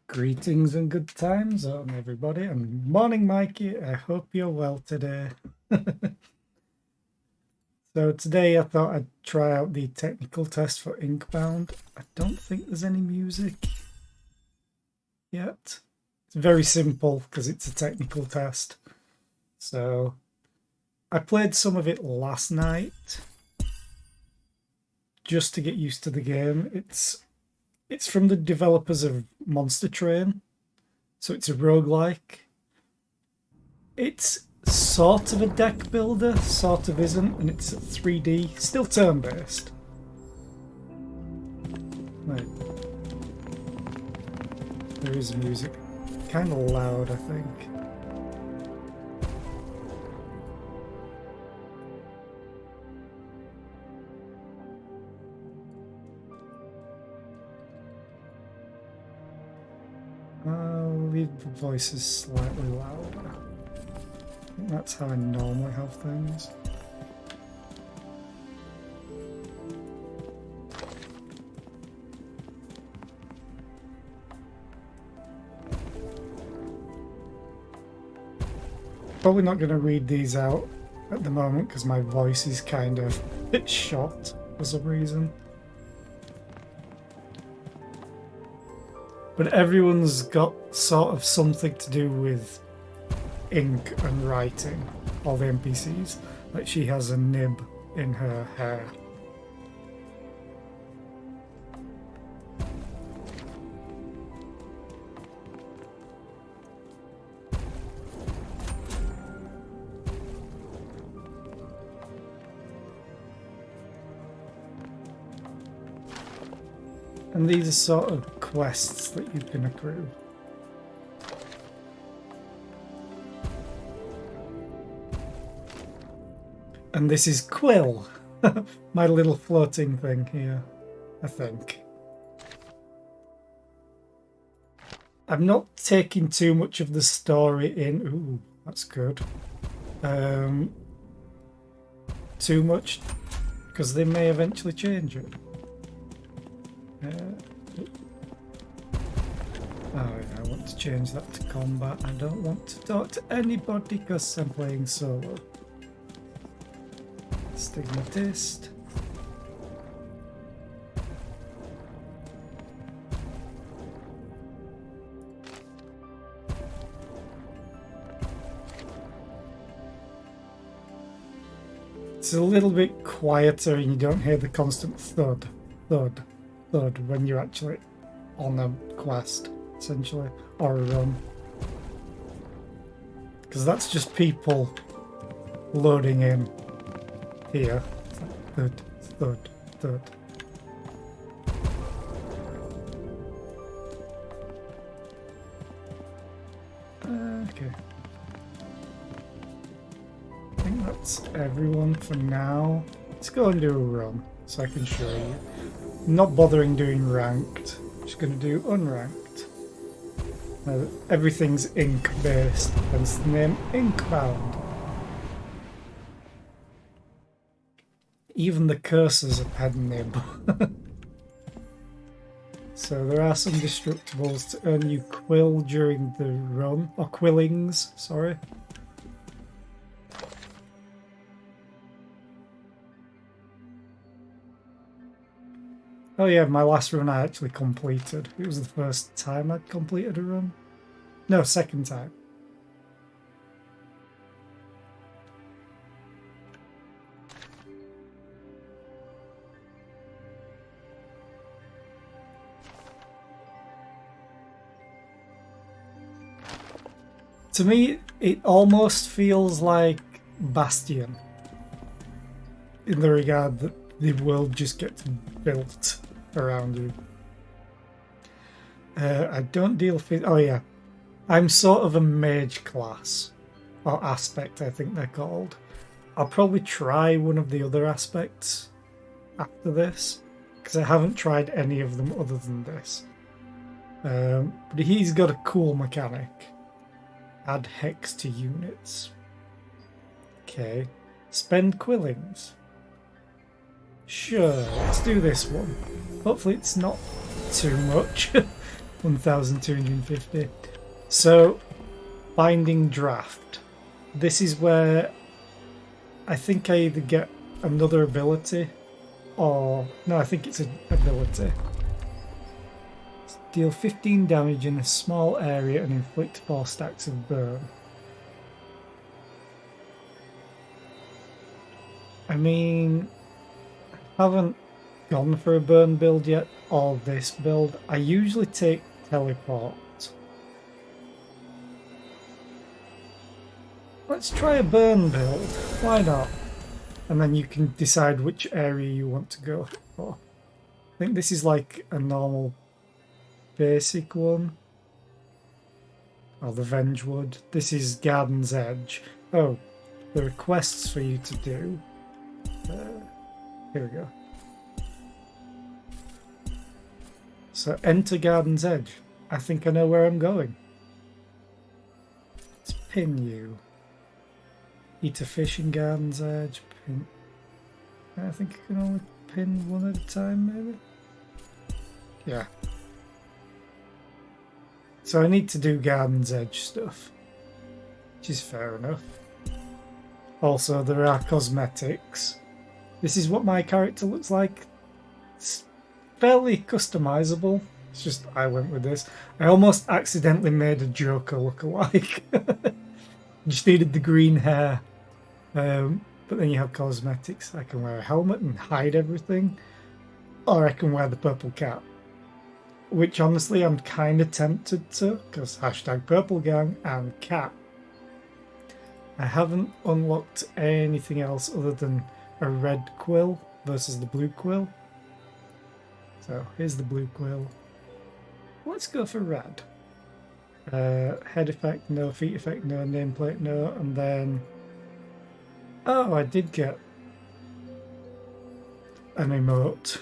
Greetings and good times on everybody, and morning Mikey, I hope you're well today. So today I thought I'd try out the technical test for Inkbound. I don't think there's any music yet. It's very simple because it's a technical test. So I played some of it last night just to get used to the game. It's from the developers of Monster Train, so it's a roguelike. It's sort of a deck builder, sort of isn't, and it's 3D, still turn-based. Wait. There is music. Kind of loud, I think. I'll leave the voices slightly louder. I think that's how I normally have things. Probably not going to read these out at the moment because my voice is kind of a bit shot for some reason. But everyone's got sort of something to do with ink and writing, all the NPCs. Like she has a nib in her hair. And these are sort of quests that you can accrue. And this is Quill, my little floating thing here, I think. I'm not taking too much of the story in. Ooh, that's good. Too much, because they may eventually change it. Oh yeah, I want to change that to combat. I don't want to talk to anybody because I'm playing solo. Stigmatist. It's a little bit quieter and you don't hear the constant thud, thud, thud when you're actually on a quest, essentially, or a run. Because that's just people loading in here. It's like thud, thud, thud. Okay. I think that's everyone for now. Let's go and do a run so I can show you. I'm not bothering doing ranked. I'm just going to do unranked. Everything's ink based, hence the name Inkbound. Even the cursors are pen nib. So there are some destructibles to earn you quill during the run, or quillings, sorry. Oh yeah, my last run I actually completed. It was the first time I'd completed a run. No, second time. To me, it almost feels like Bastion. In the regard that the world just gets built around you. I don't deal with... Oh yeah. I'm sort of a mage class. Or aspect, I think they're called. I'll probably try one of the other aspects after this. Because I haven't tried any of them other than this. But he's got a cool mechanic. Add hex to units. Okay. Spend quillings. Sure, let's do this one. Hopefully it's not too much. 1,250. So, binding draft. This is where I think I either get another ability or... No, I think it's an ability. Deal 15 damage in a small area and inflict 4 stacks of burn. I mean, I haven't gone for a burn build yet, or this build. I usually take teleport. Let's try a burn build, why not? And then you can decide which area you want to go for. I think this is like a normal basic one. Or the Vengewood. This is Garden's Edge. Oh, there are quests for you to do. Here we go. So enter Garden's Edge. I think I know where I'm going. Let's pin you. Eat a fish in Garden's Edge. Pin. I think I can only pin one at a time, maybe? Yeah. So I need to do Garden's Edge stuff, which is fair enough. Also, there are cosmetics. This is what my character looks like. It's fairly customizable. It's just I went with this. I almost accidentally made a Joker look alike. Just needed the green hair. But then you have cosmetics. I can wear a helmet and hide everything. Or I can wear the purple cap. Which honestly I'm kind of tempted to, because #PurpleGang and cap. I haven't unlocked anything else other than a red quill versus the blue quill. So here's the blue quill. Let's go for red. Head effect, no. Feet effect, no. Nameplate, no. And then... Oh, I did get an emote.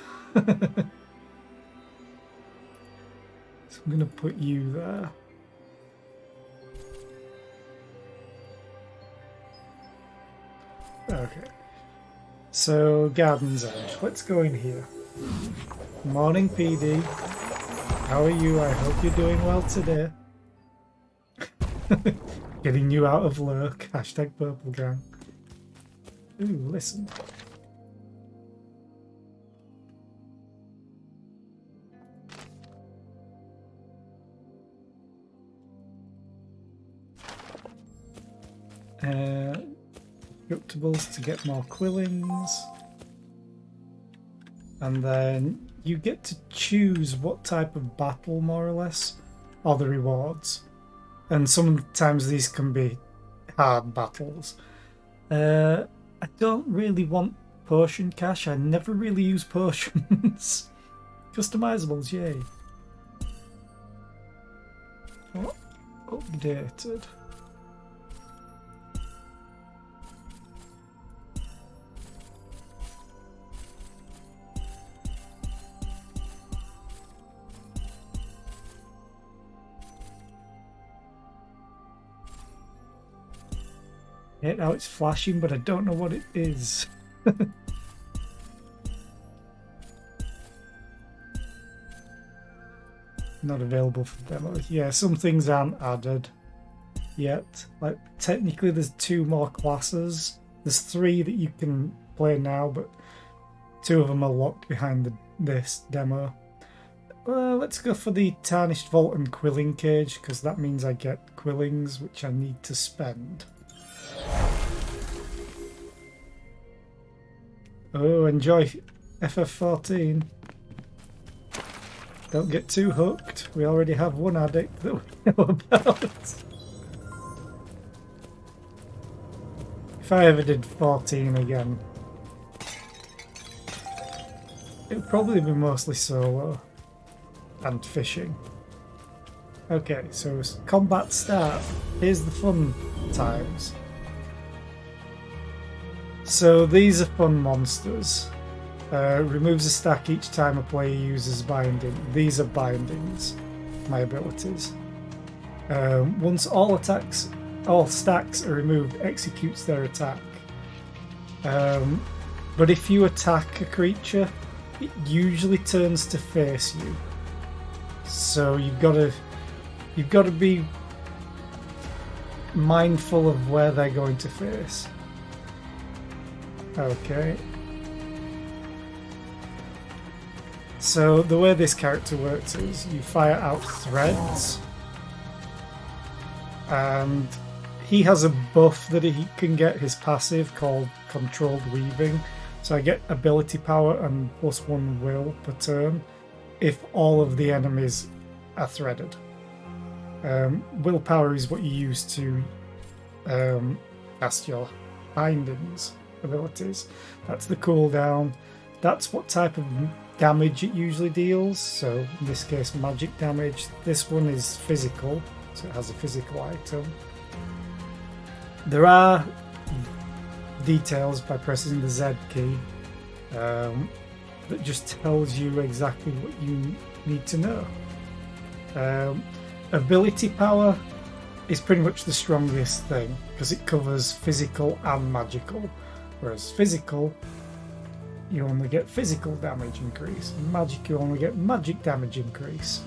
So I'm going to put you there. Okay. So, Garden's Edge. Let's go in here. Morning, PD. How are you? I hope you're doing well today. Getting you out of lurk. #PurpleGang. Ooh, listen. Destructibles to get more quillings. And then you get to choose what type of battle, more or less, or the rewards. And sometimes these can be hard battles. I don't really want potion cash. I never really use potions. Customizables, yay. Oh, updated. Now it's flashing, but I don't know what it is. Not available for demo. Yeah, some things aren't added yet. Like, technically there's 2 more classes. There's 3 that you can play now, but 2 of them are locked behind this demo. Let's go for the Tarnished Vault and Quilling Cage, because that means I get quillings, which I need to spend. Oh, enjoy FF14. Don't get too hooked. We already have one addict that we know about. If I ever did 14 again, it would probably be mostly solo and fishing. Okay, so combat start. Here's the fun times. So these are fun monsters. Removes a stack each time a player uses binding. These are bindings, my abilities. Once all stacks are removed, executes their attack. But if you attack a creature, it usually turns to face you. So you've got to be mindful of where they're going to face. Okay. So the way this character works is you fire out threads, and he has a buff that he can get, his passive called Controlled Weaving. So I get ability power and +1 will per turn if all of the enemies are threaded. Willpower is what you use to cast your bindings abilities. That's the cooldown. That's what type of damage it usually deals. So in this case, magic damage. This one is physical, so it has a physical item. There are details by pressing the Z key that just tells you exactly what you need to know. Ability power is pretty much the strongest thing because it covers physical and magical, whereas physical you only get physical damage increase, magic you only get magic damage increase.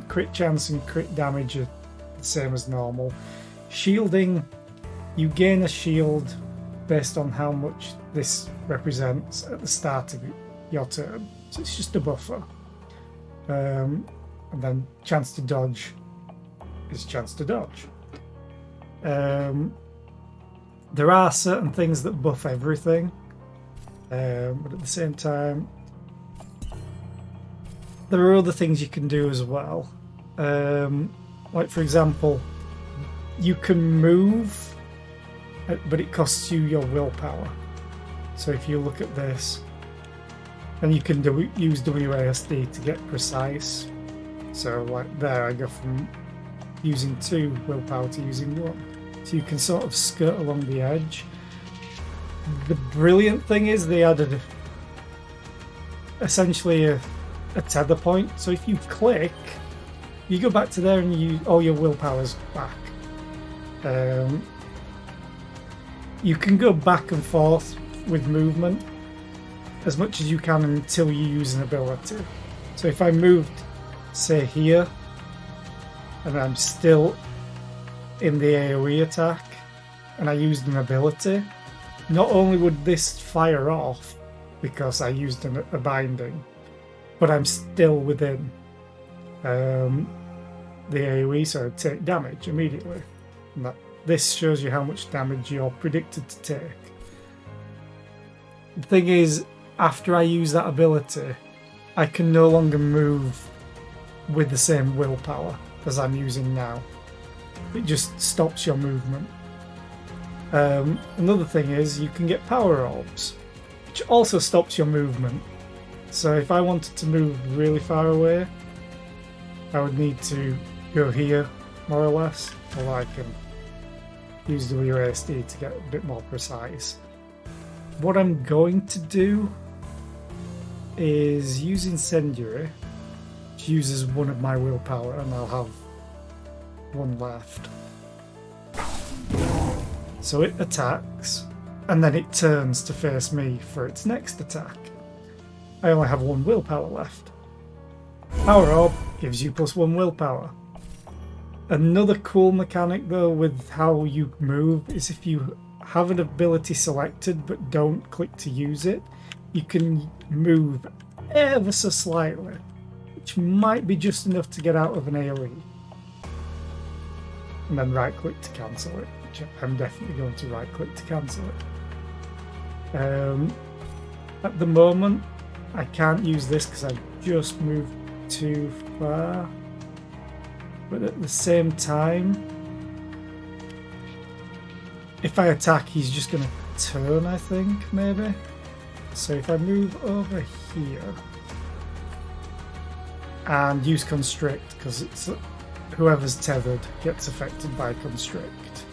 Crit chance and crit damage are the same as normal. Shielding, you gain a shield based on how much this represents at the start of your turn, so it's just a buffer. And then chance to dodge is chance to dodge. There are certain things that buff everything, but at the same time there are other things you can do as well. Like for example, you can move, but it costs you your willpower. So if you look at this, and you can use WASD to get precise. So like there, I go from using 2 willpower to using 1. So you can sort of skirt along the edge. The brilliant thing is they added essentially a tether point. So if you click, you go back to there and all your willpower's back. You can go back and forth with movement as much as you can until you use an ability. So if I moved, say here, and I'm still in the AoE attack, and I used an ability, not only would this fire off because I used a binding, but I'm still within the AoE, so I'd take damage immediately. And this shows you how much damage you're predicted to take. The thing is, after I use that ability, I can no longer move with the same willpower as I'm using now. It just stops your movement. Another thing is you can get power orbs, which also stops your movement. So if I wanted to move really far away, I would need to go here, more or less, or I can use WASD to get a bit more precise. What I'm going to do is use Incendiary, which uses 1 of my willpower, and I'll have 1 left. So it attacks, and then it turns to face me for its next attack. I only have 1 willpower left. Power Orb gives you +1 willpower. Another cool mechanic though with how you move is if you have an ability selected but don't click to use it, you can move ever so slightly, which might be just enough to get out of an AoE. And then right click to cancel it, which I'm definitely going to right click to cancel it. At the moment I can't use this because I've just moved too far. But at the same time, if I attack, he's just going to turn, I think, maybe. So if I move over here and use Constrict, because it's whoever's tethered gets affected by Constrict.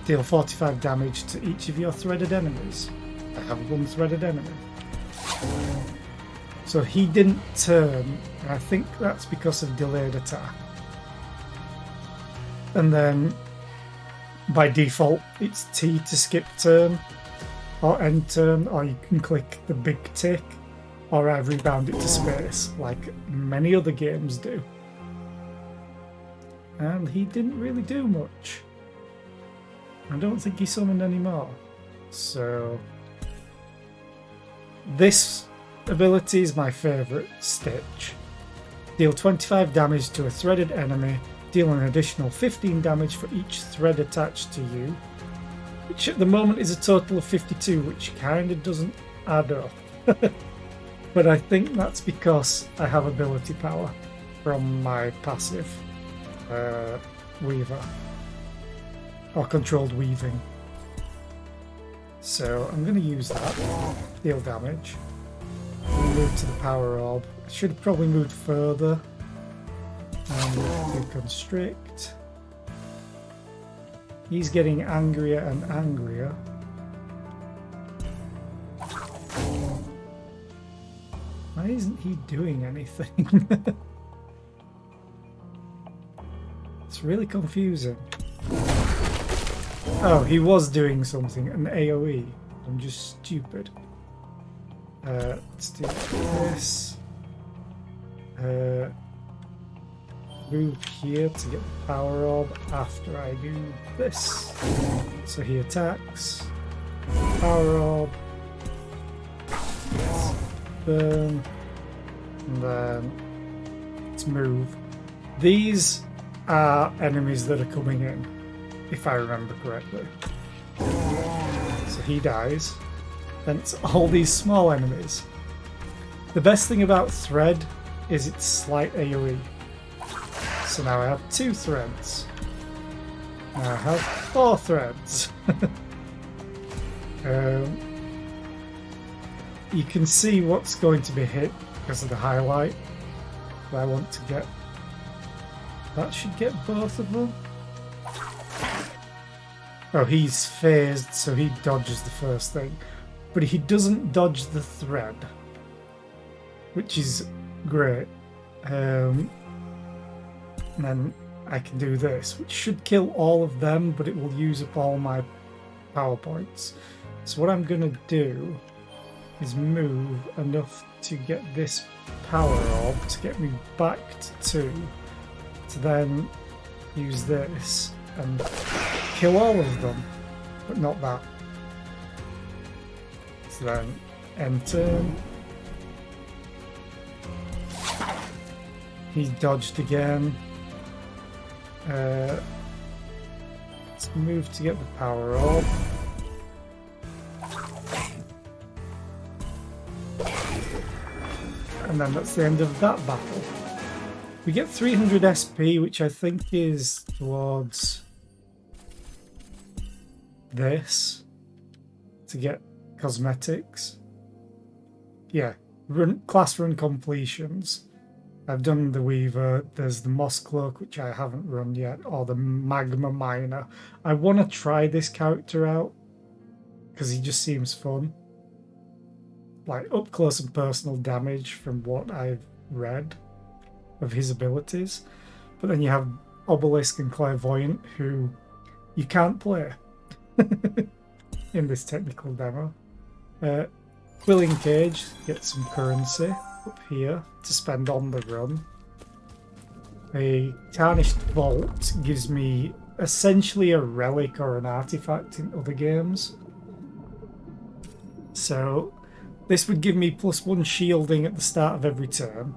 Deal 45 damage to each of your threaded enemies. I have 1 threaded enemy. So he didn't turn, and I think that's because of delayed attack. And then by default it's T to skip turn or end turn, or you can click the big tick or I've rebound it to space, like many other games do. And he didn't really do much. I don't think he summoned any more. So this ability is my favourite, Stitch. Deal 25 damage to a threaded enemy, deal an additional 15 damage for each thread attached to you, which at the moment is a total of 52, which kind of doesn't add up. But I think that's because I have ability power from my passive Weaver, or controlled weaving. So I'm going to use that, deal damage. Move to the power orb. I should have probably moved further. And do constrict. He's getting angrier and angrier. Why isn't he doing anything? It's really confusing. Oh, he was doing something, an AoE. I'm just stupid. Let's do this. Move here to get the power orb after I do this. So he attacks. Power orb. Burn. And then let's move. These are enemies that are coming in, if I remember correctly. So he dies. Then it's all these small enemies. The best thing about Thread is its slight AoE. So now I have 2 threads. Now I have 4 threads. You can see what's going to be hit because of the highlight. But I want to get... That should get both of them. Oh, he's phased, so he dodges the first thing. But he doesn't dodge the thread, which is great. And then I can do this, which should kill all of them, but it will use up all my power points. So what I'm going to do is move enough to get this power orb to get me back to 2, to then use this and kill all of them, but not that. So then end turn. He dodged again. Let's move to get the power orb. And then that's the end of that battle. We get 300 SP, which I think is towards this to get cosmetics. Yeah, class run completions. I've done the Weaver, there's the Moss Cloak, which I haven't run yet, or the Magma Miner. I want to try this character out, because he just seems fun. Like, up close and personal damage from what I've read of his abilities. But then you have Obelisk and Clairvoyant, who you can't play in this technical demo. Quilling Cage, get some currency up here to spend on the run. A Tarnished Vault gives me essentially a relic or an artifact in other games. So this would give me +1 shielding at the start of every turn,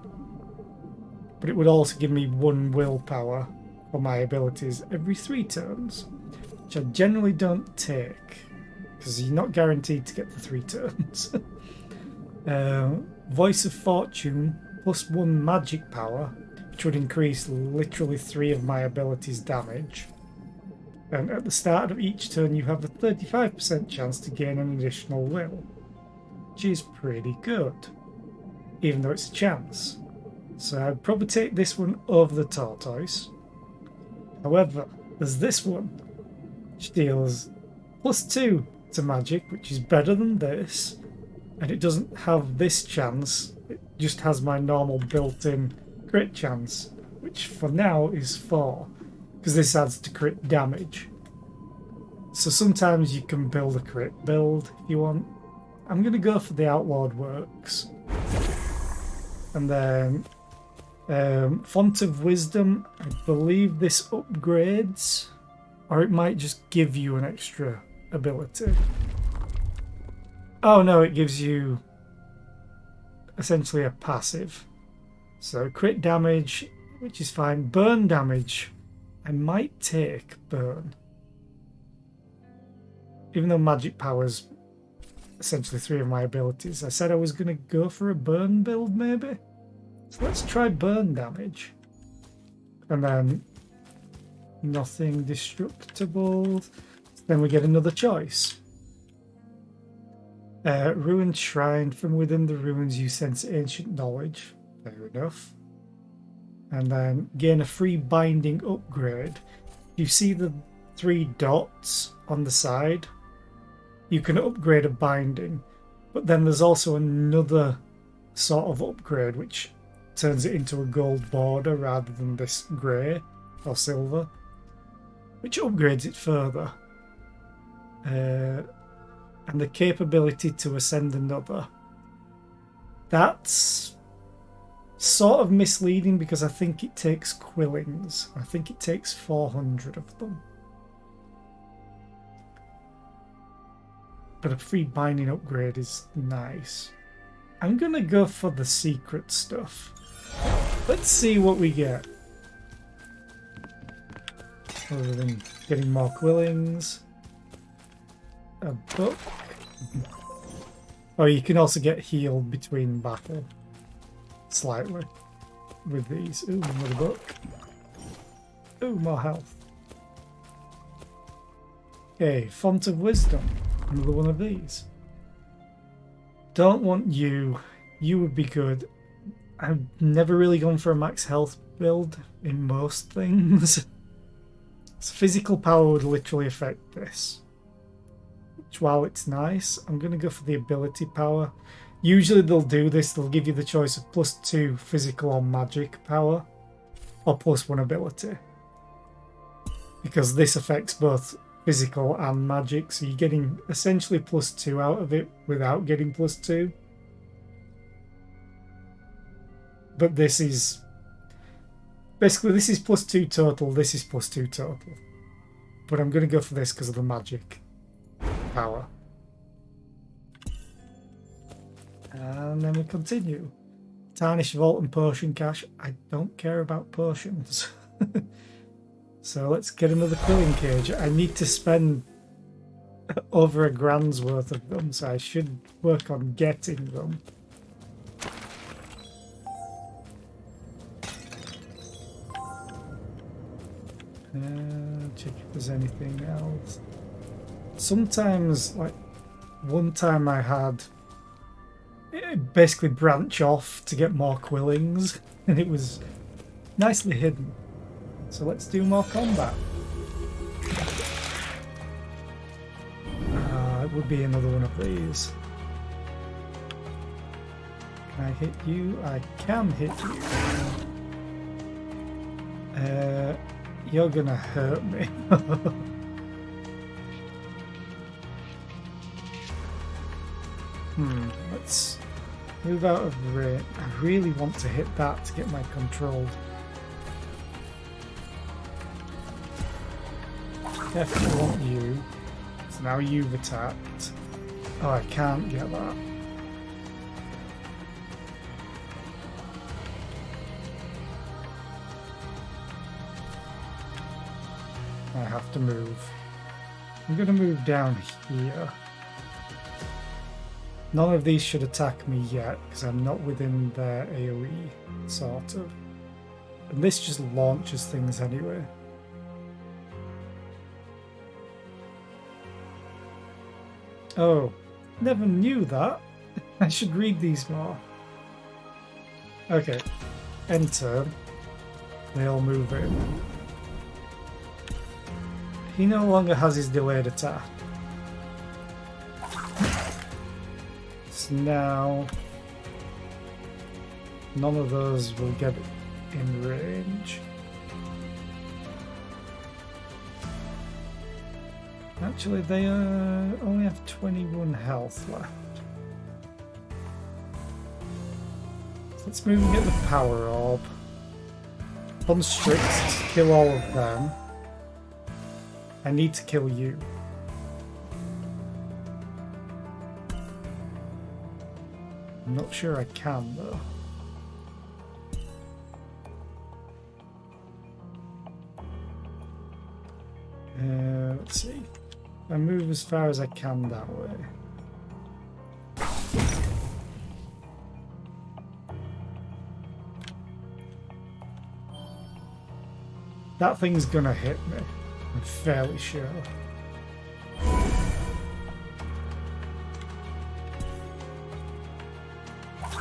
but it would also give me 1 willpower for my abilities every 3 turns, which I generally don't take because you're not guaranteed to get the 3 turns. Voice of Fortune, +1 magic power, which would increase literally 3 of my abilities' damage. And at the start of each turn, you have a 35% chance to gain an additional will, which is pretty good, even though it's a chance. So I'd probably take this one over the Tortoise. However, there's this one, which deals +2 to magic, which is better than this. And it doesn't have this chance, it just has my normal built-in crit chance, which for now is 4, because this adds to crit damage. So sometimes you can build a crit build if you want. I'm going to go for the Outlawed Works. And then Font of Wisdom, I believe this upgrades, or it might just give you an extra ability. Oh no, it gives you essentially a passive. So crit damage, which is fine. Burn damage, I might take burn. Even though magic power's essentially 3 of my abilities. I said I was going to go for a burn build maybe. So let's try burn damage. And then nothing destructible. Then we get another choice. Ruined Shrine. From within the ruins you sense ancient knowledge. Fair enough. And then gain a free binding upgrade. You see the 3 dots on the side? You can upgrade a binding. But then there's also another sort of upgrade which turns it into a gold border rather than this grey or silver, which upgrades it further. And the capability to ascend another. That's sort of misleading because I think it takes quillings. I think it takes 400 of them. But a free binding upgrade is nice. I'm going to go for the secret stuff. Let's see what we get. Other than getting more quillings. A book. Oh, you can also get healed between battle. Slightly. With these. Ooh, another book. Ooh, more health. Okay, Font of Wisdom. Another one of these. Don't want you. You would be good. I've never really gone for a max health build in most things. So physical power would literally affect this. Which, while it's nice, I'm going to go for the ability power. Usually they'll do this. They'll give you the choice of +2 physical or magic power. Or +1 ability. Because this affects both physical and magic. So you're getting essentially +2 out of it without getting +2. But this is... Basically, this is +2 total. This is +2 total. But I'm going to go for this because of the magic power. And then we continue. Tarnish Vault and Potion Cache. I don't care about potions. So let's get another quilling cage. I need to spend over a grand's worth of them, so I should work on getting them. Check if there's anything else. Sometimes, like one time I had it basically branch off to get more quillings, and it was nicely hidden. So let's do more combat. It would be another one of these. Can I hit you? I can hit you. You're gonna hurt me. Let's move out of range. I really want to hit that to get my controlled. Definitely want you. So now you've attacked. Oh, I can't get that. I have to move. I'm going to move down here. None of these should attack me yet because I'm not within their AoE, sort of. And this just launches things anyway. Oh, never knew that. I should read these more. Okay, end turn. They all move in. He no longer has his delayed attack. So now none of those will get in range. Actually, they only have 21 health left. Let's move and get the power orb. Constrict to kill all of them. I need to kill you. I'm not sure I can though. Let's see. I move as far as I can that way. That thing's gonna hit me, I'm fairly sure.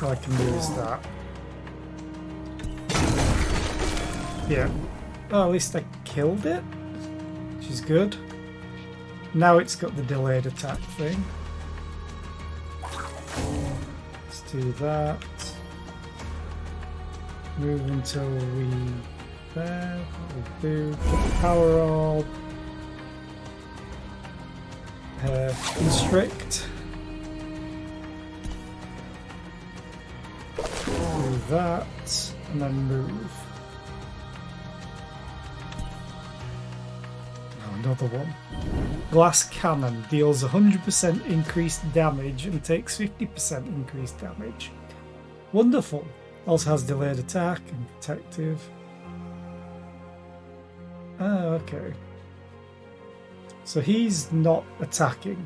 All I can do is that. Yeah. Oh, at least I killed it, which is good. Now it's got the delayed attack thing. Let's do that. Move until we... There, we'll do. Get the power orb. Constrict. Do that, and then move. Another one. Glass cannon deals 100% increased damage and takes 50% increased damage. Wonderful. Also has delayed attack and protective. Oh, okay. So he's not attacking.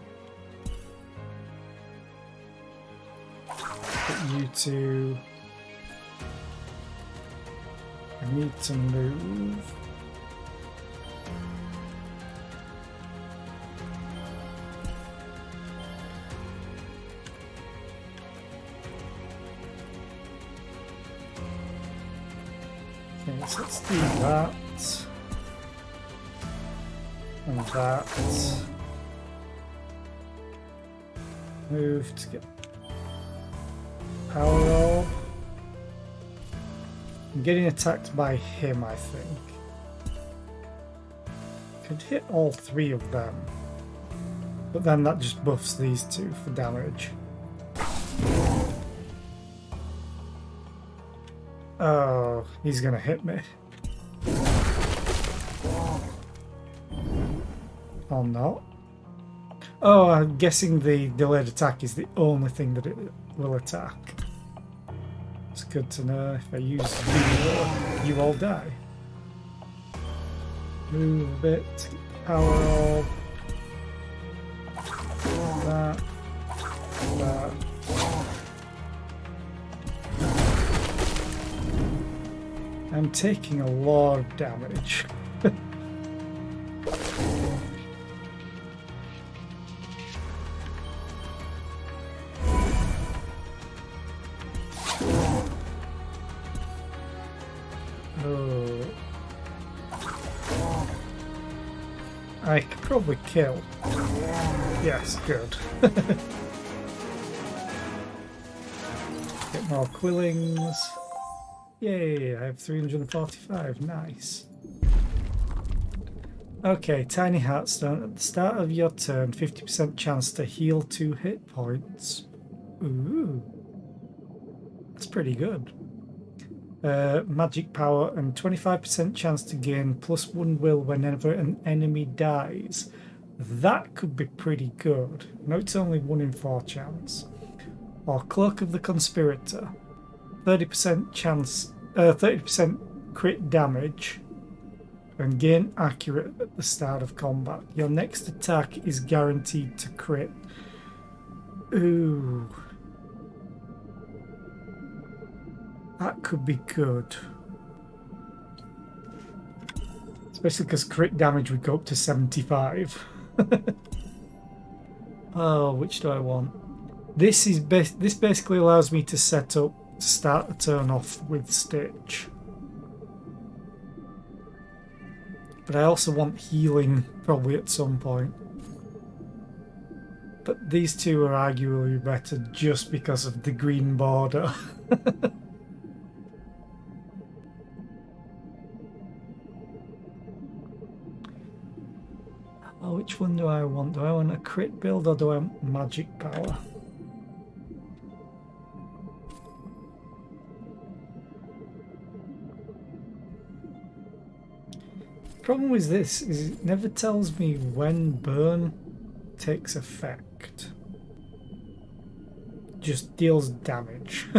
Get you two. I need to move. Okay, so let's do that. And that. Move to get power orb. I'm getting attacked by him, I think. Could hit all three of them. But then that just buffs these two for damage. Oh, he's gonna hit me. Or not. Oh, I'm guessing the delayed attack is the only thing that it will attack. It's good to know. If I use you all die. Move a bit to get the power orb. That. That. I'm taking a lot of damage. Oh. I could probably kill. Yes, good. Get more quillings. Yay, I have 345, nice. Okay, Tiny Heartstone. At the start of your turn, 50% chance to heal 2 hit points. Ooh. That's pretty good. Magic power and 25% chance to gain +1 will whenever an enemy dies. That could be pretty good. No, it's only 1 in 4 chance. Or Cloak of the Conspirator. 30% chance, 30% crit damage and gain accurate at the start of combat. Your next attack is guaranteed to crit. Ooh. That could be good. Especially because crit damage would go up to 75. Oh, which do I want? This is this basically allows me to set up to start the turn off with Stitch. But I also want healing probably at some point. But these two are arguably better just because of the green border. Oh, which one do I want? Do I want a crit build or do I want magic power? Problem with this is it never tells me when burn takes effect. Just deals damage.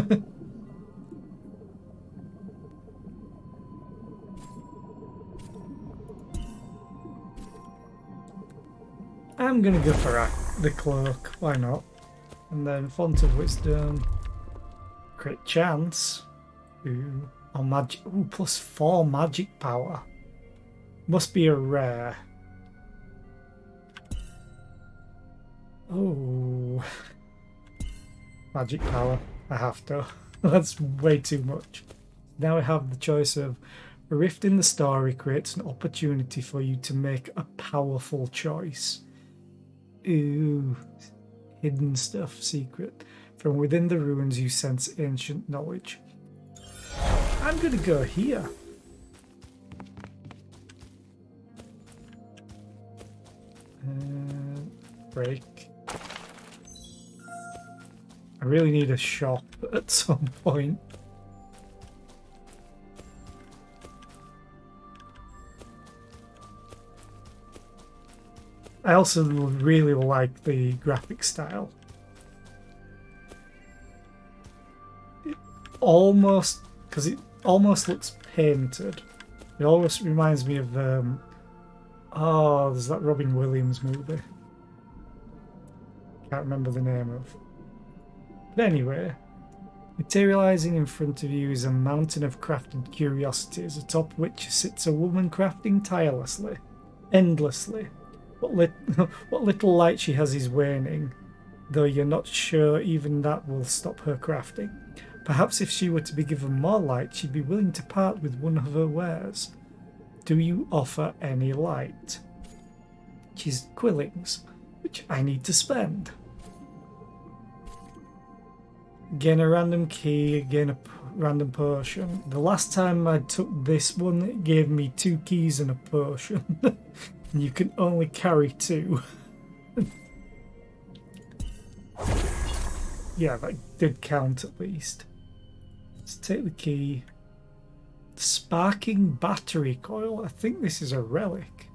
I'm gonna go for the cloak, why not? And then Font of Wisdom, crit chance, ooh, or magic, ooh, +4 magic power. Must be a rare. Oh, magic power, I have to. That's way too much. Now I have the choice of a rift in the story creates an opportunity for you to make a powerful choice. Ooh, hidden stuff, secret. From within the ruins you sense ancient knowledge. I'm gonna go here. Break. I really need a shop at some point. I also really like the graphic style. Because it almost looks painted. It almost reminds me of oh, there's that Robin Williams movie. Can't remember the name of. But anyway, materializing in front of you is a mountain of crafted curiosities, atop which sits a woman crafting tirelessly, endlessly. What little light she has is waning, though you're not sure even that will stop her crafting. Perhaps if she were to be given more light, she'd be willing to part with one of her wares. Do you offer any light? She's quillings, which I need to spend. Gain a random key, gain a random potion. The last time I took this one, it gave me 2 keys and a potion. And you can only carry 2. Yeah, that did count at least. Let's take the key. Sparking battery coil. I think this is a relic.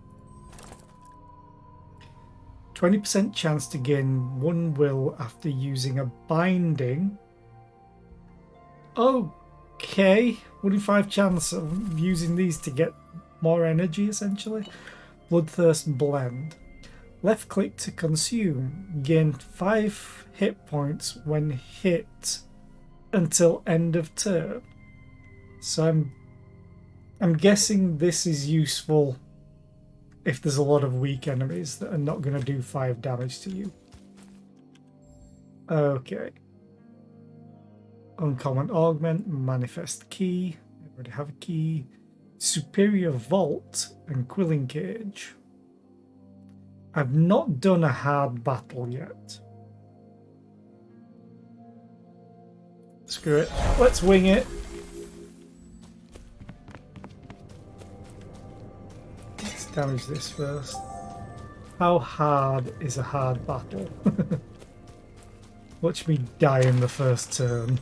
20% chance to gain 1 will after using a binding. Okay. 1 in 5 chance of using these to get more energy, essentially. Bloodthirst blend. Left click to consume. Gain 5 hit points when hit until end of turn. So I'm guessing this is useful if there's a lot of weak enemies that are not going to do 5 damage to you. Okay. Uncommon Augment, Manifest Key. I already have a key. Superior Vault and Quilling Cage. I've not done a hard battle yet. Screw it. Let's wing it. Let's damage this first. How hard is a hard battle? Watch me die in the first turn.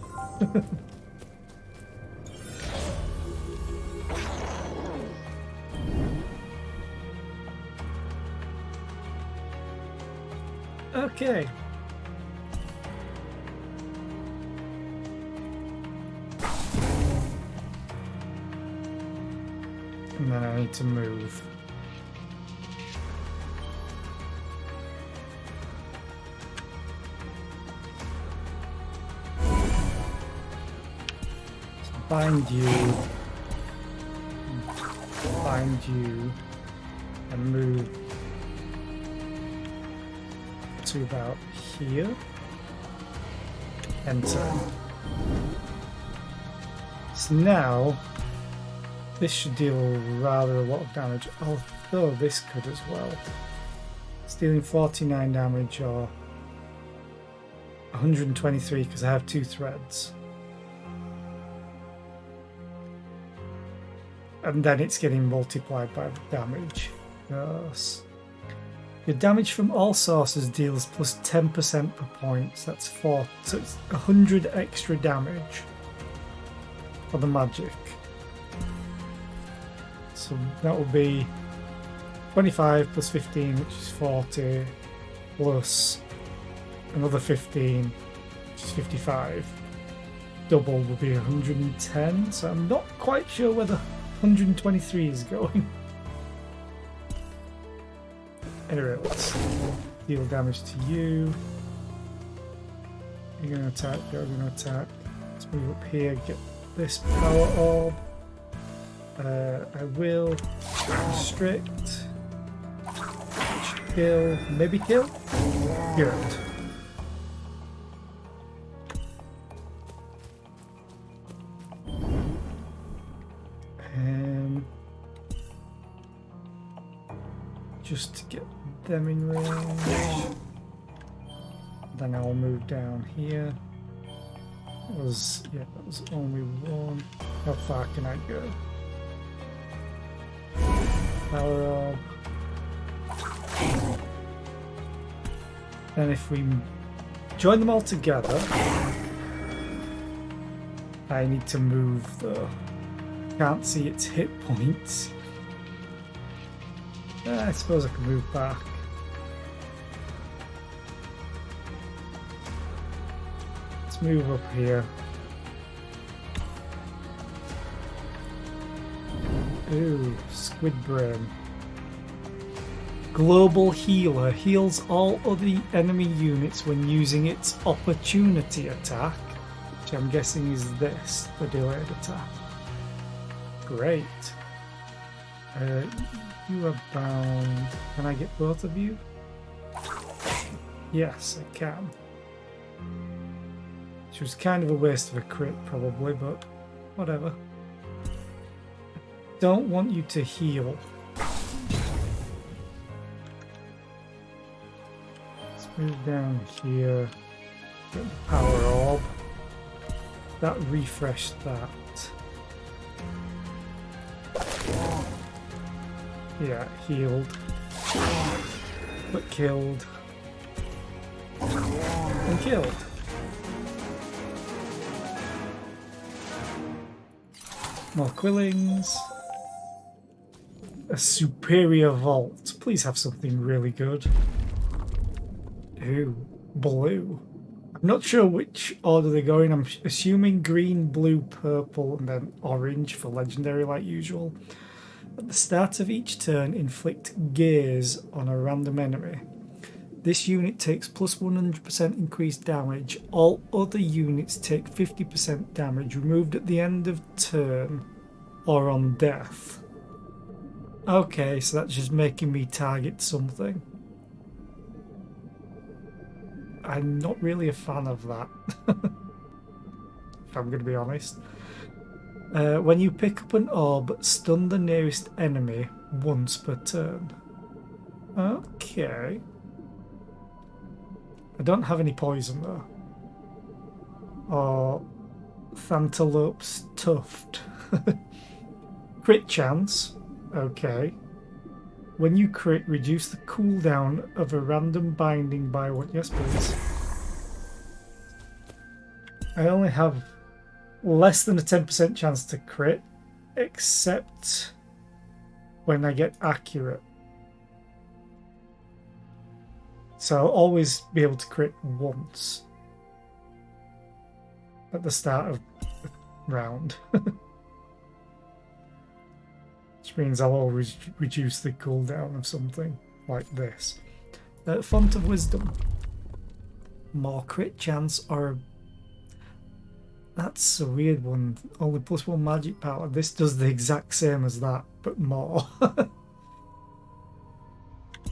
Okay. And then I need to move. Bind you, and move to about here. Enter. So now this should deal rather a lot of damage, although this could as well. It's dealing 49 damage or 123 because I have 2 threads. And then it's getting multiplied by the damage. Yes. Your damage from all sources deals plus 10% per point. So that's 4. So it's 100 extra damage for the magic. So that will be 25 plus 15, which is 40, plus another 15, which is 55. Double will be 110, so I'm not quite sure where the 123 is going. Anyway, let's deal damage to you. You're going to attack, you're going to attack. Let's move up here, get this power orb. I will restrict. Kill, maybe kill? Good. Just to get them in range. Then I'll move down here. That was only one. How far can I go? Power orb. And if we join them all together, I need to move though. Can't see its hit points. I suppose I can move back. Let's move up here. Ooh, squid brain. Global healer heals all other enemy units when using its opportunity attack, which I'm guessing is this, the delayed attack. Great. You are bound. Can I get both of you? Yes, I can. Which was kind of a waste of a crit, probably, but whatever. Don't want you to heal. Let's move down here. Get the power orb. That refreshed that. Yeah, healed. But killed. And killed. More quillings. A superior vault. Please have something really good. Ooh, blue. I'm not sure which order they're going. I'm assuming green, blue, purple, and then orange for legendary like usual. At the start of each turn, inflict gaze on a random enemy. This unit takes plus 100% increased damage. All other units take 50% damage, removed at the end of turn or on death. Okay, so that's just making me target something. I'm not really a fan of that, if I'm going to be honest. When you pick up an orb, stun the nearest enemy once per turn. Okay. I don't have any poison though. Or Thantalope's Tuft. Crit chance. Okay. When you crit, reduce the cooldown of a random binding by one. Yes, please. I only have less than a 10% chance to crit, except when I get accurate. So I'll always be able to crit once at the start of the round. Which means I'll always reduce the cooldown of something like this. Font of Wisdom. More crit chance or... That's a weird one. Only +1 magic power. This does the exact same as that, but more.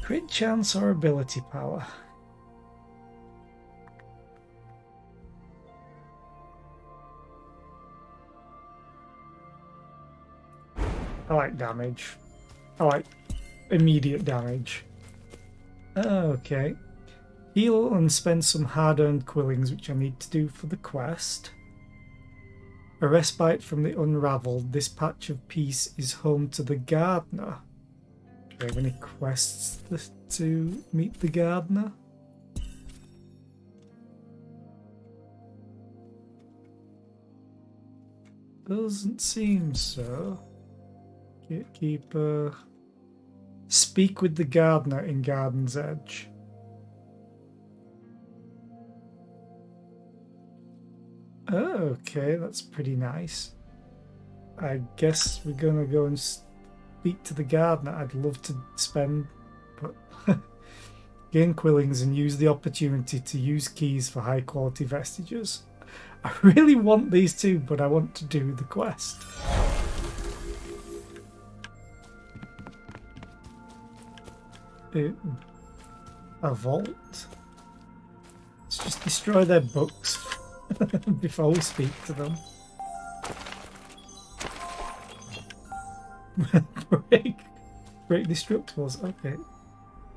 Crit chance or ability power? I like damage. I like immediate damage. Okay. Heal and spend some hard-earned quillings, which I need to do for the quest. A respite from the unraveled. This patch of peace is home to the gardener. Do I have any quests to meet the gardener? Doesn't seem so. Gatekeeper. Speak with the gardener in Garden's Edge. Oh, okay, that's pretty nice. I guess we're gonna go and speak to the gardener. I'd love to spend, but gain quillings and use the opportunity to use keys for high quality vestiges. I really want these two, but I want to do the quest. A vault? Let's just destroy their books before we speak to them. break destructibles. Okay.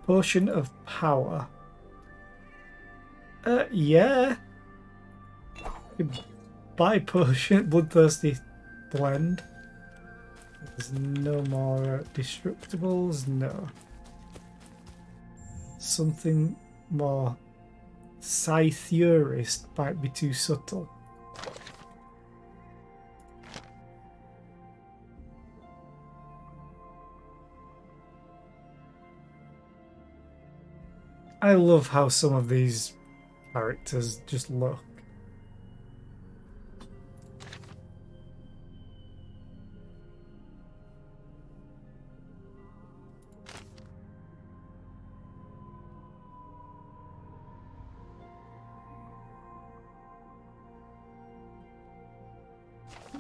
Potion of power. Yeah. Buy potion. Bloodthirsty blend. There's no more destructibles. No. Something more Scytheurist might be too subtle. I love how some of these characters just look.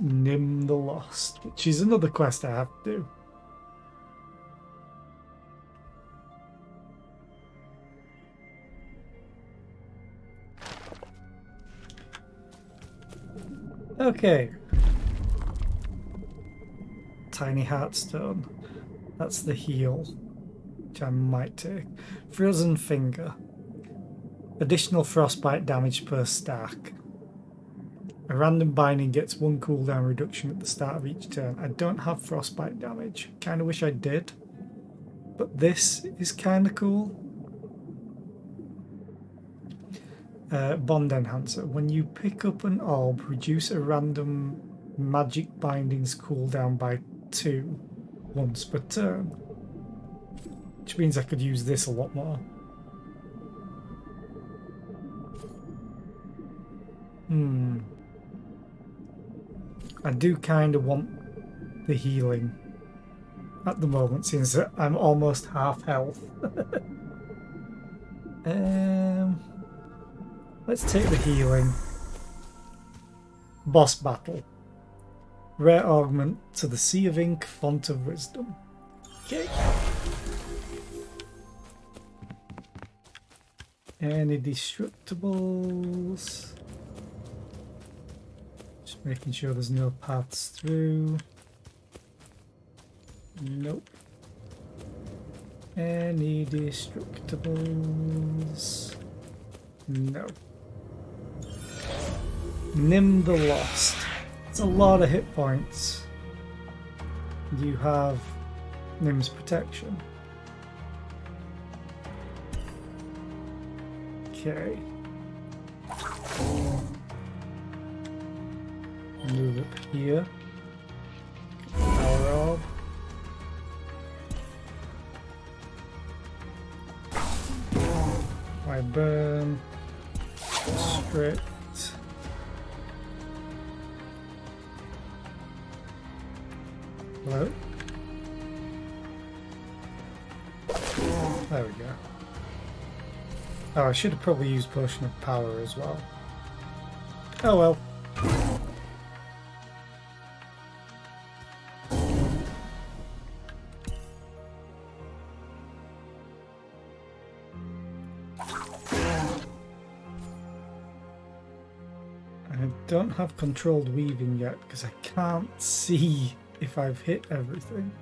Nim the Lost, which is another quest I have to do. Okay. Tiny Heartstone. That's the heal, which I might take. Frozen Finger. Additional frostbite damage per stack. A random binding gets 1 cooldown reduction at the start of each turn. I don't have frostbite damage. Kind of wish I did. But this is kind of cool. Bond Enhancer. When you pick up an orb, reduce a random magic bindings cooldown by 2 once per turn. Which means I could use this a lot more. I do kind of want the healing at the moment, since I'm almost half health. Let's take the healing. Boss battle. Rare augment to the Sea of Ink, Font of Wisdom. Okay. Any destructibles? Just making sure there's no paths through. Nope. Any destructibles? No. Nim the Lost. It's a lot of hit points. You have Nim's protection. Okay. Move up here. Power orb. Why burn? Strict. Hello? There we go. Oh, I should have probably used Potion of Power as well. Oh well. I don't have controlled weaving yet because I can't see if I've hit everything.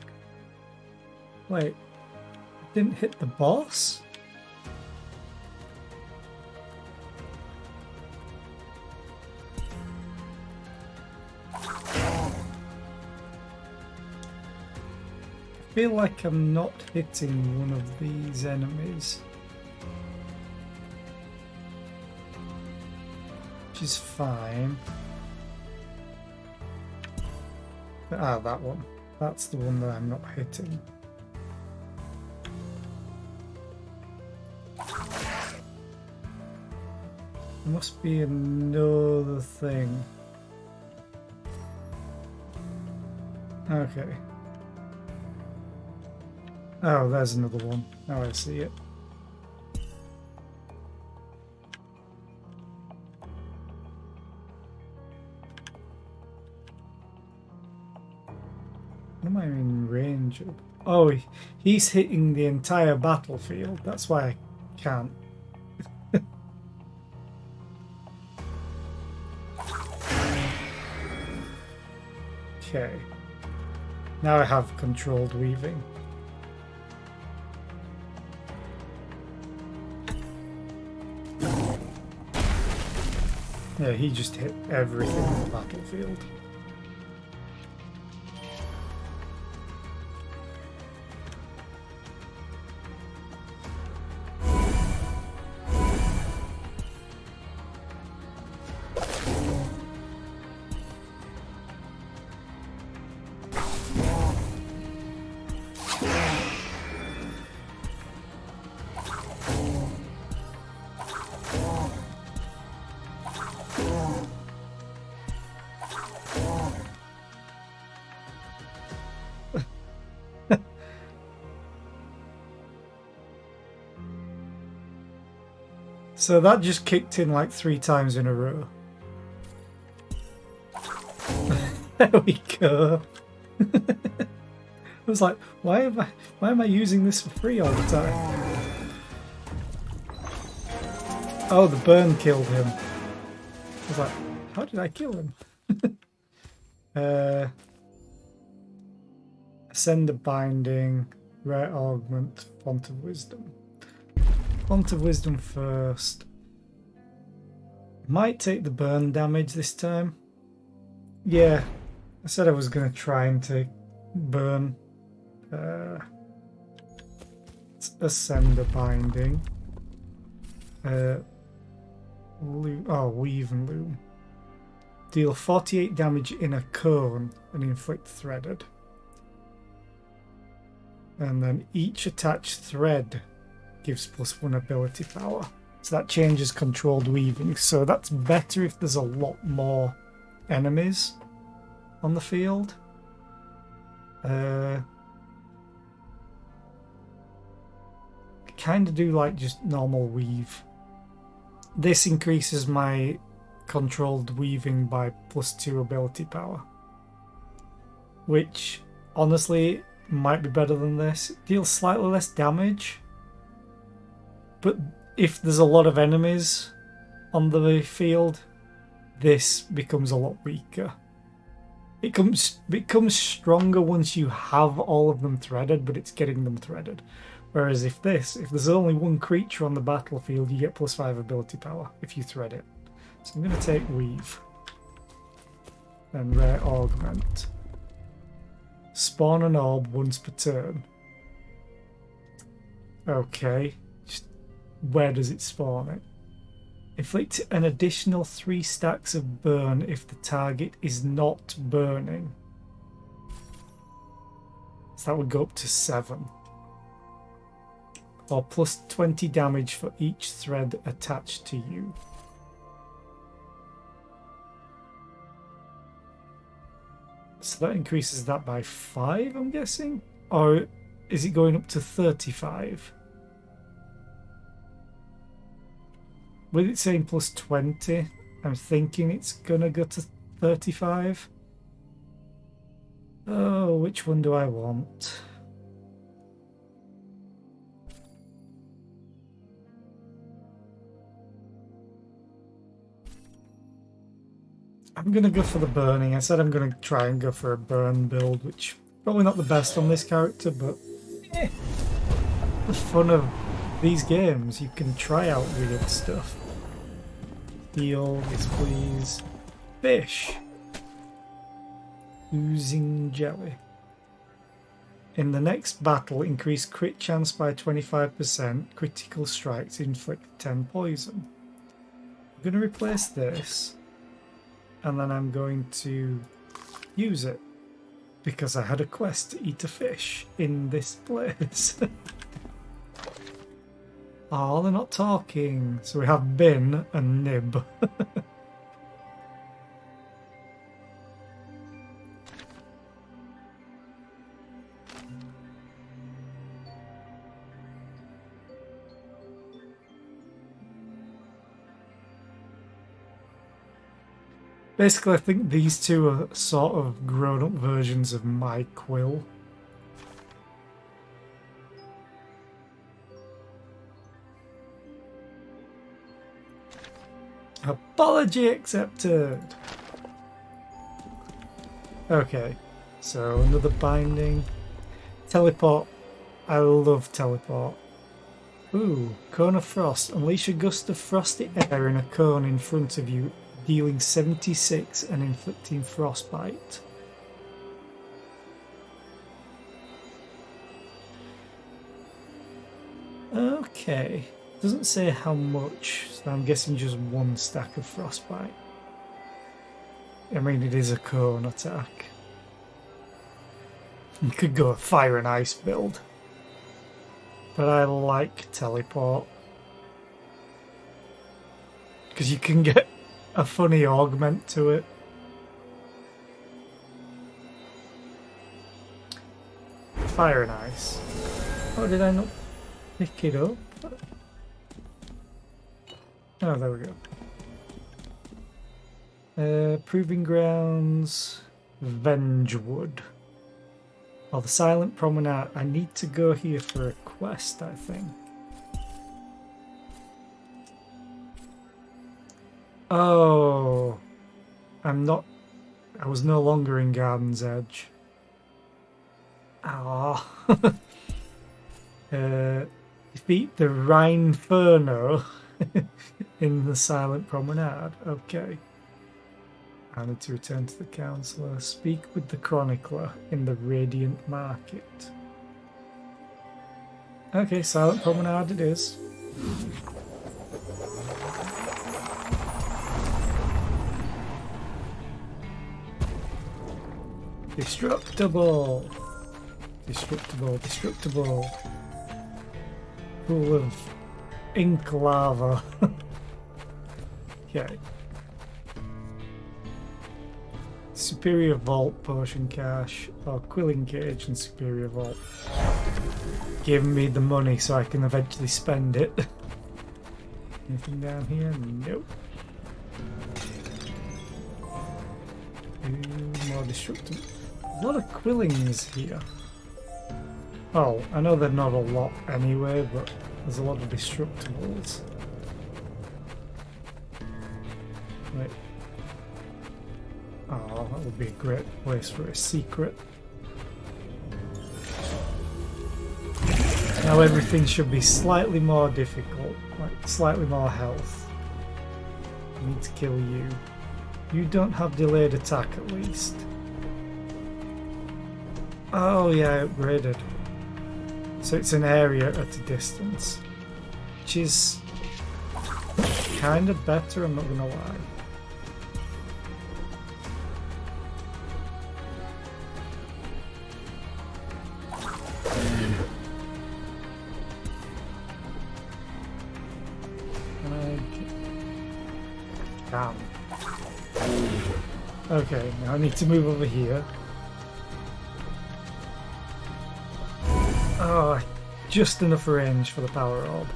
Wait, I didn't hit the boss? I feel like I'm not hitting one of these enemies. Which is fine. Ah, that one. That's the one that I'm not hitting. There must be another thing. Okay. Oh, there's another one. Now I see it. What am I in range of? Oh, he's hitting the entire battlefield. That's why I can't. Okay. Now I have controlled weaving. Yeah, he just hit everything on the battlefield. So that just kicked in like 3 times in a row. There we go. I was like, why am I using this for free all the time? Oh, the burn killed him. I was like, how did I kill him? Ascend the binding, rare augment, font of wisdom. Font of wisdom first. Might take the burn damage this time. Yeah, I said I was going to try and take burn. Ascend the binding. Weave and loom. Deal 48 damage in a cone and inflict threaded. And then each attached thread gives +1 ability power. So that changes controlled weaving. So that's better if there's a lot more enemies on the field. Kind of do like just normal weave. This increases my controlled weaving by +2 ability power, which honestly might be better than this. It deals slightly less damage, but if there's a lot of enemies on the field, this becomes a lot weaker. It becomes stronger once you have all of them threaded, but it's getting them threaded. Whereas if there's only one creature on the battlefield, you get +5 ability power if you thread it. So I'm going to take Weave. And Rare Augment. Spawn an orb once per turn. Okay. Just where does it spawn it? Inflict an additional 3 stacks of burn if the target is not burning. So that would go up to 7. Or +20 damage for each thread attached to you. So that increases that by 5, I'm guessing? Or is it going up to 35? With it saying +20, I'm thinking it's gonna go to 35. Oh, which one do I want? I'm going to go for the burning. I said I'm going to try and go for a burn build, which probably not the best on this character, but the fun of these games, you can try out weird stuff. Heal, yes please. Fish. Oozing jelly. In the next battle, increase crit chance by 25%. Critical strikes inflict 10 poison. I'm going to replace this. And then I'm going to use it. because I had a quest to eat a fish in this place. Oh, they're not talking. So we have bin and nib. Basically, I think these two are sort of grown-up versions of my quill. Apology accepted! Okay, so another binding. Teleport. I love teleport. Ooh, Cone of Frost. Unleash a gust of frosty air in a cone in front of you, dealing 76 and inflicting frostbite. Okay. Doesn't say how much, so I'm guessing just one stack of frostbite. I mean, it is a cone attack. You could go a fire and ice build. But I like teleport. Because you can get a funny augment to it. Fire and ice. Oh, did I not pick it up? Oh, there we go. Proving Grounds, Vengewood. Oh, the Silent Promenade. I need to go here for a quest, I think. Oh, I was no longer in Garden's Edge. Ah. Defeat the Rhinferno in the Silent Promenade. Okay. I need to return to the Councillor. Speak with the Chronicler in the Radiant Market. Okay, Silent Promenade it is. Destructible! Destructible, destructible. Full of ink lava. Okay. Superior Vault, Potion Cache, or Quilling Cage and Superior Vault. Giving me the money so I can eventually spend it. Anything down here? Nope. Ooh, more destructible. A lot of Quillings here. Oh, I know they're not a lot anyway, but there's a lot of destructibles. Wait. Oh, that would be a great place for a secret. Now everything should be slightly more difficult, like slightly more health. I need to kill you. You don't have delayed attack at least. Oh yeah, I upgraded. So it's an area at a distance, which is kind of better, I'm not gonna lie. Damn. Okay, now I need to move over here. Oh, just enough range for the power orb.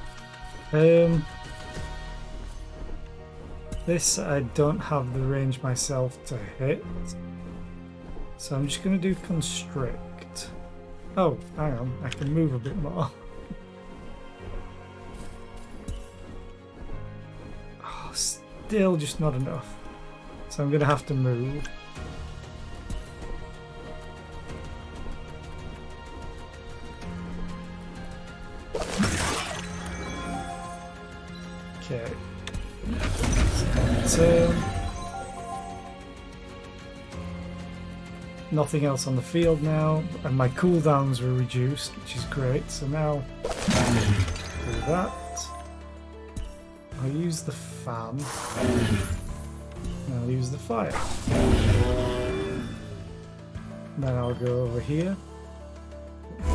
This I don't have the range myself to hit, so I'm just going to do constrict. Oh, hang on, I can move a bit more. Oh, still just not enough, so I'm going to have to move. Okay. So nothing else on the field now, and my cooldowns were reduced, which is great. So now do that. I'll use the fan. And I'll use the fire. Then I'll go over here.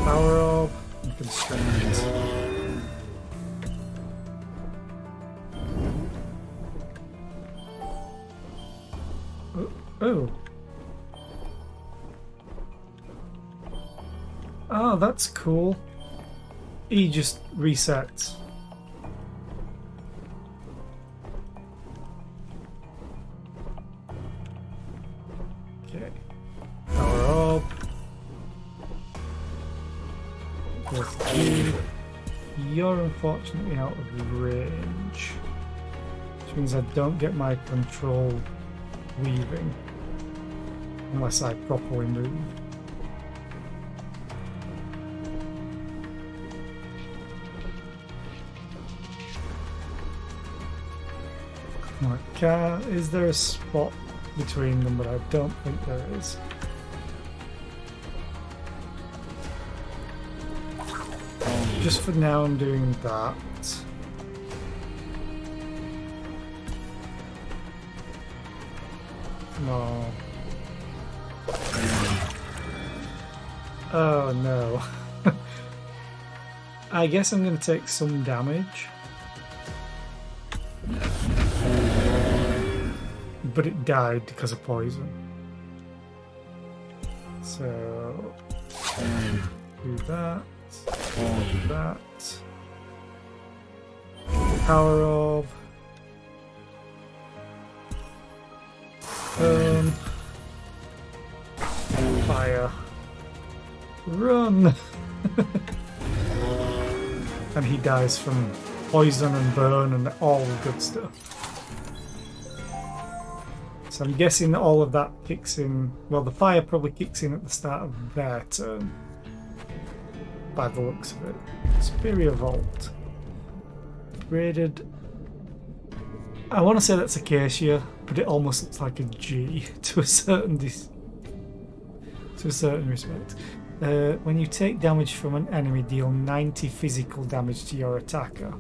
Power orb and constraint. Oh. Oh, that's cool. He just resets. Okay. Power orb. With you. You're unfortunately out of range. Which means I don't get my control weaving. Unless I properly move. Is there a spot between them? But I don't think there is. Just for now I'm doing that. No. Oh no. I guess I'm going to take some damage. But it died because of poison. So do that. Do that. Power orb. Fire. Run! And he dies from poison and burn and all the good stuff. So I'm guessing that all of that kicks in. Well, the fire probably kicks in at the start of their turn. By the looks of it. Superior Vault. Graded. I want to say that's Acacia, but it almost looks like a G to a certain respect. When you take damage from an enemy, deal 90 physical damage to your attacker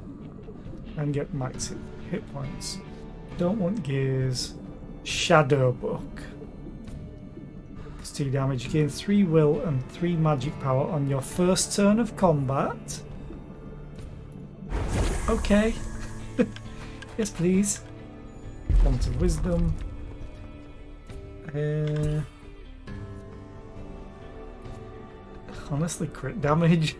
and get max hit points. Don't want gears. Shadow Book. Plus 2 damage. Gain 3 will and 3 magic power on your first turn of combat. Okay. Yes, please. Font of Wisdom. Honestly, crit damage.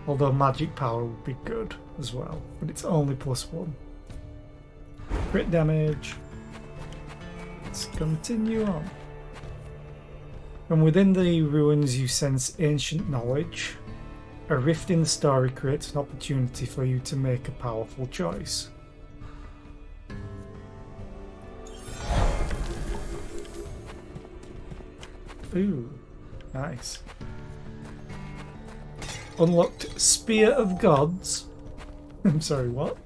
Although magic power would be good as well, but it's only +1. Crit damage. Let's continue on. From within the ruins you sense ancient knowledge. A rift in the story creates an opportunity for you to make a powerful choice. Ooh, nice. Unlocked Spear of Gods. I'm sorry, what?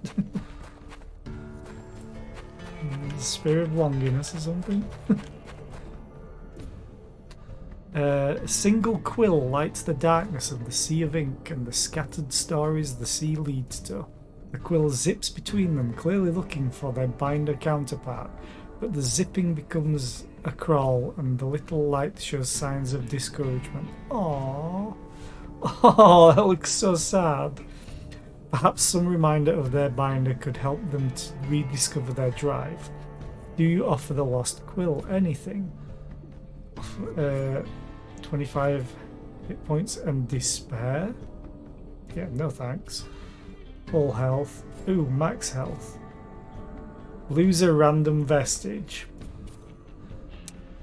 Spear of Longinus or something? A single quill lights the darkness of the sea of ink and the scattered stories the sea leads to. The quill zips between them, clearly looking for their binder counterpart, but the zipping becomes a crawl and the little light shows signs of discouragement. Aww. Oh, that looks so sad. Perhaps some reminder of their binder could help them to rediscover their drive. Do you offer the lost quill anything? 25 hit points and despair? Yeah, no thanks. Full health. Ooh, max health. Lose a random vestige.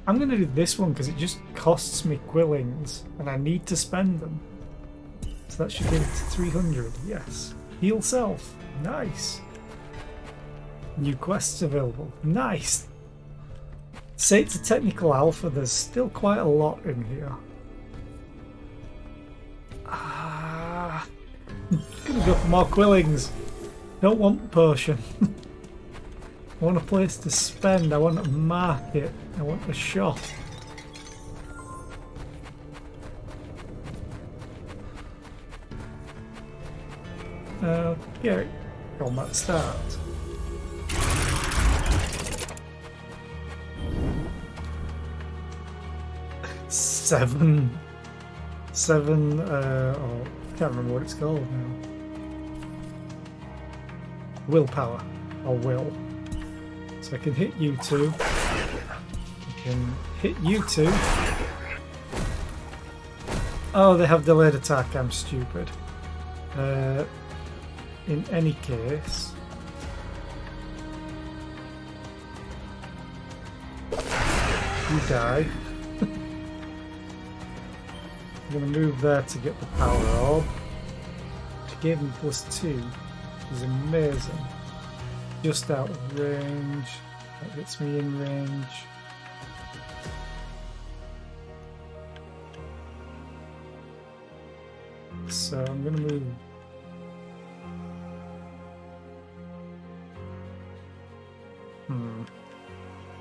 I'm going to do this one because it just costs me quillings and I need to spend them. So that should get it to 300, yes. Heal self, nice. New quests available, nice. Say it's a technical alpha, there's still quite a lot in here. Gonna go for more quillings. Don't want potion. I want a place to spend, I want a market, I want a shop. Okay, combat start. 7. Oh, I can't remember what it's called now. Willpower, or will. So I can hit you two. I can hit you two. Oh, they have delayed attack. I'm stupid. In any case, you die. I'm going to move there to get the power orb, which gave me +2. Is amazing. Just out of range. That gets me in range. So I'm going to move. I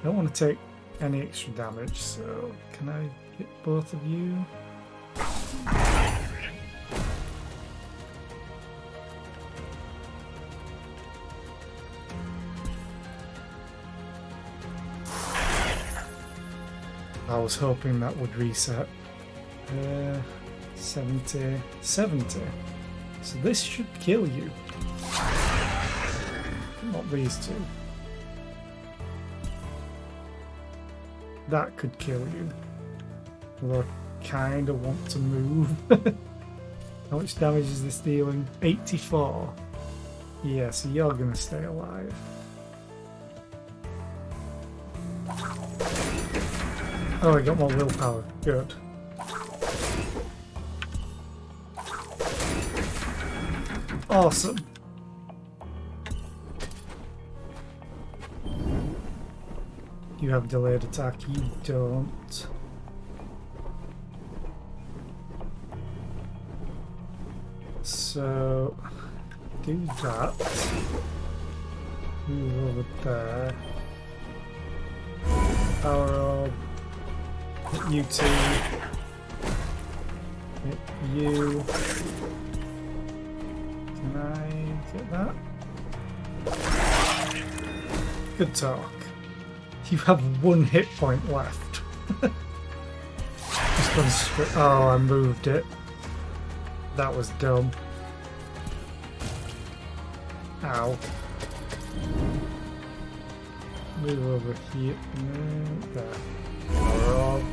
don't want to take any extra damage, so can I hit both of you? I was hoping that would reset. 70. So this should kill you. Not these two. That could kill you. Although I kind of want to move. How much damage is this dealing? 84. Yeah, so you're going to stay alive. Oh, I got more willpower. Good. Awesome. You have delayed attack, you don't. So, do that. Move over there. Power orb. Hit you two. Hit you. Can I get that? Good talk. You have 1 hit point left. Just gone straight. Oh, I moved it. That was dumb. Ow. Move over here. There. Power orb.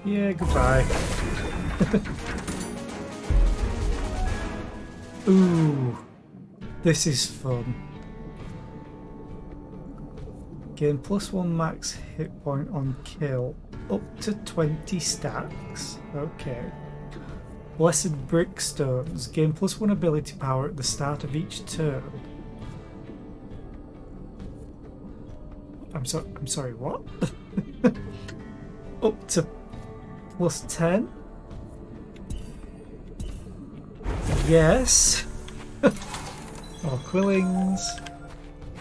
Yeah, goodbye. Ooh, this is fun. Gain +1 max hit point on kill, up to 20 stacks. Okay. Blessed Brickstones. Gain +1 ability power at the start of each turn. I'm sorry, what? Up to +10? Yes. More quillings.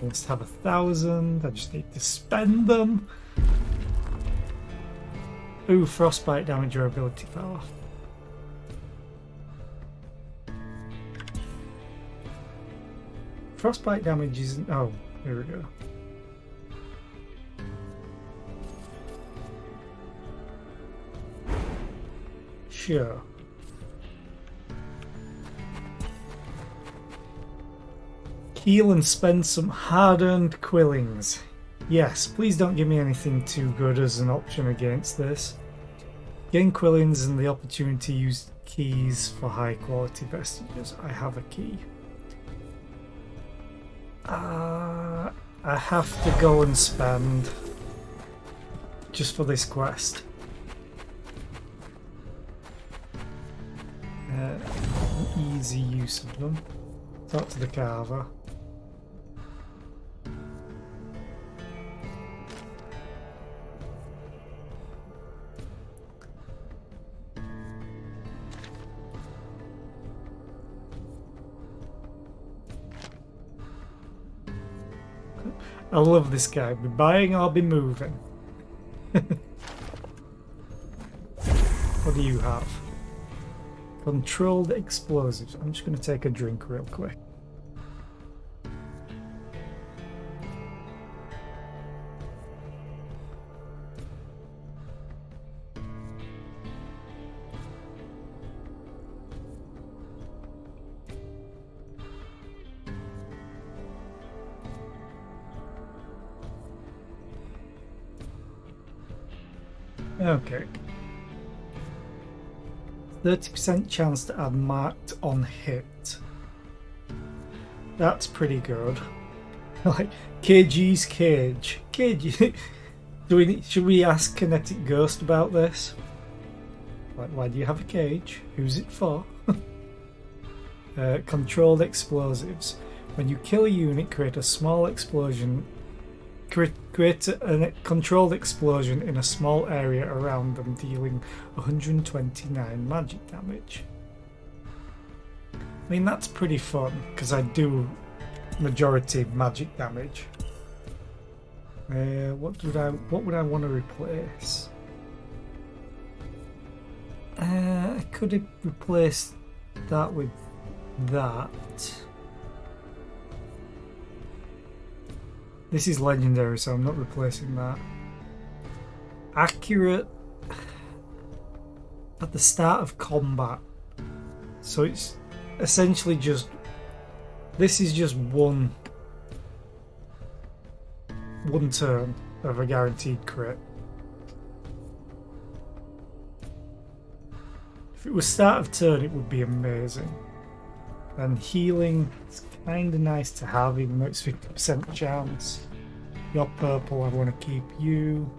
I must have 1,000. I just need to spend them. Ooh, frostbite damage or ability power. Frostbite damage isn't. Oh, here we go. Sure. Heal and spend some hard-earned quillings. Yes, please don't give me anything too good as an option against this. Gain quillings and the opportunity to use keys for high-quality vestiges. I have a key. I have to go and spend just for this quest. Easy use of them. Talk to the carver. I love this guy. Be buying or be moving. What do you have? Controlled explosives. I'm just going to take a drink real quick. Okay. 30% chance to add marked on hit. That's pretty good. Like KG's cage. KG. Should we ask Kinetic Ghost about this? Like, why do you have a cage? Who's it for? Controlled explosives. When you kill a unit, create a small explosion. Create a controlled explosion in a small area around them, dealing 129 magic damage. I mean, that's pretty fun because I do majority magic damage. What would I want to replace? I could replace that with that. This is legendary, so I'm not replacing that. Accurate at the start of combat. So it's essentially just... This is just one turn of a guaranteed crit. If it was start of turn, it would be amazing. And healing is kind of nice to have, even though it's 50% chance. You're purple, I want to keep you.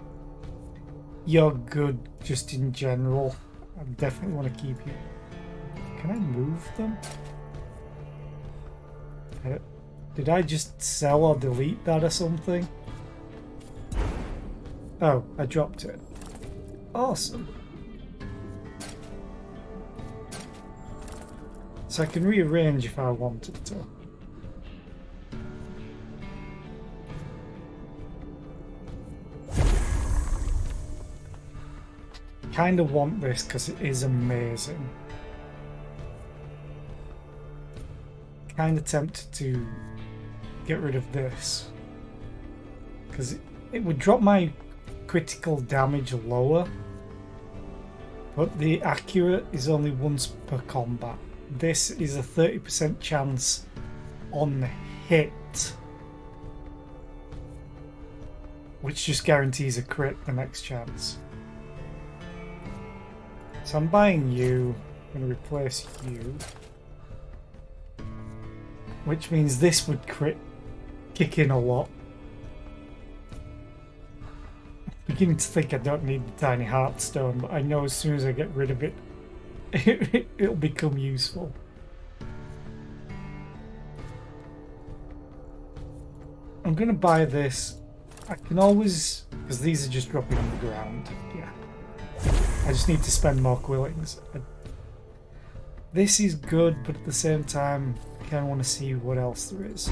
You're good just in general. I definitely want to keep you. Can I move them? Did I just sell or delete that or something? Oh, I dropped it. Awesome. So I can rearrange if I wanted to. Kind of want this because it is amazing. Kind of tempted to get rid of this because it would drop my critical damage lower, but the accurate is only once per combat. This is a 30% chance on hit, which just guarantees a crit the next chance. So I'm buying you, I'm going to replace you, which means this would kick in a lot. I'm beginning to think I don't need the tiny heartstone, but I know as soon as I get rid of it, it'll become useful. I'm going to buy this. I can always, because these are just dropping on the ground. Yeah. I just need to spend more quillings. This is good, but at the same time, I kind of want to see what else there is.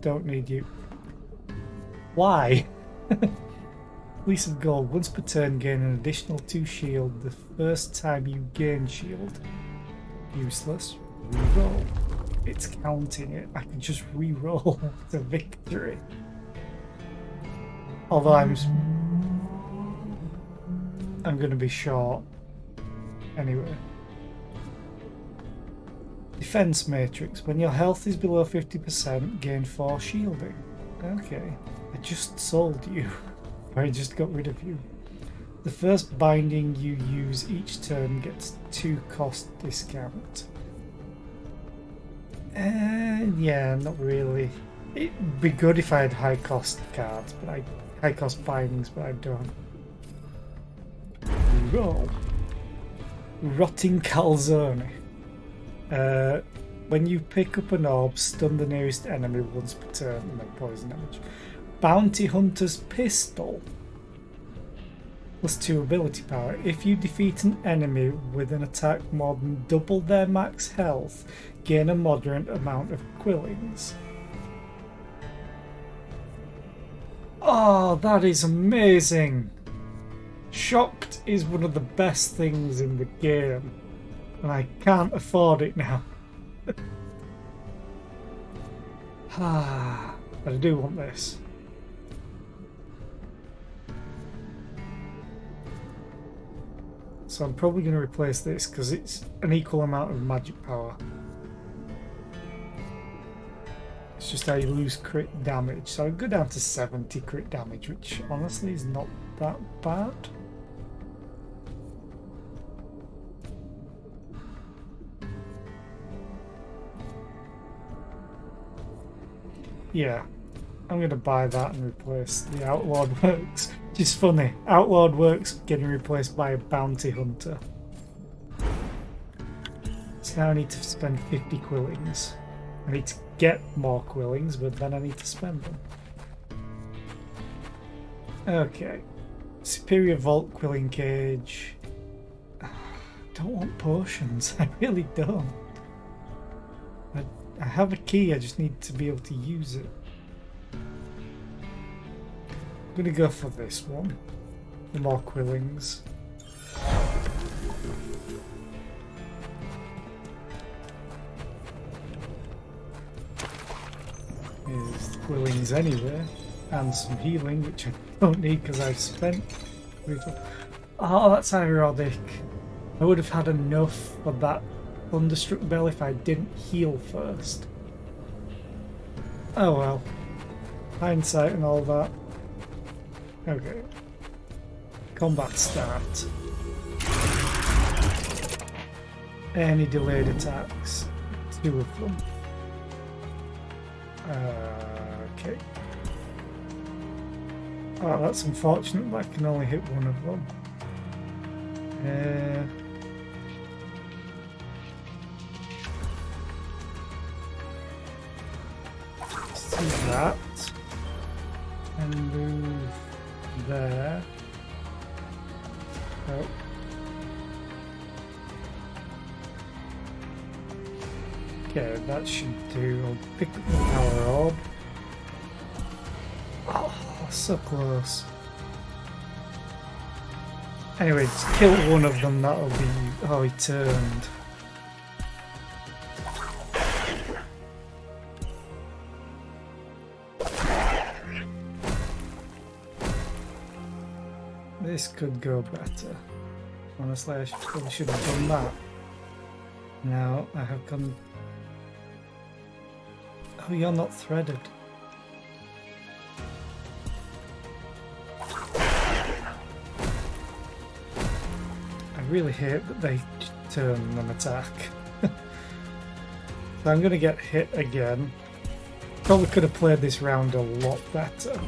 Don't need you. Why? Fleece of Gold. Once per turn, gain an additional 2 shield the first time you gain shield. Useless. Reroll. It's counting it. I can just reroll the victory. Although I'm going to be short. Anyway. Defense Matrix. When your health is below 50%, gain 4 shielding. Okay. I just sold you. I just got rid of you. The first binding you use each turn gets 2 cost discount. Yeah, not really. It'd be good if I had high cost cards, but high cost bindings, but I don't. Roll. Rotting Calzone. When you pick up an orb, stun the nearest enemy once per turn and make poison damage. Bounty Hunter's Pistol. +2 ability power. If you defeat an enemy with an attack more than double their max health, gain a moderate amount of quillings. Oh, that is amazing. Shocked is one of the best things in the game, and I can't afford it now. But I do want this. So I'm probably going to replace this because it's an equal amount of magic power. It's just how you lose crit damage. So I go down to 70 crit damage, which honestly is not that bad. Yeah, I'm going to buy that and replace the Outlawed Works, which is funny. Outlawed Works getting replaced by a Bounty Hunter. So now I need to spend 50 quillings. I need to get more quillings, but then I need to spend them. Okay. Superior Vault Quilling Cage. Don't want potions. I really don't. I have a key, I just need to be able to use it. I'm gonna go for this one. The more quillings. Here's quillings anyway. And some healing, which I don't need because I've spent. Oh, that's ironic. I would have had enough for that Thunderstruck Bell if I didn't heal first. Oh well. Hindsight and all that. Okay. Combat start. Any delayed attacks. 2 of them. Okay. Oh, that's unfortunate, but I can only hit one of them. Let's do that. And move there. Oh. Okay, that should do. I'll pick up the power orb. Oh, so close. Anyway, just kill one of them, that'll be... Oh, he turned. This could go better. Honestly, I probably should have done that. Now I have gone... Oh, you're not threaded. I really hate that they turn and attack. So I'm going to get hit again. Probably could have played this round a lot better.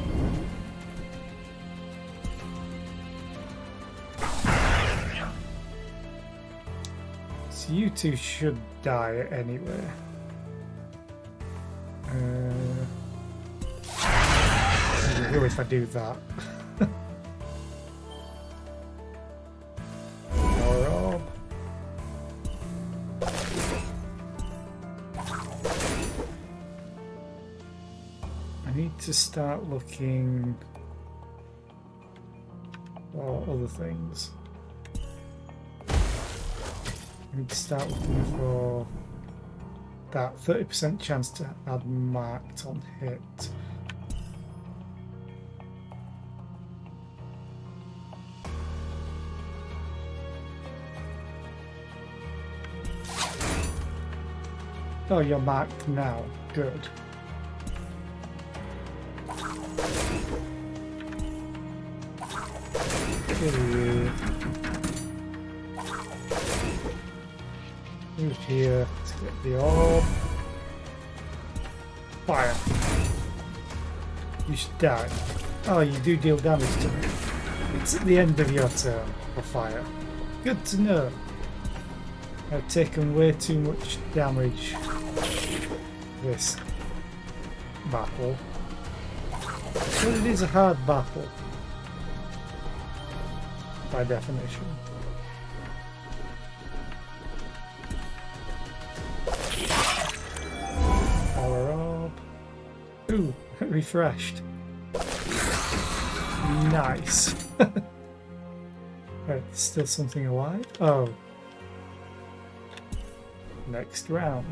So you two should die anyway. Who if I do that? Power orb. I need to start looking for other things. I need to start looking for that 30% chance to add marked on hit. Oh, you're marked now. Good. Move here to get the orb. Fire. You should die. Oh, you do deal damage to me. It's at the end of your turn for fire. Good to know. I've taken way too much damage this battle. But it is a hard battle. By definition. Power orb. Ooh, refreshed. Nice. Right, there's still something alive? Oh. Next round.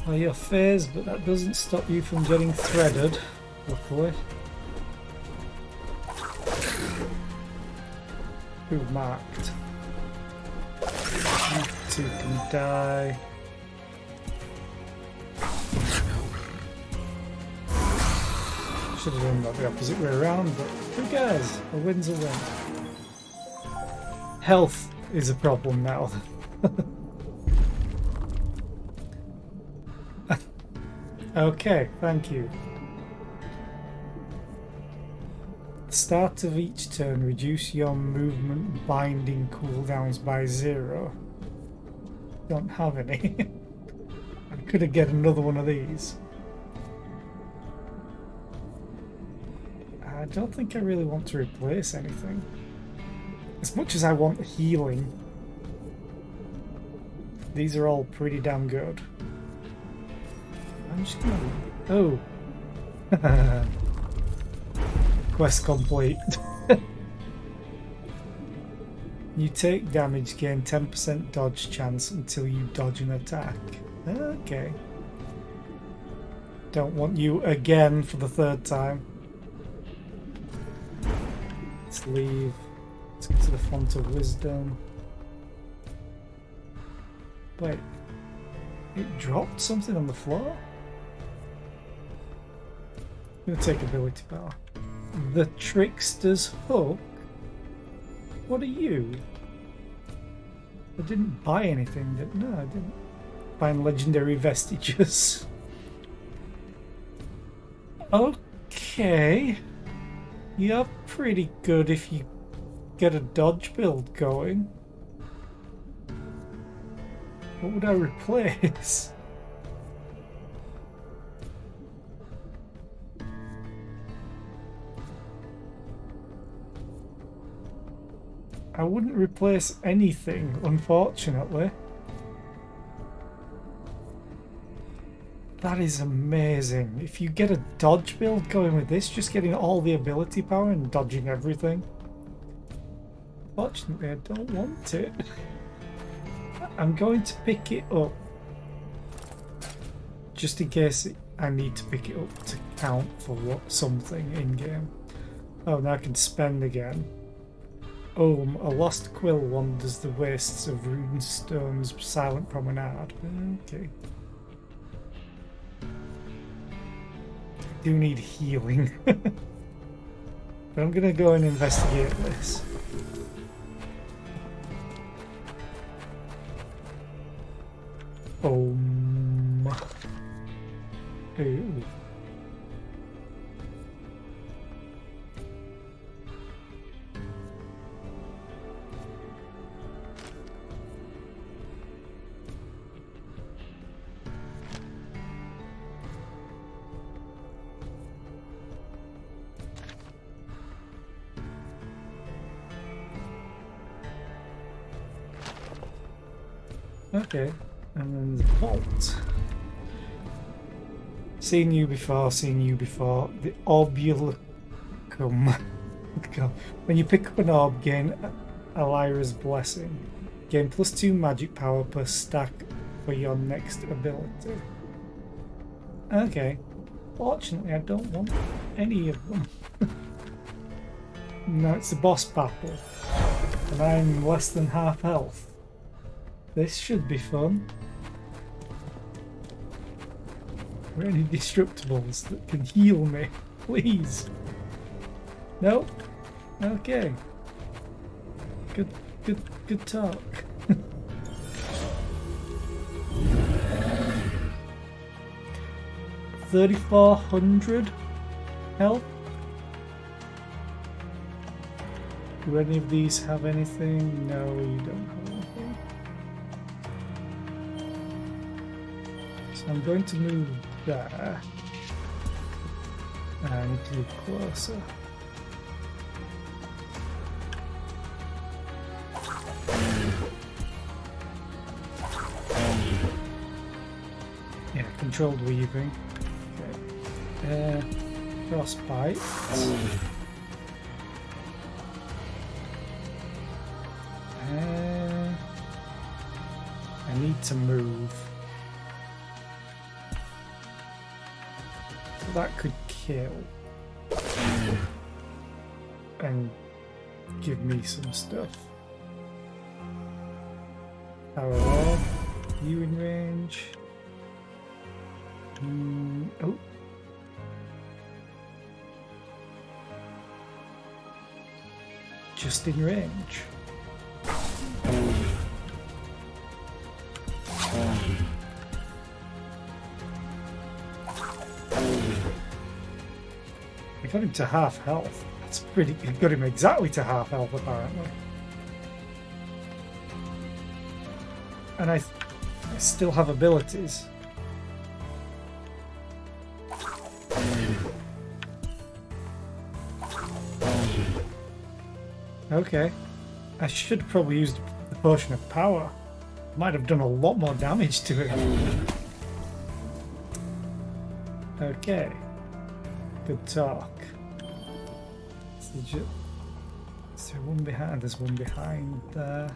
Well, you're phased, but that doesn't stop you from getting threaded, luckily. Who marked? You two can die. Should have done that the opposite way around, but who cares? A win's a win. Health is a problem now. Okay, thank you. At the start of each turn, reduce your movement binding cooldowns by 0. Don't have any. I could have get another one of these. I don't think I really want to replace anything. As much as I want healing, these are all pretty damn good. I'm just gonna... Oh! Quest complete. You take damage, gain 10% dodge chance until you dodge an attack. Okay. Don't want you again for the 3rd time. Let's leave. Let's get to the Font of Wisdom. Wait. It dropped something on the floor? I'm gonna take ability power. The Trickster's Hook? What are you? I didn't buy anything, no, I didn't. Find legendary vestiges. Okay. You're pretty good if you get a dodge build going. What would I replace? I wouldn't replace anything, unfortunately. That is amazing. If you get a dodge build going with this, just getting all the ability power and dodging everything. Fortunately, I don't want it. I'm going to pick it up. Just in case I need to pick it up to count for something in-game. Oh, now I can spend again. A lost quill wanders the wastes of Runestone's silent promenade. Okay. I do need healing. But I'm gonna go and investigate this. Ooh. Okay, and then the vault. Seen you before, The Orbulacum. When you pick up an orb, gain Alira's Blessing. Gain +2 magic power per stack for your next ability. Okay. Fortunately, I don't want any of them. No, it's a boss battle. And I'm less than half health. This should be fun. Are there any destructibles that can heal me? Please. Nope. Okay. Good talk. 3,400 health. Do any of these have anything? No, you don't have anything. So I'm going to move there. I need to move closer. Yeah, controlled weaving. Okay. frostbite. I need to move. So that could kill. And give me some stuff. Power orb. You in range. Oh. Just in range. I got him to half health. That's pretty good. Got him exactly to half health, apparently. And I still have abilities. Okay. I should probably use the potion of power. Might have done a lot more damage to him. Okay. Good talk. Is there one behind? There's one behind there.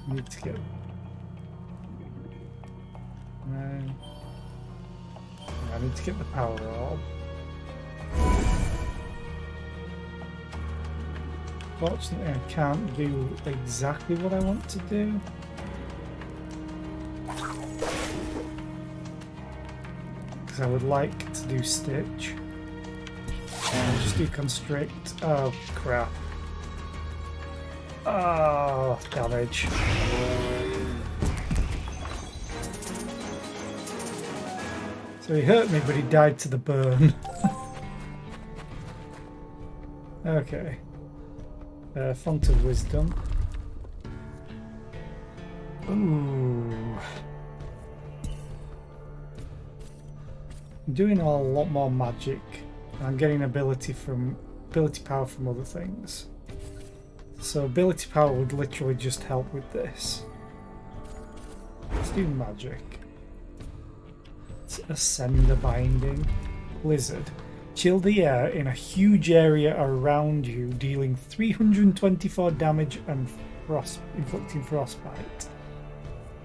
Need to get. No. I need to get the power orb. Fortunately, I can't do exactly what I want to do. Because I would like to do Stitch. I'll just do Constrict. Oh, crap. Oh, damage. So he hurt me, but he died to the burn. Okay. Font of Wisdom. Ooh. I'm doing a lot more magic. I'm getting ability power from other things. So ability power would literally just help with this. Let's do magic. It's Ascender Binding. Blizzard. Chill the air in a huge area around you, dealing 324 damage and inflicting frostbite.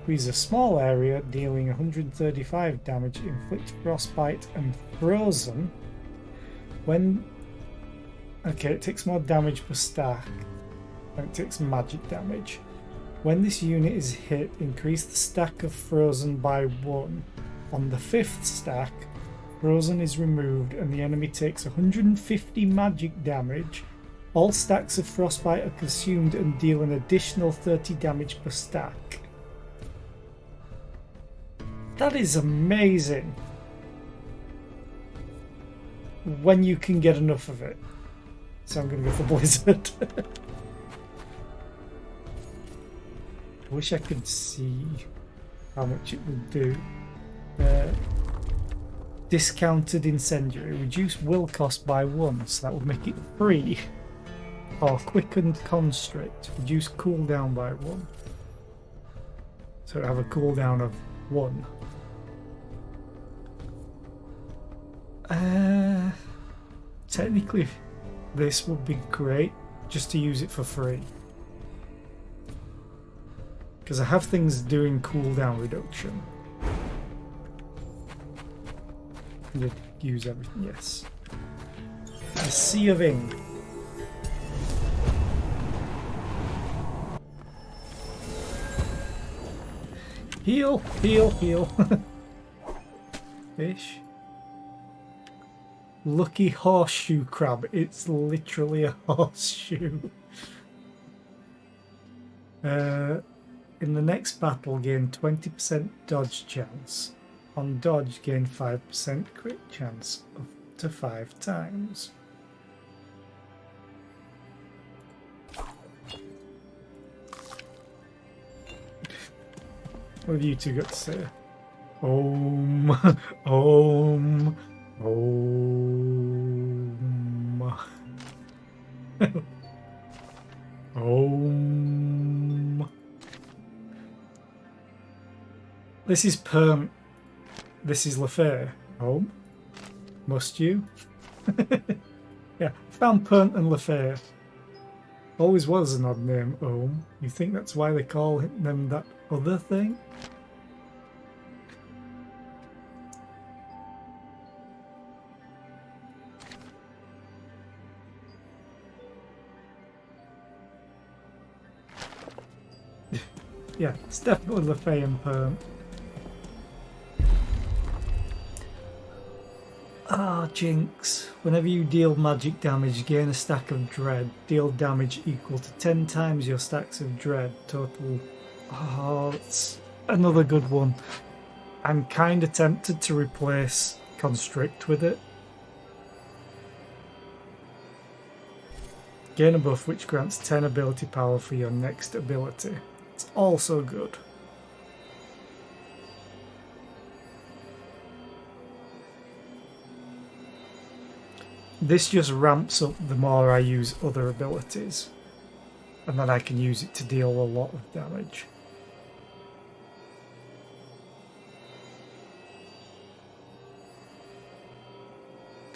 Freeze a small area, dealing 135 damage, inflict frostbite and frozen. Okay, it takes more damage per stack. And it takes magic damage. When this unit is hit, increase the stack of frozen by 1. On the 5th stack, frozen is removed and the enemy takes 150 magic damage. All stacks of frostbite are consumed and deal an additional 30 damage per stack. That is amazing. When you can get enough of it. So I'm going to go for Blizzard. I wish I could see how much it would do. Discounted Incendiary. Reduce will cost by 1, so that would make it 3. Or Quickened Constrict. Reduce cooldown by 1. So it have a cooldown of 1. Technically, this would be great just to use it for free. Because I have things doing cooldown reduction. Did use everything, yes. A Sea of Ink. Heal, heal, heal. Fish. Lucky horseshoe crab. It's literally a horseshoe. In the next battle, gain 20% dodge chance. On dodge, gain 5% crit chance up to 5 times. What have you two got to say? Om, om, om. This is perm. This is Lefay. Home. Must you? Yeah, found Pernt and Lefay. Always was an odd name, Ohm. You think that's why they call them that other thing? Yeah, it's definitely Lefay and Pernt. Ah, Jinx. Whenever you deal magic damage, gain a stack of dread. Deal damage equal to 10 times your stacks of dread. Total. Oh, it's another good one. I'm kind of tempted to replace Constrict with it. Gain a buff which grants 10 ability power for your next ability. It's also good. This just ramps up the more I use other abilities, and then I can use it to deal a lot of damage.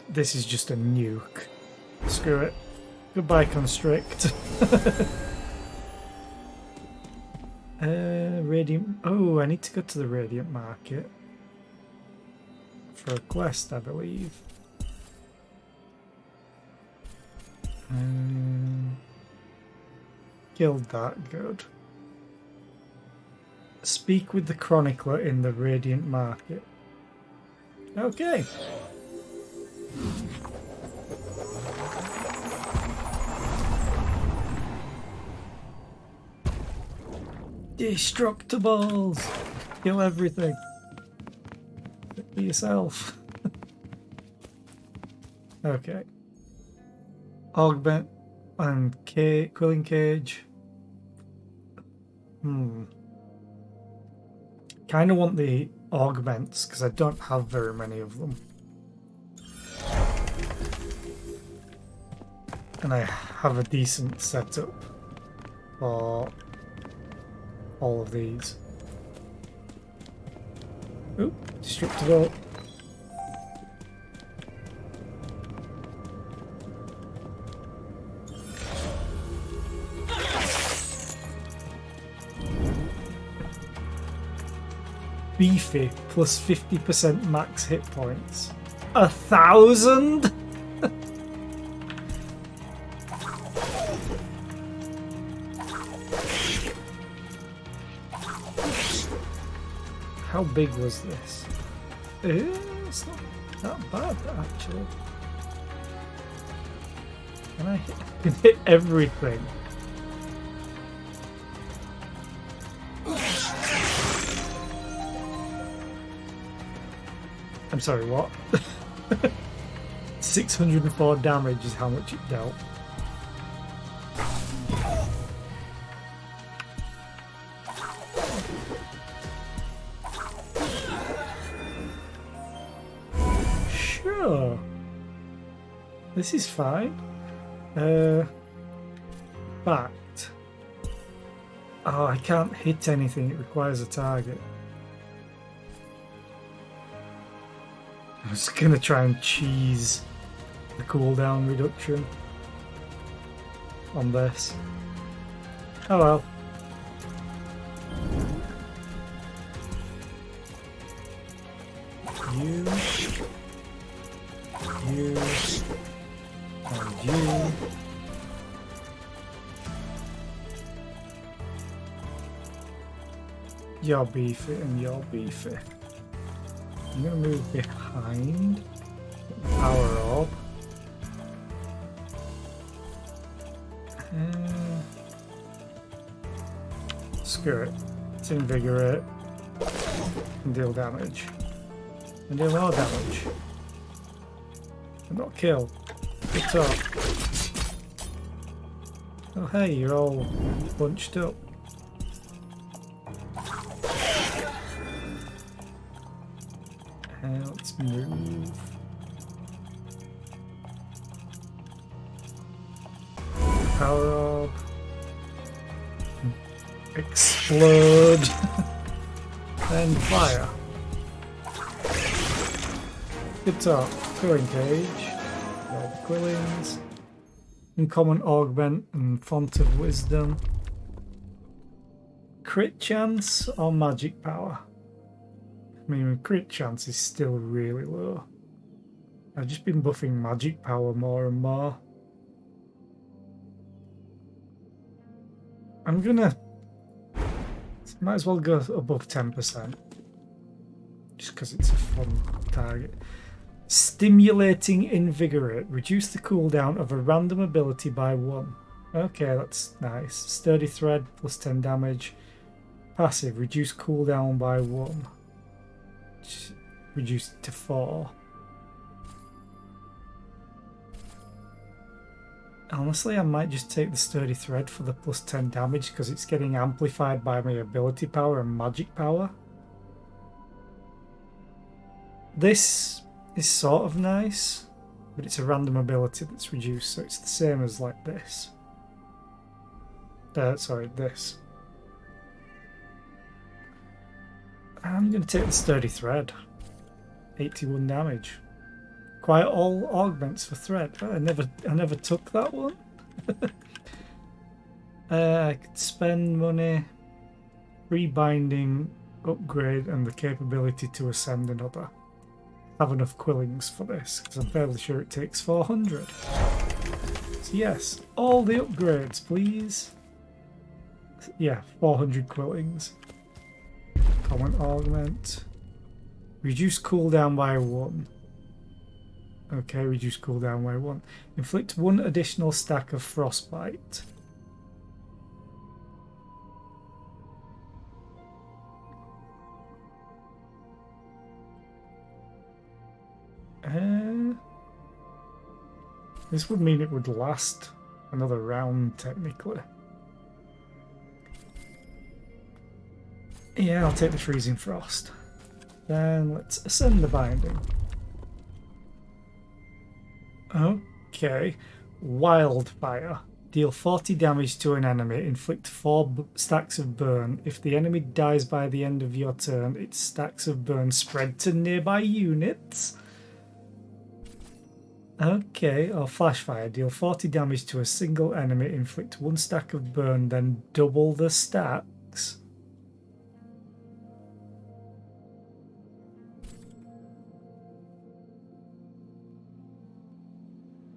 This is just a nuke. Screw it. Goodbye, Constrict. Radiant. Oh, I need to go to the Radiant Market for a quest, I believe. Killed that, good. Speak with the Chronicler in the Radiant Market. Okay. Destructibles! Kill everything. Be yourself. Okay. Augment and Quilling Cage. Kind of want the augments because I don't have very many of them. And I have a decent setup for all of these. Oop, destructible. Beefy plus 50% max hit points. 1,000? How big was this? It's not that bad, actually. Can I hit everything? I'm sorry, what? 604 damage is how much it dealt. Sure. This is fine. Fact. Oh, I can't hit anything. It requires a target. I was gonna try and cheese the cooldown reduction on this. Oh well. You, and you. You're beefy and you're beefy. I'm gonna move behind. Power orb. Screw it. Let's invigorate. And deal damage. And deal more damage. And not kill. Good talk. Oh hey, you're all bunched up. Let's move. Power orb. Explode. And fire. Good talk. Quilling cage. All the quillings. Uncommon augment and font of wisdom. Crit chance or magic power? I mean, crit chance is still really low. I've just been buffing magic power more and more. I'm gonna... might as well go above 10%. Just because it's a fun target. Stimulating Invigorate. Reduce the cooldown of a random ability by 1. Okay, that's nice. Sturdy Thread, plus 10 damage. Passive, reduce cooldown by 1. Reduce to 4. Honestly, I might just take the Sturdy Thread for the plus 10 damage because it's getting amplified by my ability power and magic power. This is sort of nice, but it's a random ability that's reduced, so it's the same as like this. Sorry, this. I'm going to take the Sturdy Thread. 81 damage. Quite all augments for thread. I never took that one. I could spend money, rebinding, upgrade, and the capability to ascend another. Have enough quillings for this because I'm fairly sure it takes 400. So yes, all the upgrades, please. Yeah, 400 quillings. Common augment. Reduce cooldown by 1. Okay, reduce cooldown by 1. Inflict 1 additional stack of frostbite. This would mean it would last another round, technically. Yeah, I'll take the freezing frost. Then let's ascend the binding. Okay. Wildfire. Deal 40 damage to an enemy. Inflict 4 stacks of burn. If the enemy dies by the end of your turn, its stacks of burn spread to nearby units. Okay. Or flashfire. Deal 40 damage to a single enemy. Inflict 1 stack of burn, then double the stacks.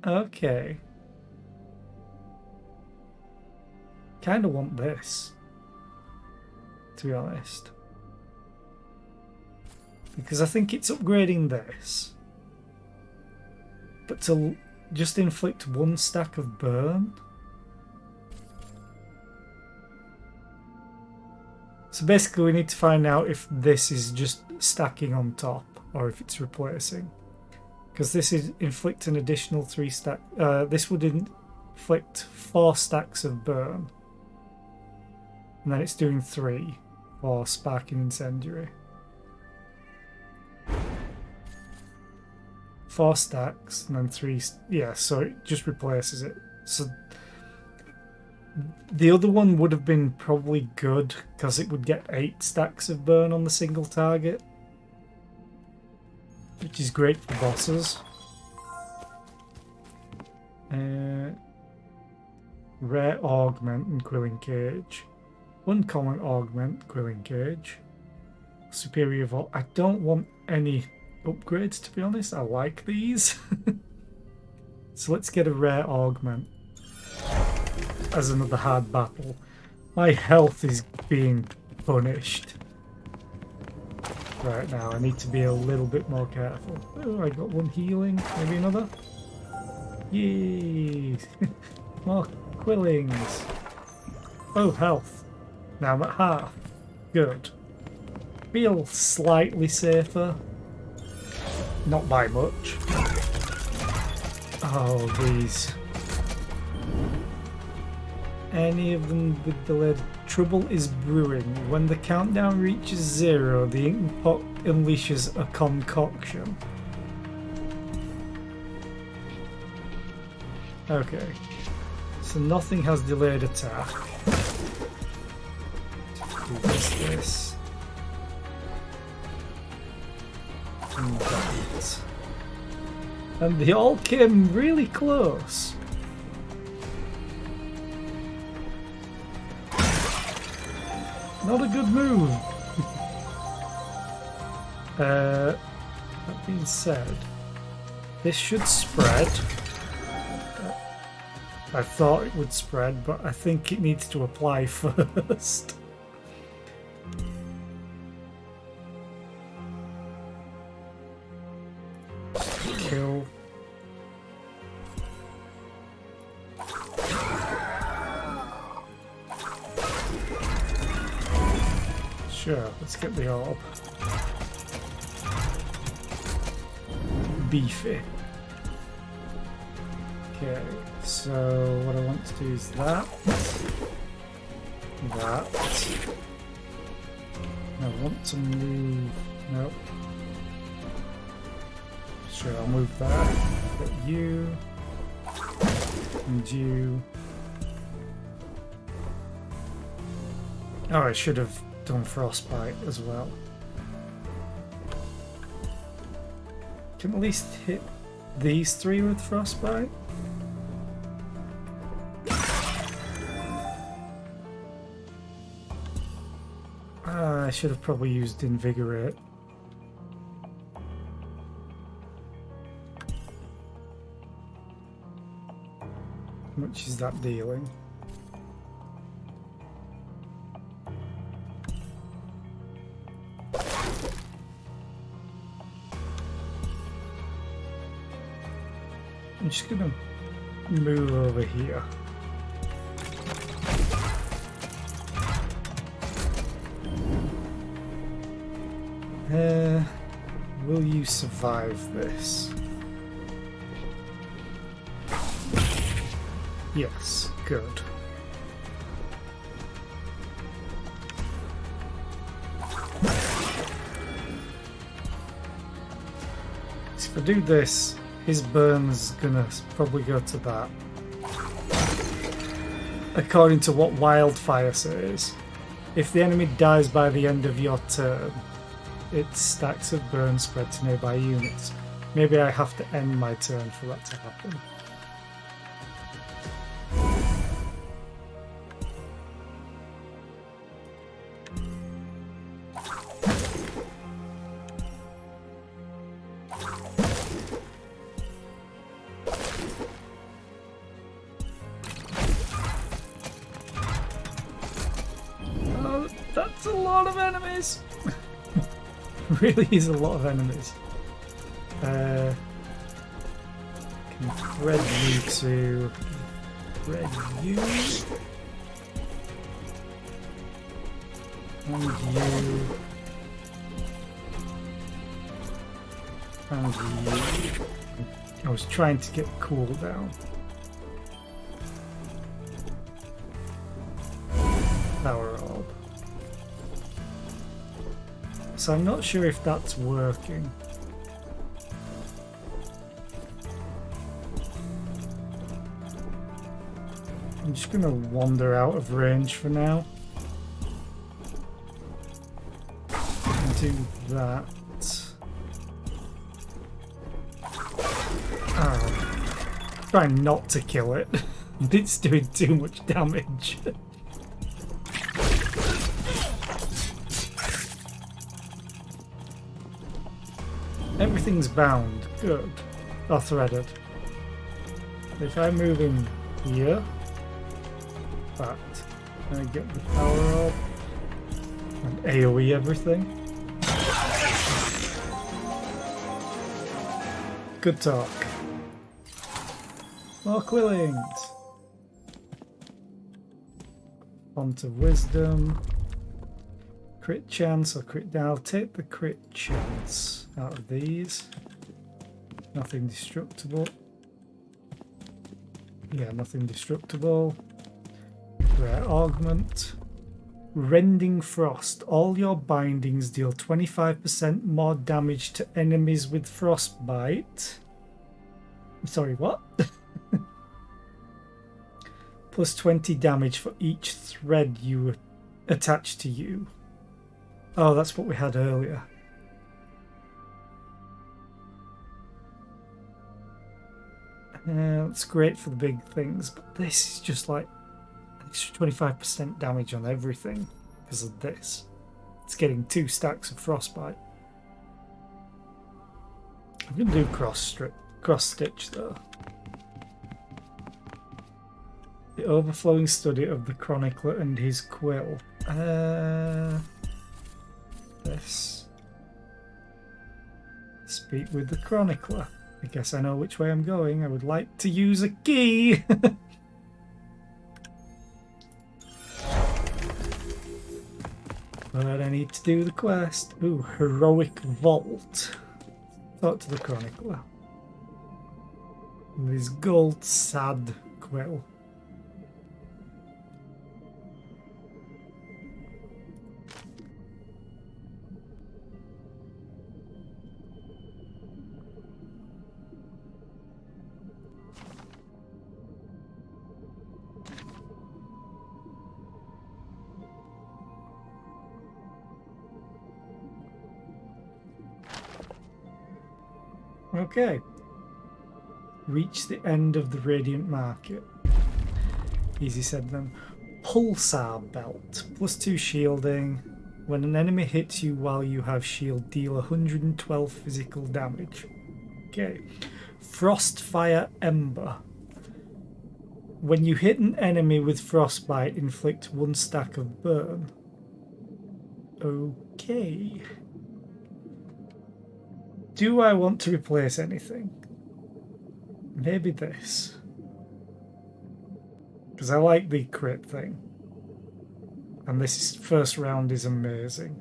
Okay. Kind of want this, to be honest. Because I think it's upgrading this. But to just inflict 1 stack of burn? So basically we need to find out if this is just stacking on top or if it's replacing. Because this is inflict an additional 3 stack. This would inflict 4 stacks of burn. And then it's doing 3 for sparking incendiary. 4 stacks and then 3. Yeah, so it just replaces it. So the other one would have been probably good because it would get 8 stacks of burn on the single target. Which is great for bosses. Rare augment and quilling cage. Uncommon augment, quilling cage. Superior vault. I don't want any upgrades, to be honest. I like these. So let's get a rare augment as another hard battle. My health is being punished right now. I need to be a little bit more careful. Oh, I got 1 healing. Maybe another? Yay! More quillings. Oh, health. Now I'm at half. Good. Feel slightly safer. Not by much. Oh, these. Any of them with delayed. Trouble is brewing. When the countdown reaches 0, the ink pot unleashes a concoction. Okay. So nothing has delayed attack. Do this. And that. And they all came really close. Not a good move. That being said, this should spread. I thought it would spread, but I think it needs to apply first. Kill. Sure, let's get the orb. Beefy. Okay, so what I want to do is that. I want to move. Nope. Sure, I'll move that. Get you. And you. Oh, I should have done frostbite as well. Can at least hit these three with frostbite. I should have probably used invigorate. How much is that dealing? I'm just gonna move over here. Will you survive this? Yes, good. If I do this, his burn's gonna probably go to that. According to what Wildfire says, if the enemy dies by the end of your turn, its stacks of burn spread to nearby units. Maybe I have to end my turn for that to happen. Oh, that's a lot of enemies! Really is a lot of enemies. Can thread you to thread you and you and you. I was trying to get cooldown. Power orb. So I'm not sure if that's working. I'm just gonna wander out of range for now. And do that. Oh. Try not to kill it. It's doing too much damage. Everything's bound. Good. Or threaded. If I move in here, that, and I get the power up and AoE everything. Good talk. More Quillings. Font of Wisdom. Crit chance or crit down. I'll take the crit chance out of these. Nothing destructible. Yeah, nothing destructible. Rare augment. Rending Frost. All your bindings deal 25% more damage to enemies with frostbite. Sorry, what? Plus 20 damage for each thread you attached to you. Oh, that's what we had earlier. That's great for the big things, but this is just like an extra 25% damage on everything because of this. It's getting 2 stacks of frostbite. I'm going to do cross stitch though. The overflowing study of the chronicler and his quill. This. Speak with the chronicler. I guess I know which way I'm going. I would like to use a key. But I need to do the quest. Ooh, heroic vault. Talk to the chronicler. With his gold sad quill. Okay. Reach the end of the Radiant Market. Easy said then. Pulsar Belt. +2 shielding. When an enemy hits you while you have shield, deal 112 physical damage. Okay. Frostfire Ember. When you hit an enemy with frostbite, inflict 1 stack of burn. Okay. Do I want to replace anything? Maybe this. Because I like the crit thing. And this first round is amazing.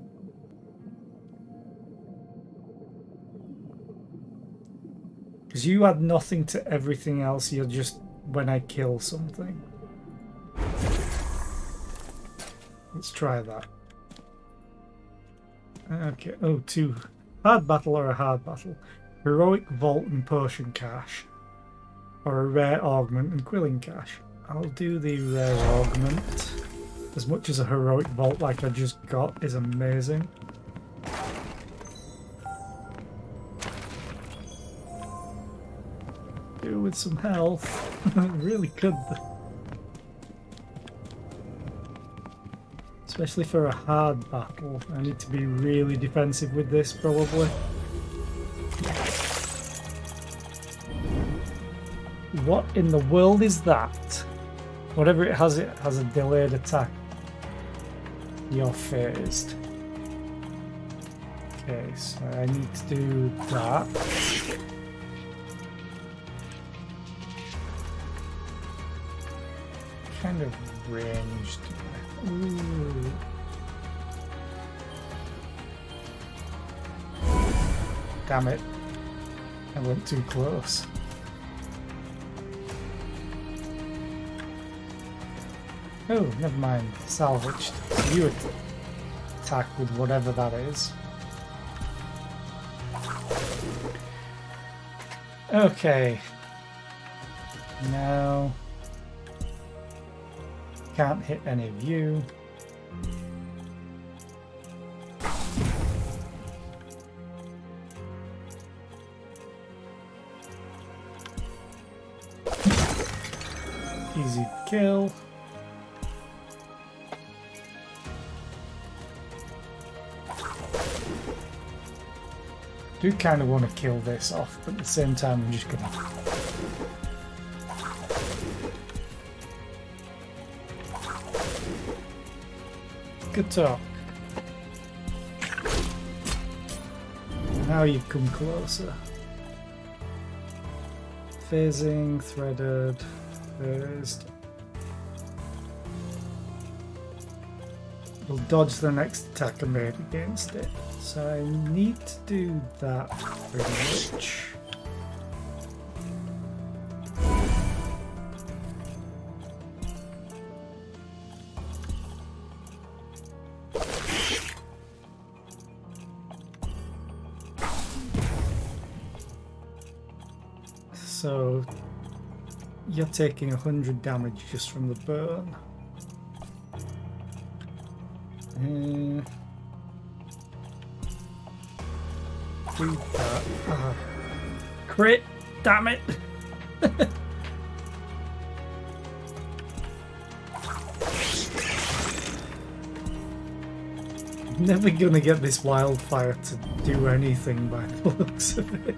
Because you add nothing to everything else, you're just when I kill something. Let's try that. Okay, oh, 2. Hard battle or a hard battle. Heroic vault and potion cache. Or a rare augment and quilling cache. I'll do the rare augment. As much as a heroic vault like I just got is amazing. Do with some health. Really could. Especially for a hard battle. I need to be really defensive with this, probably. What in the world is that? Whatever it has a delayed attack. You're phased. Okay, so I need to do that. Kind of ranged. Ooh. Damn it. I went too close. Oh, never mind. Salvaged. So you attack with whatever that is. Okay. Now... Can't hit any of you. Easy kill. Do kind of want to kill this off, but at the same time I'm just gonna... Good talk. Now you've come closer. Phasing, threaded, phased. We'll dodge the next attack I made against it. So I need to do that pretty much. So you're taking 100 damage just from the burn. Do that. Crit! Damn it! Never gonna get this wildfire to do anything by the looks of it.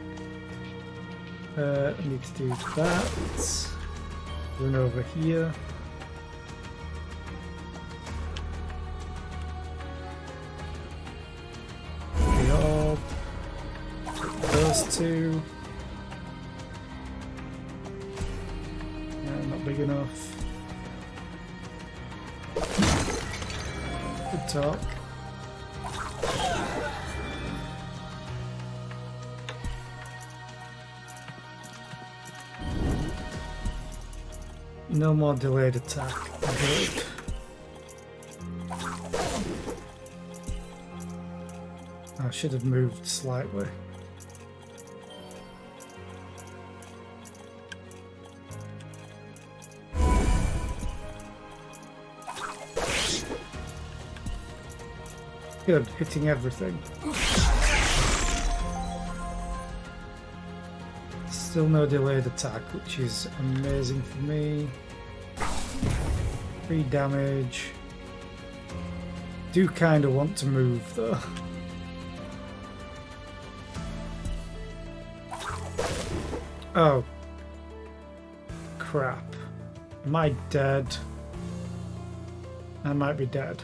I need to do that. Run over here. The orb. Those two. Not big enough. Good talk. No more delayed attack. Good. I should have moved slightly. Good, hitting everything. Still no delayed attack, which is amazing for me. 3 damage. Do kind of want to move though. Oh. Crap. Am I dead? I might be dead.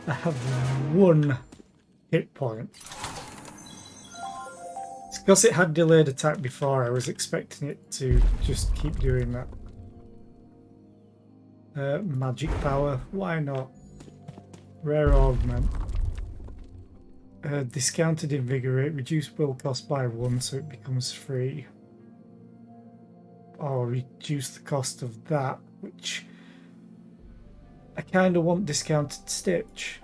I have 1 hit point. It's because it had delayed attack before. I was expecting it to just keep doing that. Magic power, why not? Rare augment. Discounted invigorate, reduce will cost by 1 so it becomes free. Or reduce the cost of that, which I kind of want discounted stitch.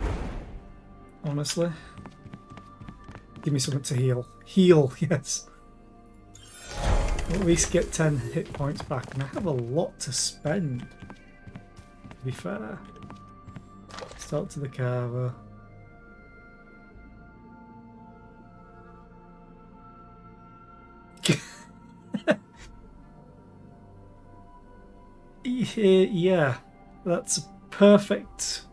Honestly. Give me something to heal. Heal, yes. At least get 10 hit points back, and I have a lot to spend. To be fair. Start to the carver. Yeah, that's a perfect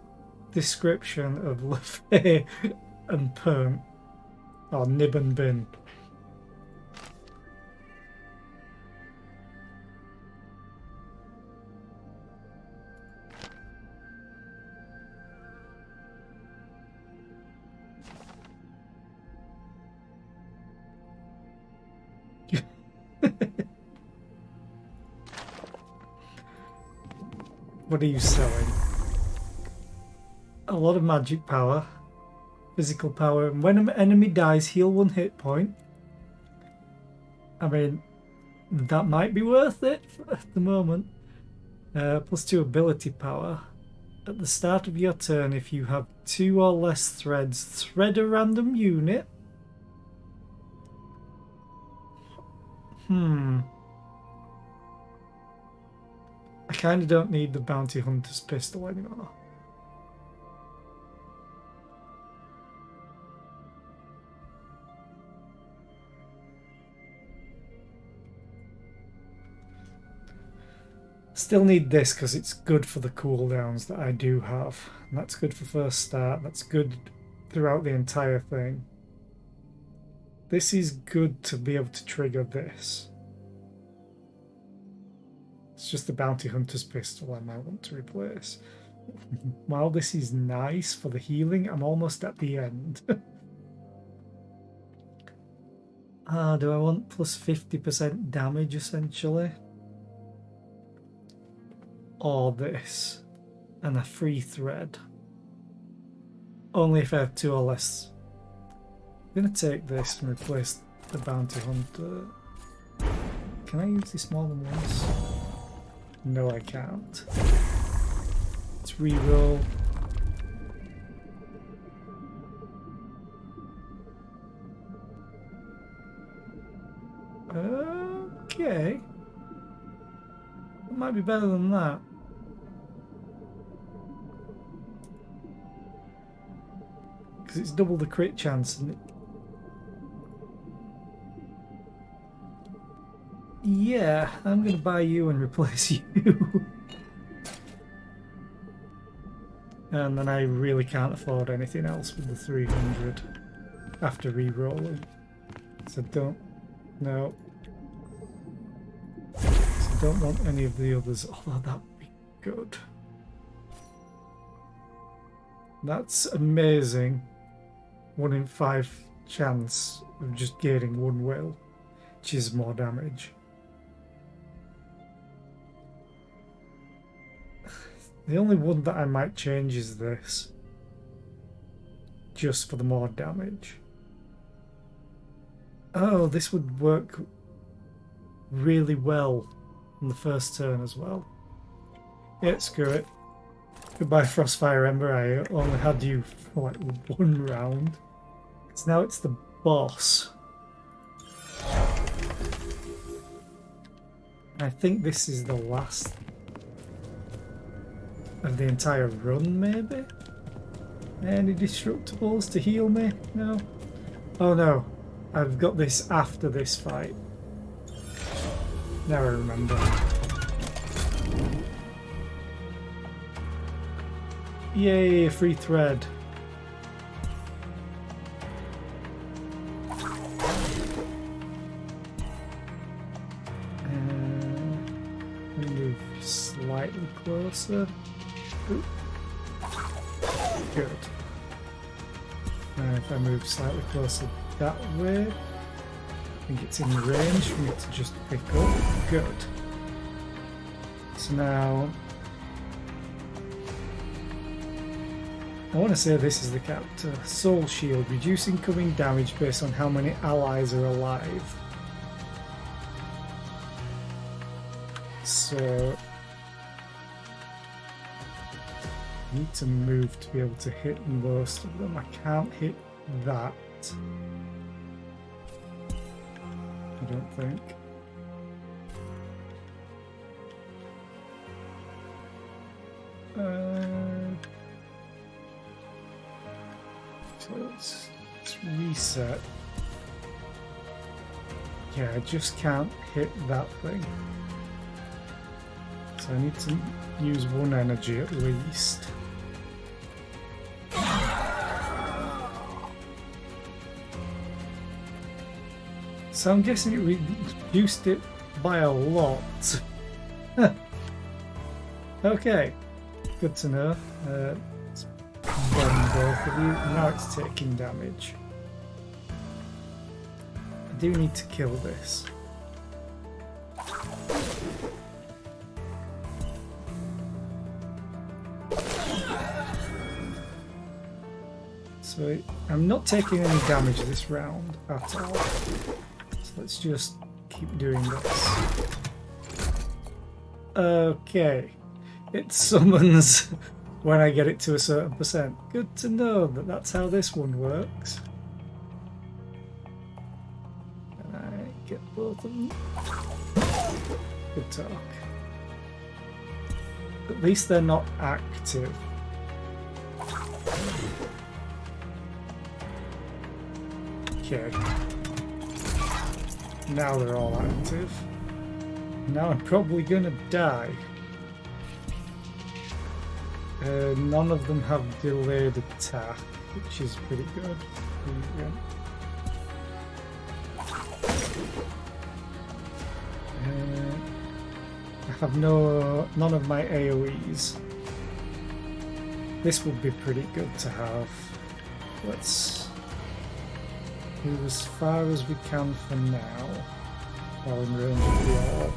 description of Lefay and Pernt. Or Nib and Bin. What are you selling? A lot of magic power, physical power, and when an enemy dies, heal 1 hit point. I mean, that might be worth it at the moment. +2 ability power. At the start of your turn, if you have 2 or less threads, thread a random unit. I kind of don't need the bounty hunter's pistol anymore. Still need this because it's good for the cooldowns that I do have. And that's good for first start. That's good throughout the entire thing. This is good to be able to trigger this. It's just the bounty hunter's pistol I might want to replace. While this is nice for the healing, I'm almost at the end. Do I want +50% damage essentially? Or this, and a free thread. Only if I have 2 or less. I'm going to take this and replace the bounty hunter. Can I use this more than once? No, I can't. Let's reroll. Okay. It might be better than that. because it's double the crit chance. And yeah, I'm going to buy you and replace you. And then I really can't afford anything else with the 300 after re-rolling. So don't... No. So don't want any of the others, although that would be good. That's amazing. 1 in 5 chance of just gaining 1 will, which is more damage. The only one that I might change is this. Just for the more damage. Oh, this would work really well on the first turn as well. Yeah, screw it. Goodbye, Frostfire Ember. I only had you for like 1 round. So now it's the boss. I think this is the last of the entire run, maybe? Any disruptables to heal me? No? Oh no, I've got this after this fight. Now I remember. Yay, a free thread. Let me move slightly closer. Ooh. Good. Now if I move slightly closer that way, I think it's in range for me to just pick up. Good. So now I want to say this is the character. Soul Shield, reduce incoming damage based on how many allies are alive. So I need to move to be able to hit most of them. I can't hit that. I don't think. So let's reset. Yeah, I just can't hit that thing. So I need to use 1 energy at least. So I'm guessing it reduced it by a lot. Okay, good to know. Let's bomb both of you. Now it's taking damage. I do need to kill this. So I'm not taking any damage this round at all. So let's just keep doing this. Okay. It summons when I get it to a certain percent. Good to know that that's how this one works. Can I get both of them? Good talk. At least they're not active. Okay. Now they're all active. Now I'm probably gonna die. None of them have delayed attack, which is pretty good. I have none of my AoEs. This would be pretty good to have. Let's move as far as we can for now, while in range of the orb.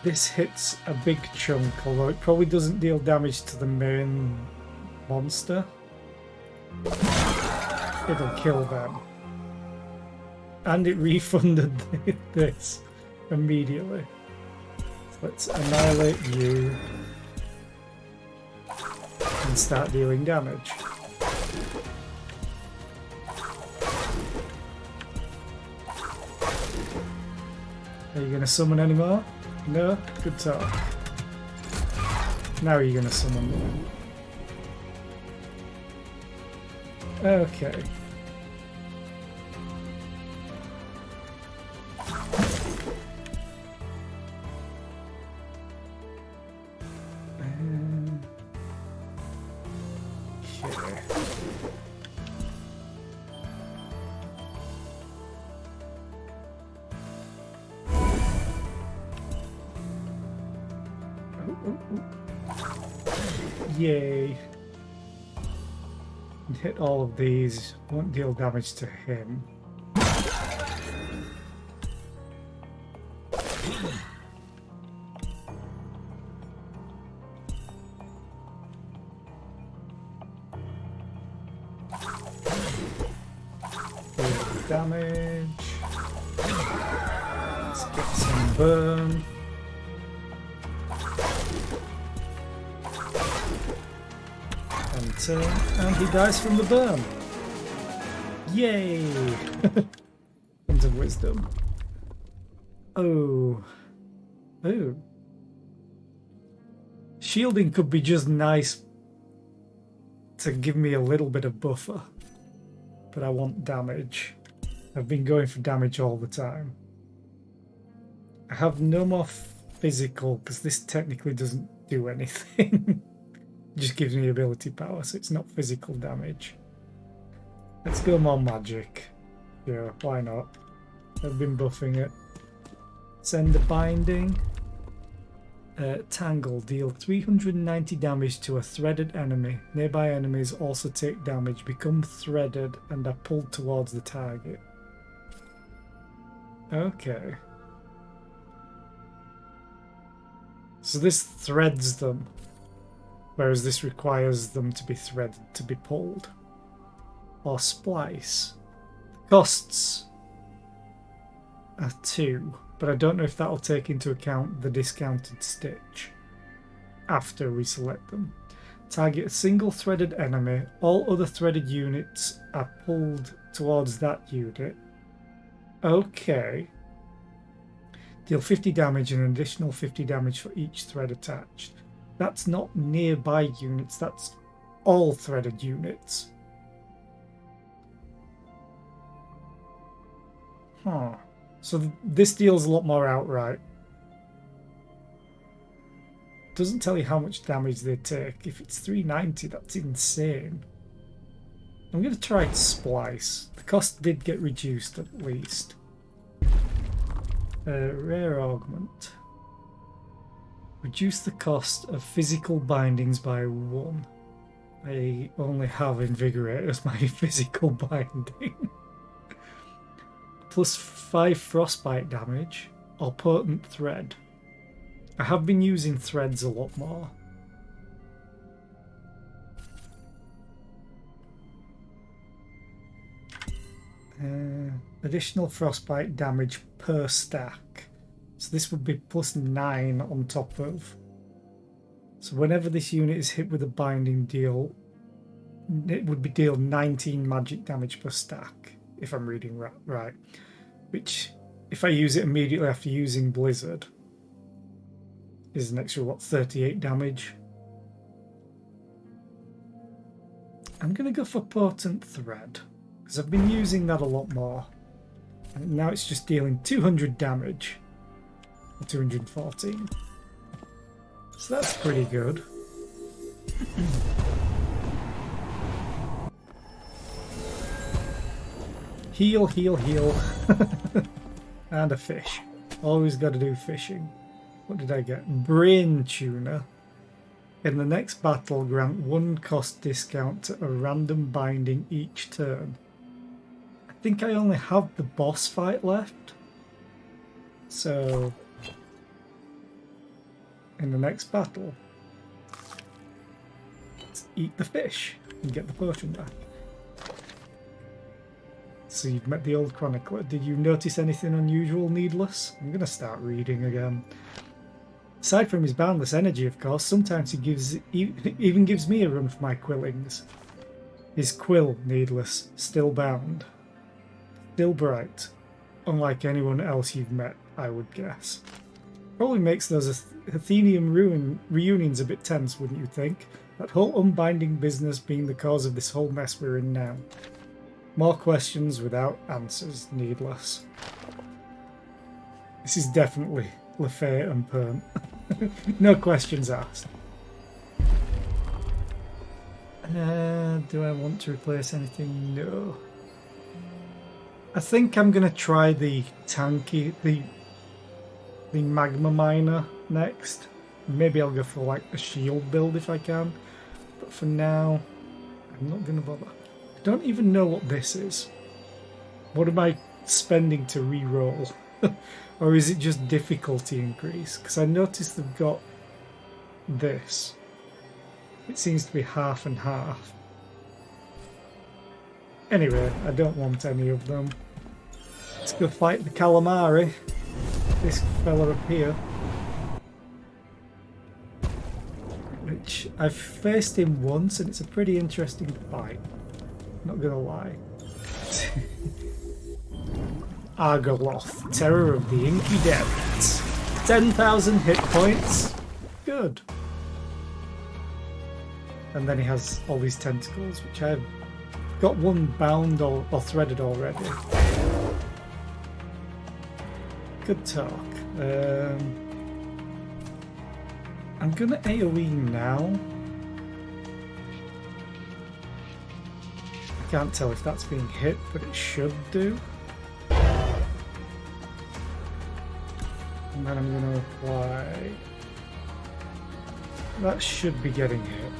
This hits a big chunk, although it probably doesn't deal damage to the main monster. It'll kill them. And it refunded this immediately. So let's annihilate you and start dealing damage. Are you going to summon any more? No? Good talk. Now you're going to summon them. Okay. Okay. Yay. Hit all of these, won't deal damage to him. Damage. Let's get some burn. And he dies from the burn. Yay! Tons of wisdom. Oh. Oh. Shielding could be just nice to give me a little bit of buffer. But I want damage. I've been going for damage all the time. I have no more physical because this technically doesn't do anything. It just gives me ability power, so it's not physical damage. Let's go more magic. Yeah, why not? I've been buffing it. Send a binding. Tangle. Deal 390 damage to a threaded enemy. Nearby enemies also take damage, become threaded, and are pulled towards the target. Okay. So this threads them, whereas this requires them to be threaded to be pulled. Or splice. The costs are 2. But I don't know if that'll take into account the discounted stitch after we select them. Target a single threaded enemy. All other threaded units are pulled towards that unit. Okay. Deal 50 damage and an additional 50 damage for each thread attached. That's not nearby units, that's all threaded units. Huh. So this deals a lot more outright. Doesn't tell you how much damage they take. If it's 390, that's insane. I'm going to try splice. The cost did get reduced at least. Rare augment. Reduce the cost of physical bindings by 1. I only have invigorate as my physical binding. Plus 5 frostbite damage, or potent thread. I have been using threads a lot more. Additional frostbite damage per stack. So this would be plus 9 on top of. So whenever this unit is hit with a binding deal, it would be deal 19 magic damage per stack, if I'm reading right. Which, if I use it immediately after using Blizzard, is an extra, what, 38 damage? I'm going to go for Potent Thread, because I've been using that a lot more. And now it's just dealing 200 damage, or 214. So that's pretty good. Heal, heal, heal. And a fish. Always got to do fishing. What did I get? Brain Tuner. In the next battle, grant 1 cost discount to a random binding each turn. I think I only have the boss fight left. So, in the next battle, let's eat the fish and get the potion back. So you've met the old chronicler. Did you notice anything unusual, Needless? I'm going to start reading again. Aside from his boundless energy, of course, sometimes he even gives me a run for my quillings. His quill, Needless, still bound. Still bright. Unlike anyone else you've met, I would guess. Probably makes those Athenium reunions a bit tense, wouldn't you think? That whole unbinding business being the cause of this whole mess we're in now. More questions without answers, needless. This is definitely Lefay and Perm. No questions asked. Do I want to replace anything? No. I think I'm going to try the tanky, the magma miner next. Maybe I'll go for like a shield build if I can. But for now, I'm not going to bother. I don't even know what this is. What am I spending to re-roll? Or is it just difficulty increase? Because I noticed they've got this. It seems to be half and half. Anyway, I don't want any of them. Let's go fight the calamari. This fella up here. Which I've faced him once and it's a pretty interesting fight. Not gonna lie. Argoloth, Terror of the Inky Depths. 10,000 hit points. Good. And then he has all these tentacles, which I've got one bound or threaded already. Good talk. I'm gonna AoE now. I can't tell if that's being hit, but it should do. And then I'm going to apply... That should be getting hit.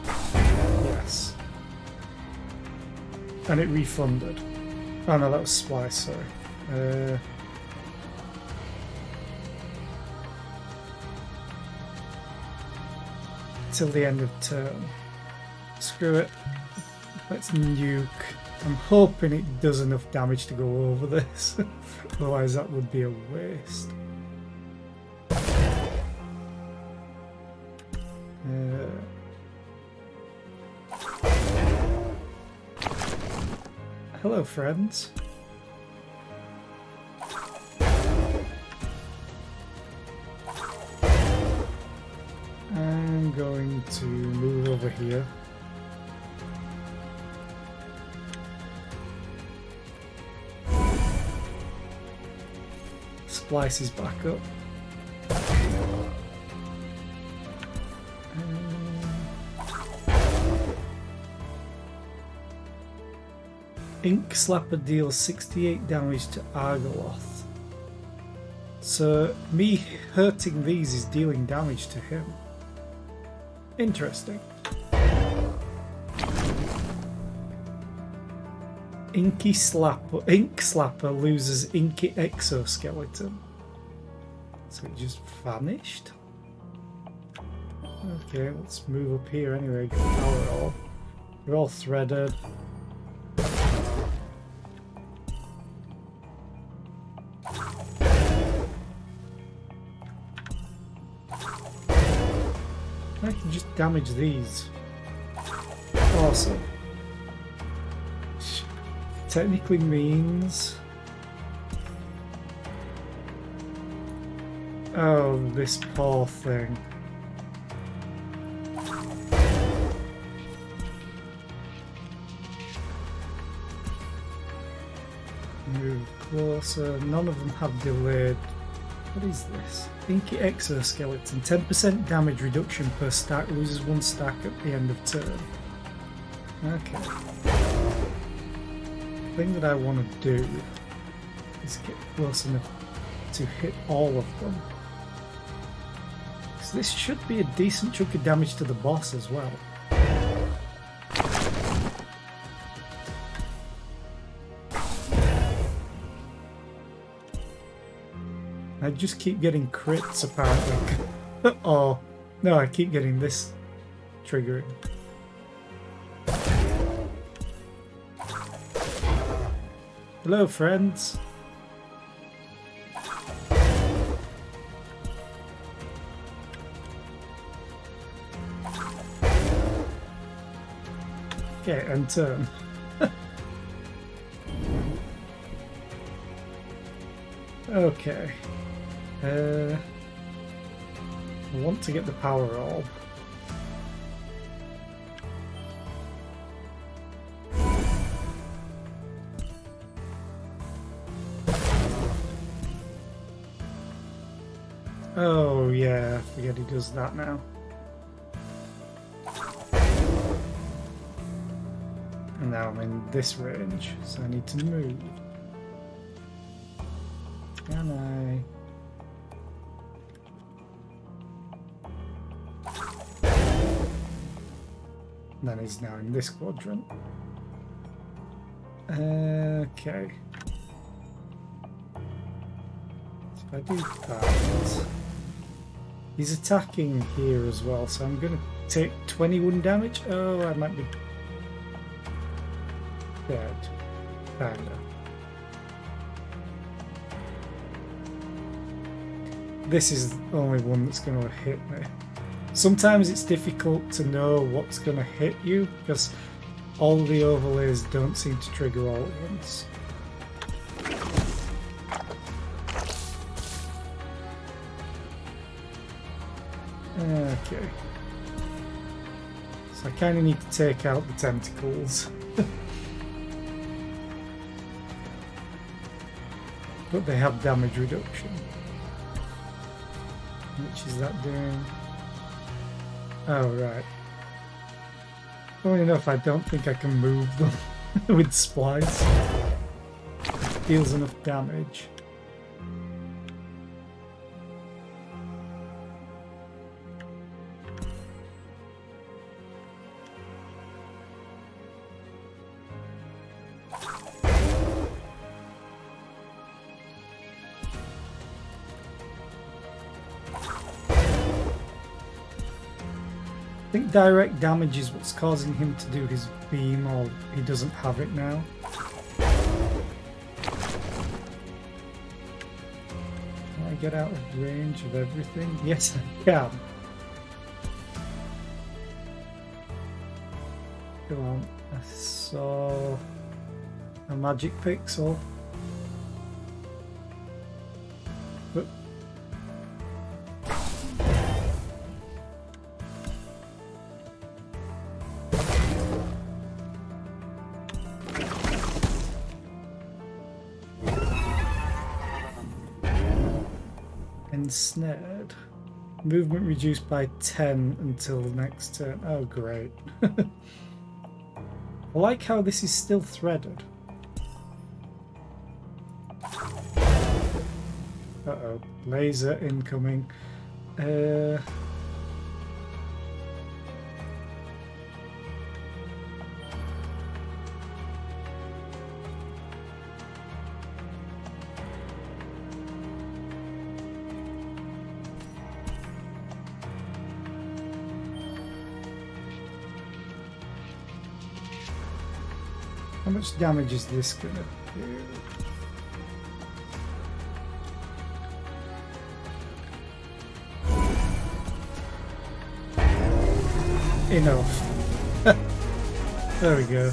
Yes. And it refunded. Oh no, that was Splice, sorry. Till the end of turn. Screw it. Let's nuke. I'm hoping it does enough damage to go over this. Otherwise that would be a waste. Hello, friends. I'm going to move over here. Splice is back up. Ink Slapper deals 68 damage to Argoloth. So me hurting these is dealing damage to him. Interesting. Ink Slapper loses Inky Exoskeleton. So it just vanished? Okay, let's move up here anyway, get the power all. We're all threaded. I can just damage these. Awesome. Technically means... Oh, this poor thing. Move closer. None of them have delayed. What is this? Inky Exoskeleton. 10% damage reduction per stack. Loses one stack at the end of turn. Okay. The thing that I want to do is get close enough to hit all of them. So this should be a decent chunk of damage to the boss as well. I just keep getting crits apparently. Oh, no, I keep getting this triggering. Hello, friends. Okay, and turn. Okay. I want to get the power orb. Oh yeah, I forget he does that now. And now I'm in this range, so I need to move. Can I? And then he's now in this quadrant. Okay. So if I do that, he's attacking here as well, so I'm going to take 21 damage. Oh, I might be dead. Kinda. This is the only one that's going to hit me. Sometimes it's difficult to know what's going to hit you because all the overlays don't seem to trigger all at once. Okay. So I kind of need to take out the tentacles. But they have damage reduction. Which is that doing? Oh, right. Funny enough, I don't think I can move them with Splice. It deals enough damage. I think direct damage is what's causing him to do his beam, or he doesn't have it now. Can I get out of range of everything? Yes, I can. Come on, I saw a magic pixel. But ensnared. Movement reduced by 10 until the next turn. Oh, great. I like how this is still threaded. Uh-oh. Laser incoming. How much damage is this gonna do? Enough. There we go.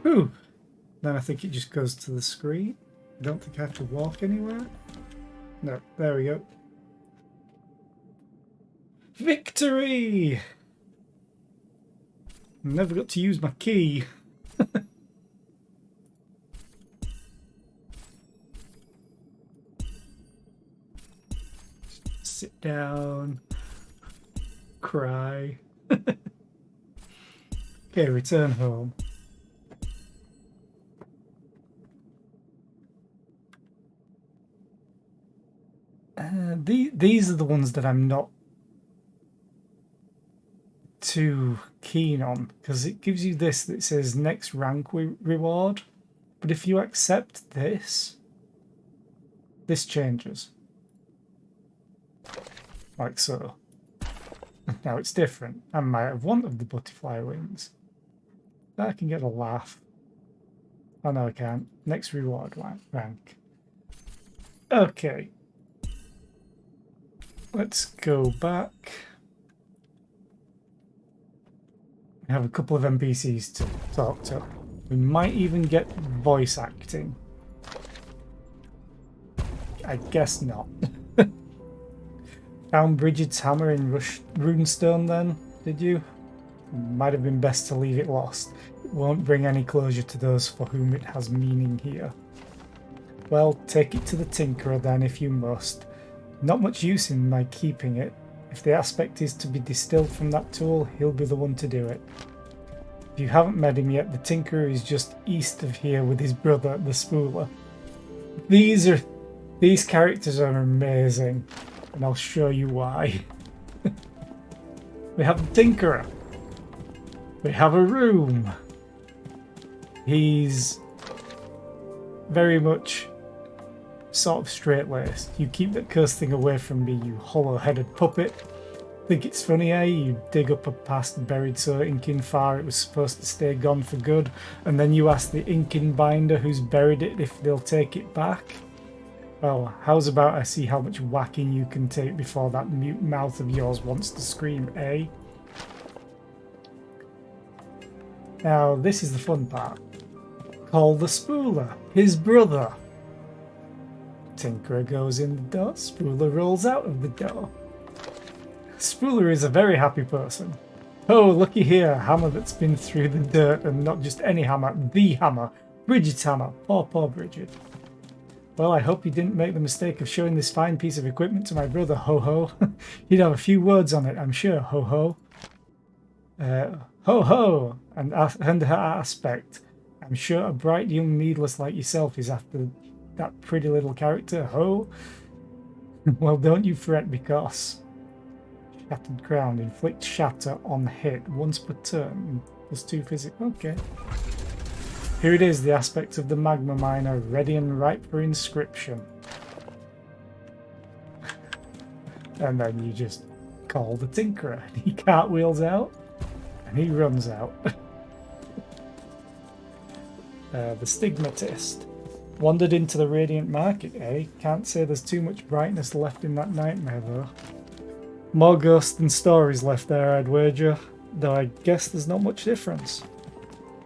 Whew. Then I think it just goes to the screen. I don't think I have to walk anywhere. No, there we go. Victory! Never got to use my key. Sit down. Cry. Okay, return home. These are the ones that I'm not too keen on, because it gives you this that says next rank reward, but if you accept this changes. Like so. Now it's different. I might have wanted the butterfly wings. I can get a laugh. Oh no, I can't. Next reward rank. Okay. Let's go back. We have a couple of NPCs to talk to. We might even get voice acting. I guess not. Found Bridget's hammer in Runestone then, did you? Might have been best to leave it lost. It won't bring any closure to those for whom it has meaning here. Well, take it to the Tinkerer then if you must. Not much use in my keeping it. If the aspect is to be distilled from that tool, he'll be the one to do it. If you haven't met him yet, the Tinkerer is just east of here with his brother, the Spooler. These characters are amazing, and I'll show you why. We have the Tinkerer. We have a room. He's very much sort of straight-laced. You keep that cursed thing away from me, you hollow-headed puppet. Think it's funny, eh? You dig up a past buried so inking far it was supposed to stay gone for good, and then you ask the inking binder who's buried it if they'll take it back? Well, how's about I see how much whacking you can take before that mute mouth of yours wants to scream, eh? Now, this is the fun part. Call the Spooler, his brother. Tinkerer goes in the door, Spooler rolls out of the door. Spooler is a very happy person. Oh, looky here, a hammer that's been through the dirt, and not just any hammer, the hammer. Bridget's hammer. Poor Bridget. Well, I hope you didn't make the mistake of showing this fine piece of equipment to my brother, Ho-Ho. He'd have a few words on it, I'm sure, Ho-Ho. Ho-Ho! And her aspect. I'm sure a bright young needless like yourself is after that pretty little character, Ho. Well, don't you fret, because... Shattered crown. Inflict shatter on hit once per turn. +2 physics. Okay. Here it is, the aspect of the magma miner, ready and ripe for inscription. And then you just call the Tinkerer. He cartwheels out, and he runs out. The Stigmatist. Wandered into the Radiant Market, eh? Can't say there's too much brightness left in that nightmare, though. More ghosts than stories left there, I'd wager, though I guess there's not much difference.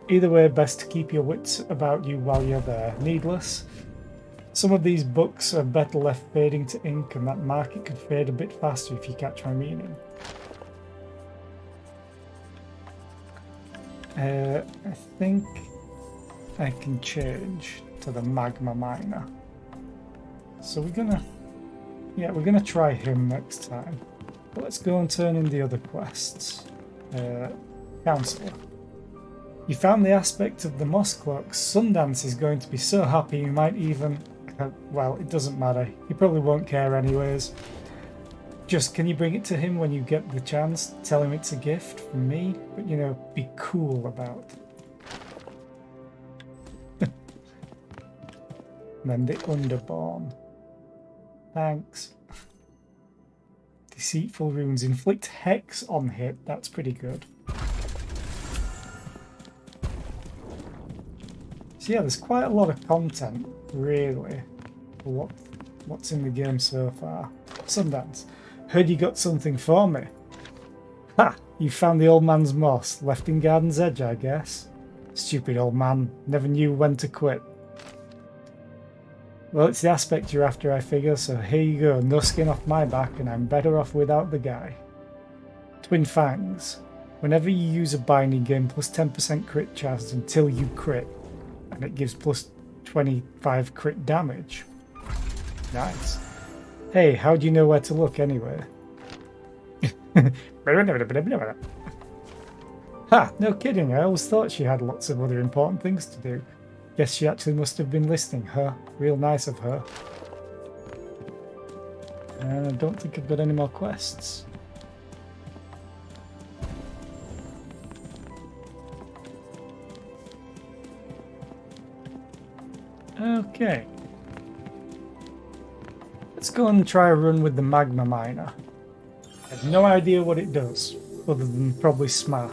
Either way, best to keep your wits about you while you're there. Needless. Some of these books are better left fading to ink, and that market could fade a bit faster if you catch my meaning. I think I can change to the magma miner. So we're gonna try him next time. But let's go and turn in the other quests. Counselor. You found the aspect of the moss cloak. Sundance is going to be so happy you might even... well, it doesn't matter. He probably won't care anyways. Just, can you bring it to him when you get the chance? Tell him it's a gift from me, but, you know, be cool about it. And then the Underborn. Thanks. Deceitful runes. Inflict hex on hit. That's pretty good. So yeah, there's quite a lot of content, really, for what's in the game so far. Sundance. Heard you got something for me. Ha! You found the old man's moss. Left in Garden's Edge, I guess. Stupid old man. Never knew when to quit. Well, it's the aspect you're after, I figure, so here you go. No skin off my back, and I'm better off without the guy. Twin Fangs. Whenever you use a binding, gain plus 10% crit chance until you crit. And it gives plus 25 crit damage. Nice. Hey, how do you know where to look anyway? Ha! No kidding, I always thought she had lots of other important things to do. Guess she actually must have been listening, huh? Real nice of her. And I don't think I've got any more quests. Okay. Let's go and try a run with the magma miner. I have no idea what it does, other than probably smash.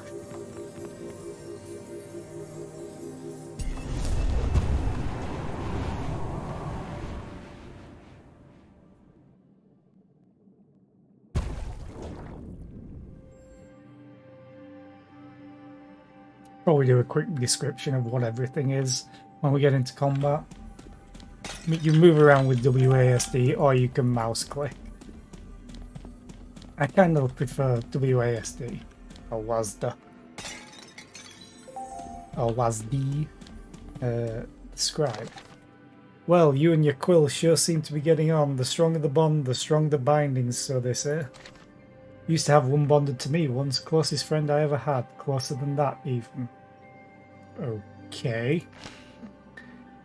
Probably do a quick description of what everything is when we get into combat. You move around with WASD or you can mouse click. I kind of prefer WASD or WASD or WASD. Scribe. Well, you and your quill sure seem to be getting on. The stronger the bond, the stronger the bindings, so they say. Used to have one bonded to me once, closest friend I ever had. Closer than that, even. Okay.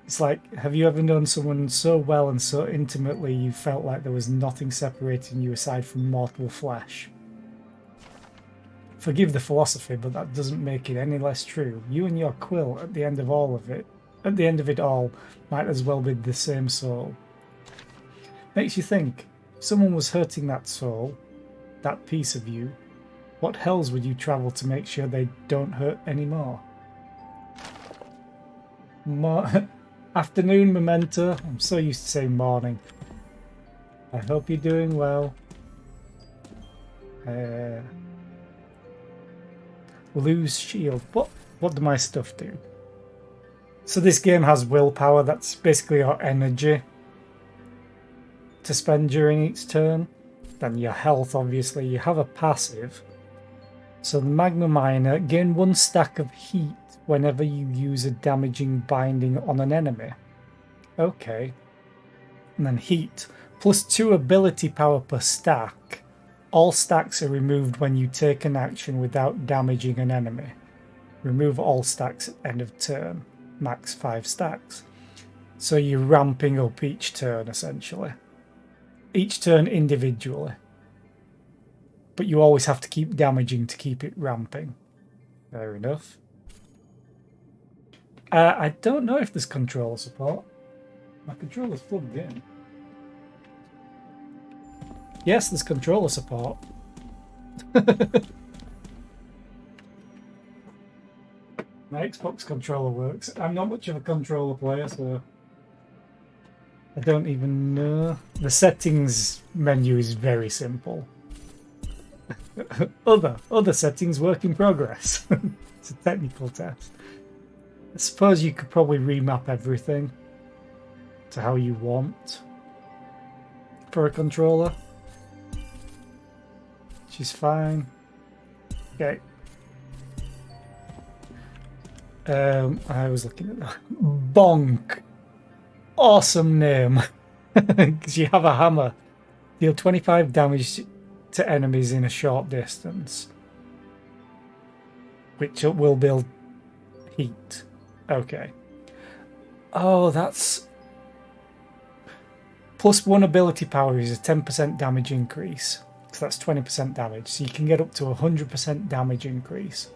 It's like, have you ever known someone so well and so intimately you felt like there was nothing separating you aside from mortal flesh? Forgive the philosophy, but that doesn't make it any less true. You and your quill, at the end of it all, might as well be the same soul. Makes you think, if someone was hurting that soul, that piece of you, what hells would you travel to make sure they don't hurt anymore? Afternoon, Memento. I'm so used to saying morning. I hope you're doing well. Lose shield. What do my stuff do? So this game has willpower. That's basically your energy to spend during each turn. Then your health, obviously. You have a passive. So the Magma Miner, gain 1 stack of heat whenever you use a damaging binding on an enemy. Okay. And then heat. Plus 2 ability power per stack. All stacks are removed when you take an action without damaging an enemy. Remove all stacks at end of turn. Max 5 stacks. So you're ramping up each turn, essentially. Each turn individually. But you always have to keep damaging to keep it ramping. Fair enough. I don't know if there's controller support. My controller's plugged in. Yes, there's controller support. My Xbox controller works. I'm not much of a controller player, so I don't even know. The settings menu is very simple. Other settings work in progress. It's a technical test. I suppose you could probably remap everything to how you want for a controller. She's fine. Okay. I was looking at that. Bonk. Awesome name. Because you have a hammer. Deal 25 damage to enemies in a short distance. Which will build heat. Okay. Oh, that's... Plus 1 ability power is a 10% damage increase. So that's 20% damage. So you can get up to 100% damage increase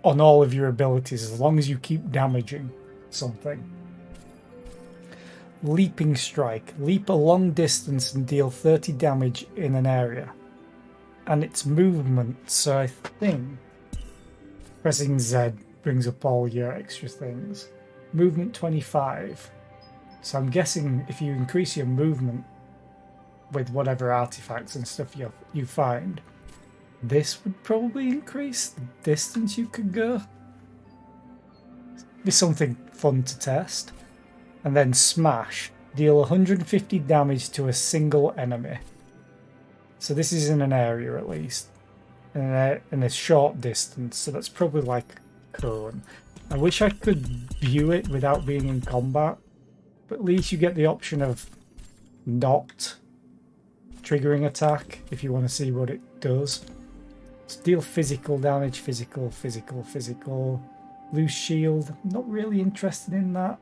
on all of your abilities as long as you keep damaging something. Leaping Strike. Leap a long distance and deal 30 damage in an area. And it's movement, so I think pressing Z brings up all your extra things. Movement 25. So I'm guessing if you increase your movement with whatever artifacts and stuff you find, this would probably increase the distance you could go. Be something fun to test. And then Smash. Deal 150 damage to a single enemy. So this is in an area at least. In a short distance, so that's probably like Cone. I wish I could view it without being in combat, but at least you get the option of not triggering attack if you want to see what it does. So deal physical damage, physical. Lose shield, not really interested in that.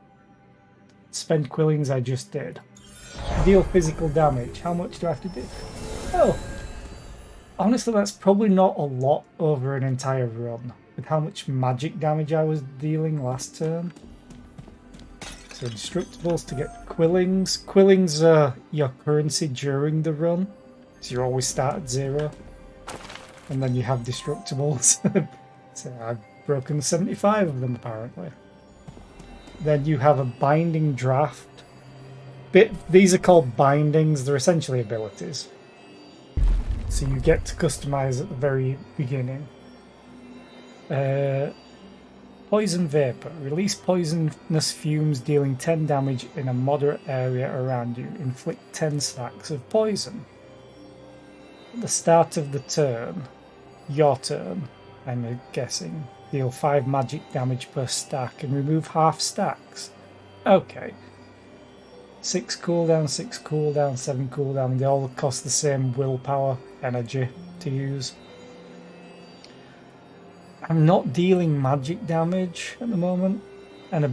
Spend quillings, I just did. Deal physical damage, how much do I have to do? Oh, honestly that's probably not a lot over an entire run with how much magic damage I was dealing last turn. So destructibles to get quillings. Quillings are your currency during the run, so you always start at 0. And then you have destructibles. So I've broken 75 of them apparently. Then you have a binding draft. These are called bindings, they're essentially abilities. So you get to customize at the very beginning. Poison Vapor. Release poisonous fumes dealing 10 damage in a moderate area around you. Inflict 10 stacks of poison. At the start of the turn, your turn, I'm guessing, deal 5 magic damage per stack and remove half stacks. Okay. 6 cooldown, 6 cooldown, 7 cooldown. They all cost the same willpower energy to use. I'm not dealing magic damage at the moment. And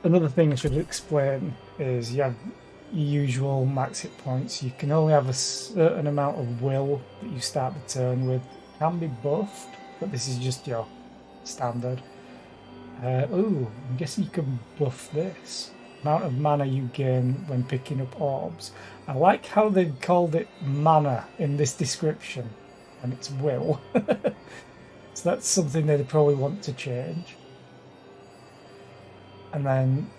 another thing I should explain is you have your usual max hit points. You can only have a certain amount of will that you start the turn with. It can be buffed, but this is just your standard. Ooh, I'm guessing you can buff this. Amount of mana you gain when picking up orbs. I like how they've called it mana in this description, and it's will. So that's something they probably want to change. And then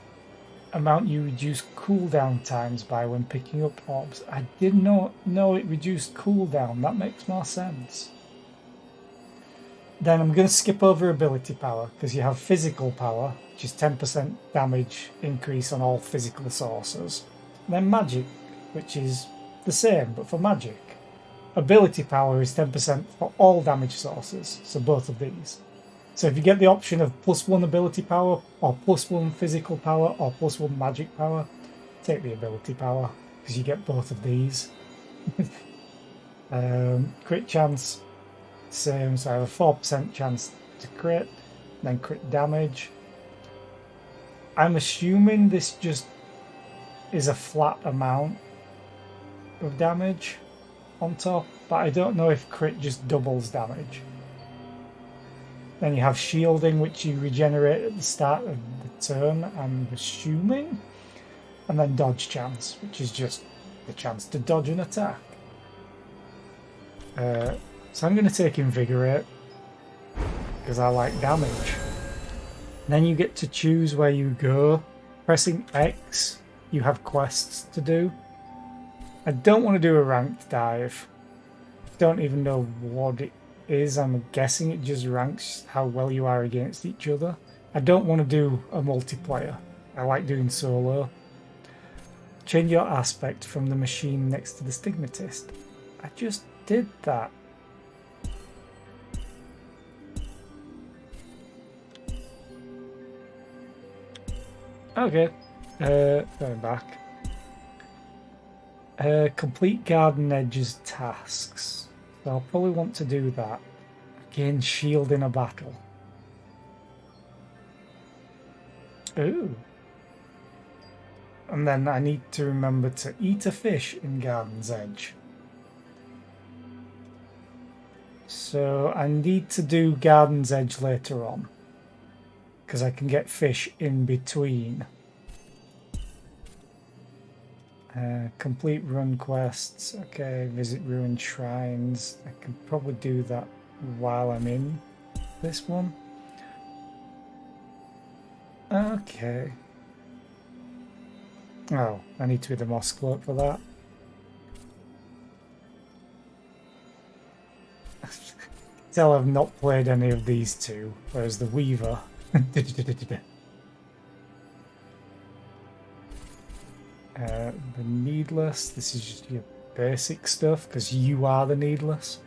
amount you reduce cooldown times by when picking up orbs. I did not know it reduced cooldown. That makes more sense. Then I'm going to skip over ability power because you have physical power, which is 10% damage increase on all physical sources. And then magic, which is the same but for magic. Ability power is 10% for all damage sources, so both of these. So if you get the option of +1 ability power, or +1 physical power, or +1 magic power, take the ability power, because you get both of these. Crit chance, same, so I have a 4% chance to crit, then crit damage. I'm assuming this just is a flat amount of damage on top, but I don't know if crit just doubles damage. Then you have shielding, which you regenerate at the start of the turn, I'm assuming. And then dodge chance, which is just the chance to dodge an attack. So I'm going to take Invigorate, because I like damage. Then you get to choose where you go. Pressing X, you have quests to do. I don't want to do a ranked dive. Don't even know what it is. I'm guessing it just ranks how well you are against each other. I don't want to do a multiplayer. I like doing solo. Change your aspect from the machine next to the stigmatist. I just did that. Okay, going back. Complete Garden Edge's tasks. So I'll probably want to do that. Gain shield in a battle. Ooh. And then I need to remember to eat a fish in Garden's Edge. So I need to do Garden's Edge later on, because I can get fish in between. Complete run quests. Okay, visit ruined shrines. I can probably do that while I'm in this one. Okay. Oh, I need to be the moss cloak for that. Tell I've not played any of these two, whereas the Weaver. The Needless, this is just your basic stuff, because you are the Needless.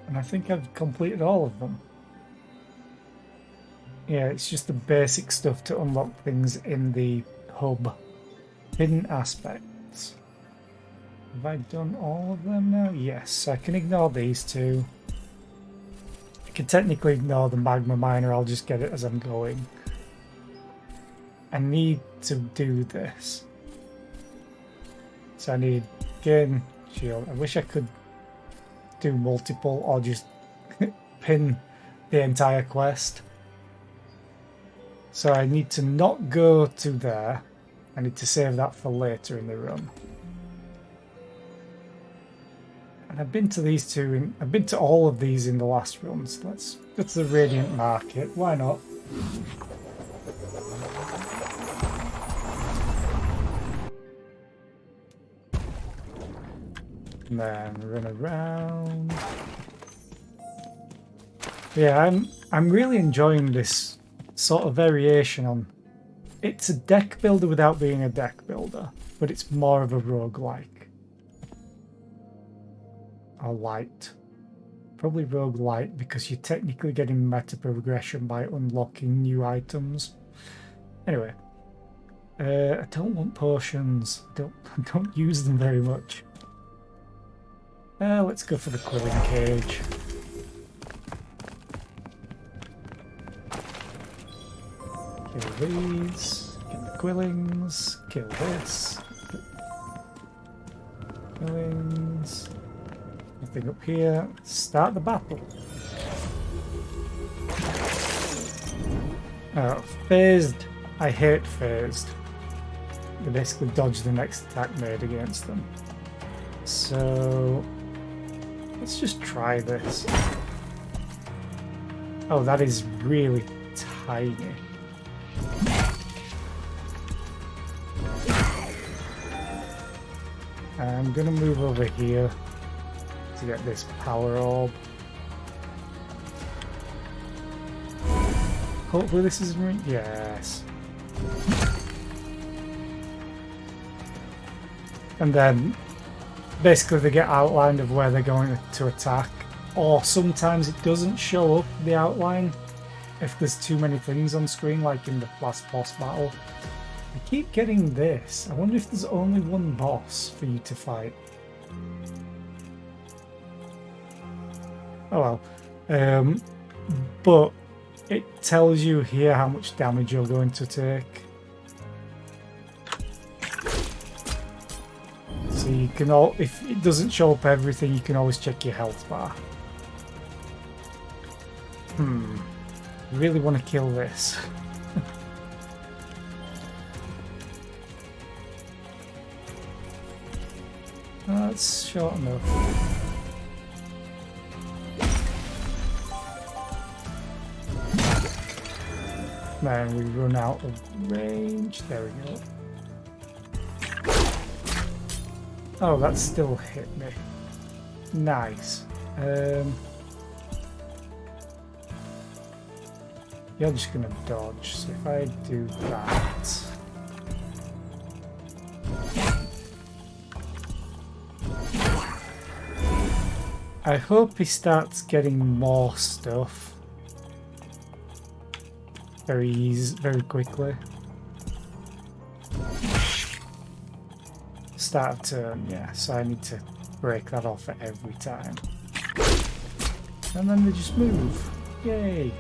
And I think I've completed all of them. Yeah, it's just the basic stuff to unlock things in the hub. Hidden aspects. Have I done all of them now? Yes, I can ignore these two. I can technically ignore the magma miner, I'll just get it as I'm going. I need to do this. So I need gain shield. I wish I could do multiple or just pin the entire quest. So I need to not go to there. I need to save that for later in the run. And I've been to these two, I've been to all of these in the last run, so let's go to the Radiant Market. Why not? And then run around. Yeah, I'm really enjoying this sort of variation on. It's a deck builder without being a deck builder, but it's more of a roguelike. Or light probably roguelite because you're technically getting meta progression by unlocking new items. Anyway, I don't want potions. I don't use them very much. Let's go for the quilling cage. Kill these. Kill the quillings. Kill this. Quillings. Nothing up here. Start the battle. Oh, phased. I hate phased. They basically dodge the next attack made against them. So let's just try this. Oh, that is really tiny. I'm gonna move over here to get this power orb. Hopefully this is right. Yes. And then basically they get outlined of where they're going to attack, or sometimes it doesn't show up the outline if there's too many things on screen, like in the last boss battle. I keep getting this. I wonder if there's only one boss for you to fight. Oh well. But it tells you here how much damage you're going to take. So you can if it doesn't show up everything, you can always check your health bar. I really want to kill this. That's short enough. Man, we run out of range. There we go. Oh, that still hit me. Nice. You're just gonna dodge. So if I do that. I hope he starts getting more stuff very quickly. Start of turn, yeah, so I need to break that off at every time. And then they just move. Yay!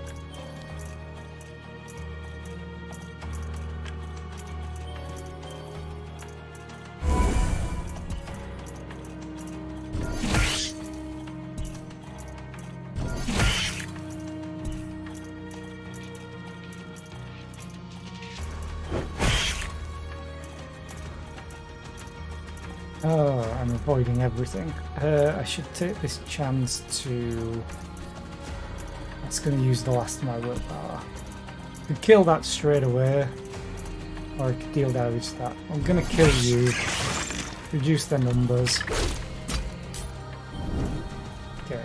Oh, I'm avoiding everything. I should take this chance to... That's going to use the last of my willpower. I could kill that straight away, or I could deal damage to that. I'm going to kill you, reduce their numbers. Okay.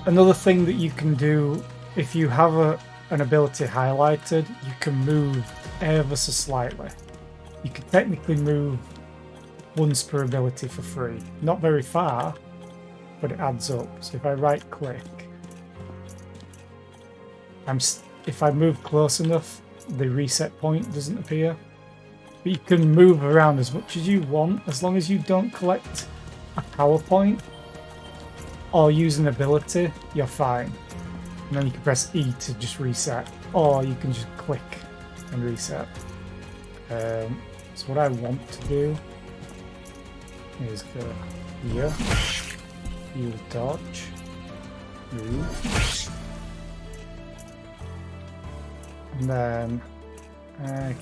Another thing that you can do, if you have an ability highlighted, you can move ever so slightly. You could technically move once per ability for free. Not very far, but it adds up. So if I right click, if I move close enough, the reset point doesn't appear. But you can move around as much as you want, as long as you don't collect a power point or use an ability, you're fine. And then you can press E to just reset, or you can just click and reset. So what I want to do is go here, you dodge, move, and then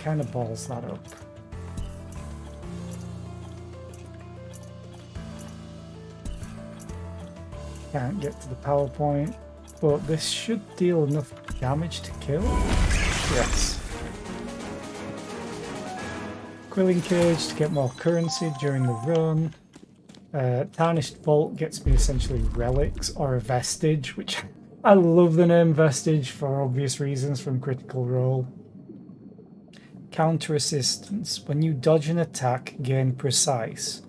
kind of balls that up. Can't get to the power point, but this should deal enough damage to kill. Yes. Quilling Cage to get more currency during the run. Tarnished Vault gets me essentially relics or a vestige, which I love the name vestige for obvious reasons from Critical Role. Counter assistance. When you dodge an attack, gain precise.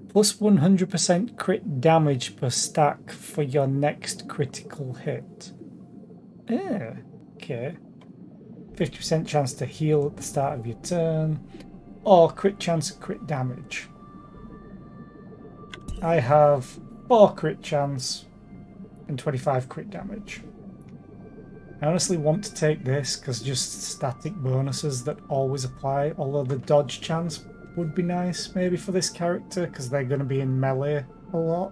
Plus 100% crit damage per stack for your next critical hit. Yeah, okay. 50% chance to heal at the start of your turn. Or crit chance at crit damage. I have 4 crit chance and 25 crit damage. I honestly want to take this because just static bonuses that always apply, although the dodge chance would be nice maybe for this character because they're going to be in melee a lot.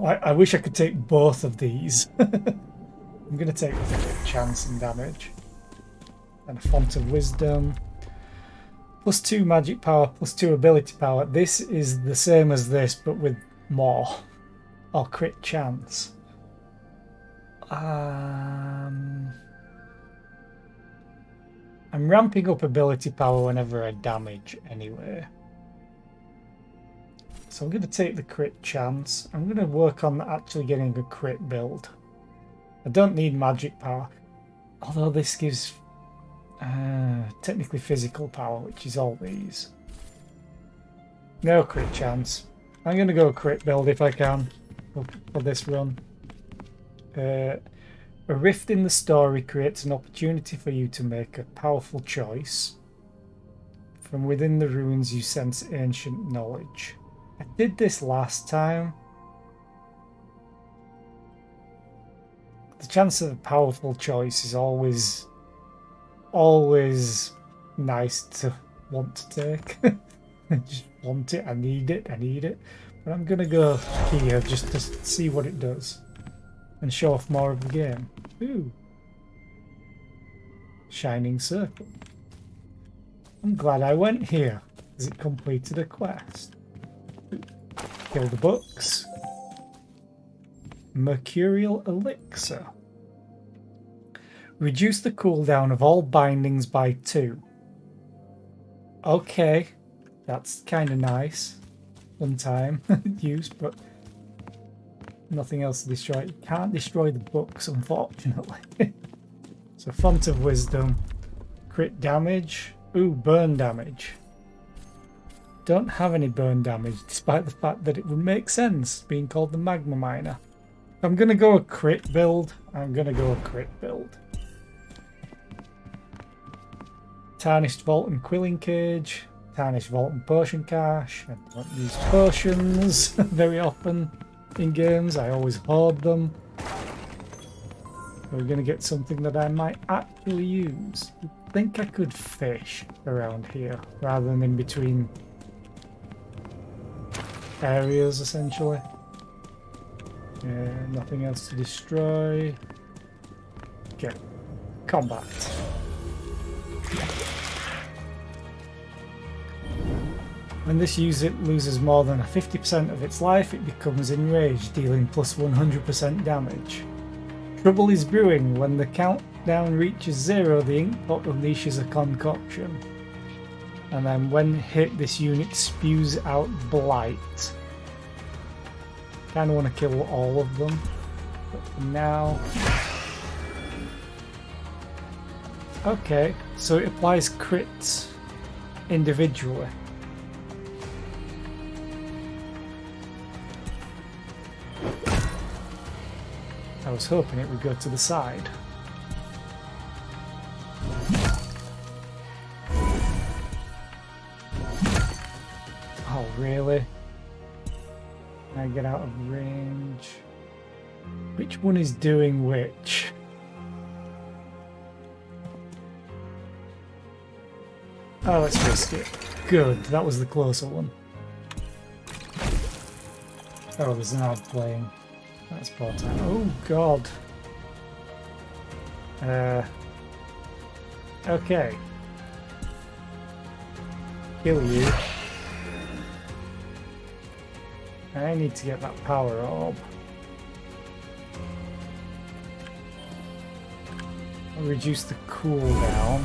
I wish I could take both of these. I'm going to take the crit chance and damage. And a Font of Wisdom. Plus 2 magic power, plus 2 ability power. This is the same as this, but with more. Or crit chance. I'm ramping up ability power whenever I damage anyway. So I'm going to take the crit chance. I'm going to work on actually getting a crit build. I don't need magic power. Although this gives technically physical power, which is all these. No crit chance. I'm going to go crit build if I can for this run. A rift in the story creates an opportunity for you to make a powerful choice. From within the ruins you sense ancient knowledge. I did this last time. The chance of a powerful choice is always nice to want to take. I just want it, I need it. But I'm gonna go here just to see what it does. And show off more of the game. Ooh. Shining Circle. I'm glad I went here, as it completed a quest. Kill the books. Mercurial Elixir. Reduce the cooldown of all bindings by 2. Okay, that's kind of nice. One time use, but nothing else to destroy. You can't destroy the books, unfortunately. So Font of Wisdom. Crit damage. Ooh, burn damage. Don't have any burn damage, despite the fact that it would make sense being called the Magma Miner. I'm going to go a crit build. Tarnished Vault and Quilling Cage. Tarnished Vault and Potion Cache. I don't use potions very often in games. I always hoard them. We're going to get something that I might actually use. I think I could fish around here rather than in between areas, essentially. Nothing else to destroy. Okay. Combat. When this unit loses more than 50% of its life, it becomes enraged, dealing plus 100% damage. Trouble is brewing. When the countdown reaches 0, the Inkpot unleashes a concoction. And then when hit, this unit spews out Blight. Kinda want to kill all of them. But for now... Okay, so it applies crits individually. I was hoping it would go to the side. Oh, really? Can I get out of range? Which one is doing which? Oh, let's risk it. Good, that was the closer one. Oh, there's an ad playing. That's poor time. Oh, God. Okay. Kill you. I need to get that power orb. I'll reduce the cooldown.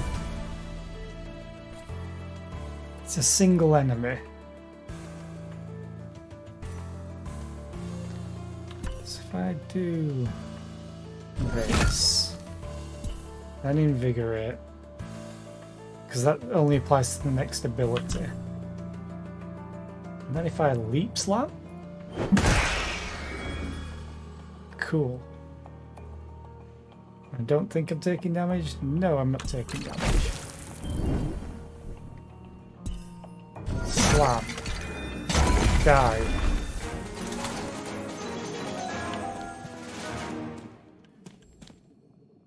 It's a single enemy. So if I do this, then invigorate, because that only applies to the next ability. And then if I leap slap, cool. I don't think I'm taking damage. No, I'm not taking damage. Slam. Die.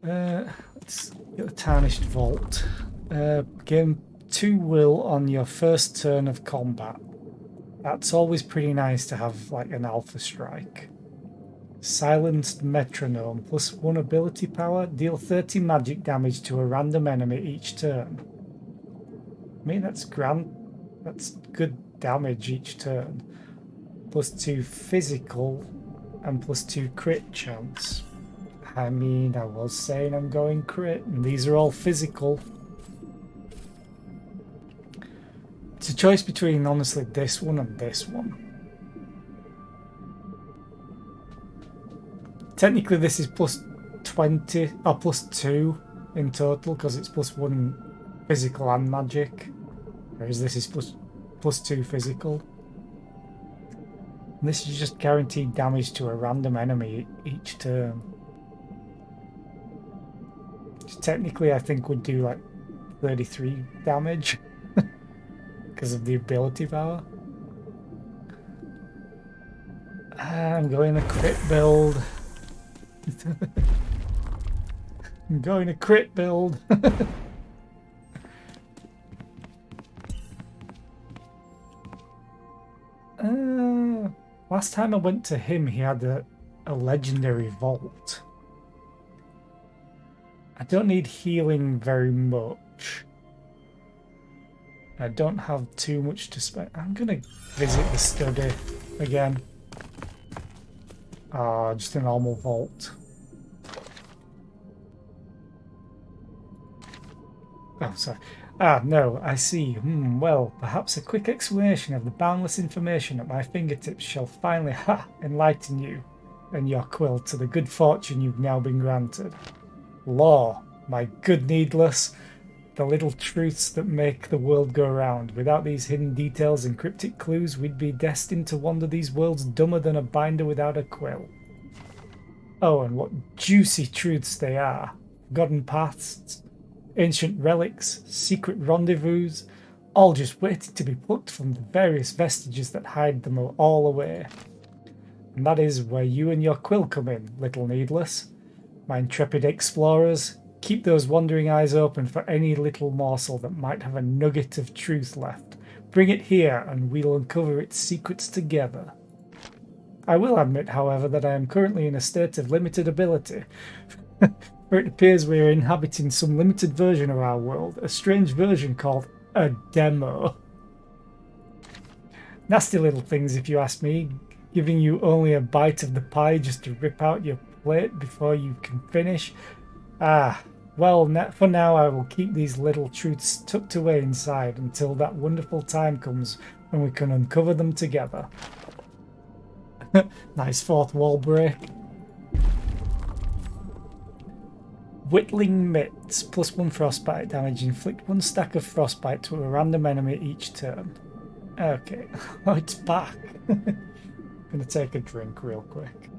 Let's get the Tarnished Vault. Gain 2 will on your first turn of combat. That's always pretty nice to have, like, an alpha strike. Silenced Metronome, +1 ability power, deal 30 magic damage to a random enemy each turn. I mean, that's good damage each turn. +2 physical and +2 crit chance. I mean, I was saying I'm going crit, and these are all physical. It's a choice between, honestly, this one and this one. Technically, this is +20 or +2 in total because it's +1 physical and magic, whereas this is +2 physical. And this is just guaranteed damage to a random enemy each turn. Which technically, I think would do like 33 damage because of the ability power. I'm going a crit build. I'm going to crit build. Last time I went to him, he had a legendary vault. I don't need healing very much. I don't have too much to spend. I'm going to visit the study again. Just a normal vault. Oh, sorry. No, I see. Well, perhaps a quick explanation of the boundless information at my fingertips shall finally, enlighten you and your quill to the good fortune you've now been granted. Law, my good needless, the little truths that make the world go round. Without these hidden details and cryptic clues, we'd be destined to wander these worlds dumber than a binder without a quill. Oh, and what juicy truths they are. Forgotten paths, ancient relics, secret rendezvous, all just waiting to be plucked from the various vestiges that hide them all away. And that is where you and your quill come in, little needless. My intrepid explorers, keep those wandering eyes open for any little morsel that might have a nugget of truth left. Bring it here, and we'll uncover its secrets together. I will admit, however, that I am currently in a state of limited ability, for it appears we are inhabiting some limited version of our world, a strange version called a demo. Nasty little things, if you ask me, giving you only a bite of the pie just to rip out your plate before you can finish. Well, for now I will keep these little truths tucked away inside until that wonderful time comes when we can uncover them together. Nice fourth wall break. Whittling Mitts, +1 frostbite damage, inflict 1 stack of frostbite to a random enemy each turn. Okay, oh, it's back. Gonna take a drink real quick.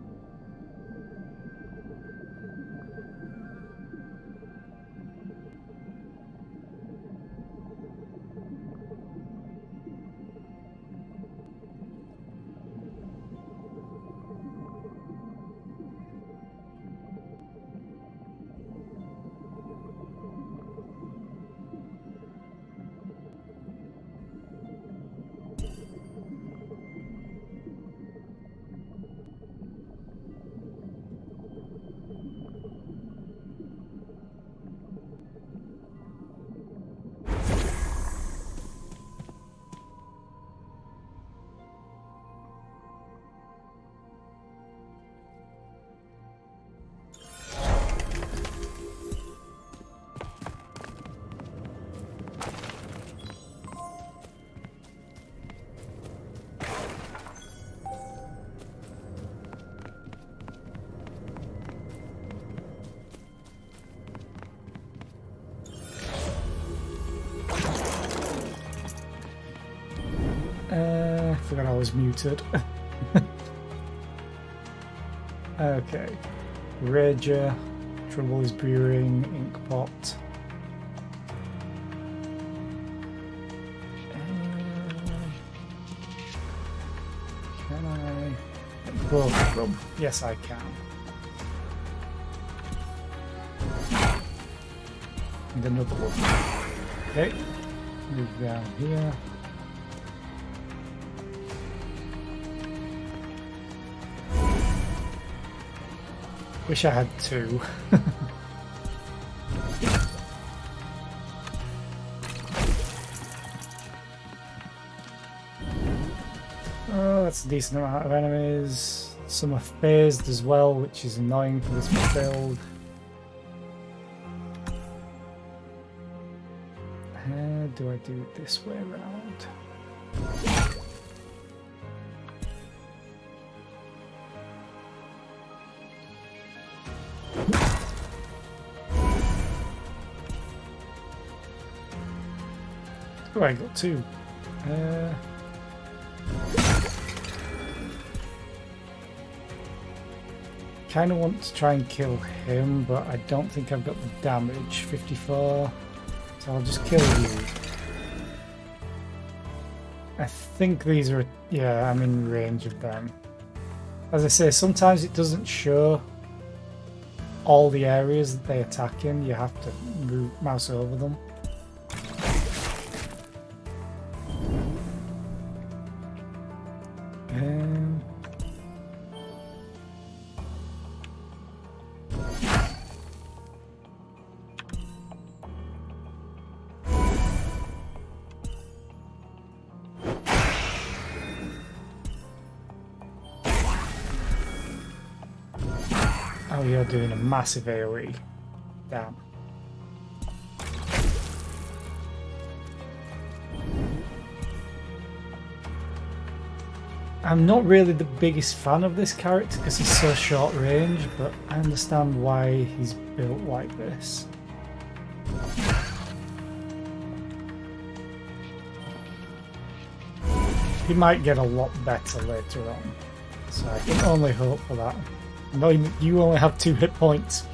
was muted. Okay. Rager. Trouble is brewing. Inkpot. Can I get both of them? Yes, I can. And another one. Okay. Move down here. Wish I had two. Oh, that's a decent amount of enemies. Some are phased as well, which is annoying for this build. How do I do it this way around? Oh, I got two. Kind of want to try and kill him, but I don't think I've got the damage. 54. So I'll just kill you. I think these are... Yeah, I'm in range of them. As I say, sometimes it doesn't show all the areas that they attack in. You have to mouse over them. Oh, you're doing a massive AoE. Damn. I'm not really the biggest fan of this character because he's so short range, but I understand why he's built like this. He might get a lot better later on, so I can only hope for that. No, you only have 2 hit points.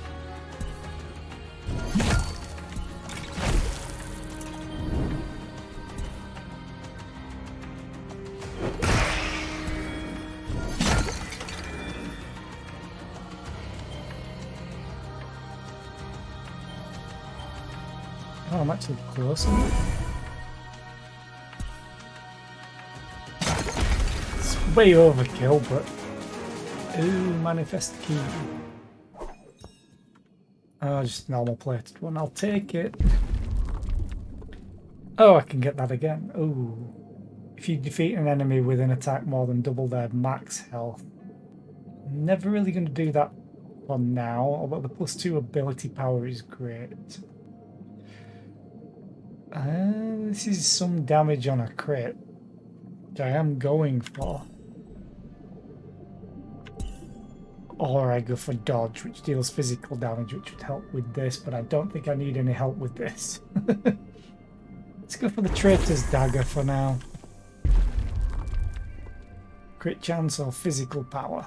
Oh, I'm actually close enough. It's way overkill, but... Ooh, manifest key. Oh, just normal plated one. I'll take it. Oh, I can get that again. Ooh. If you defeat an enemy with an attack more than double their max health. Never really going to do that for now, although the +2 ability power is great. This is some damage on a crit, which I am going for. Or I go for dodge, which deals physical damage, which would help with this, but I don't think I need any help with this. Let's go for the Traitor's Dagger for now. Crit chance or physical power?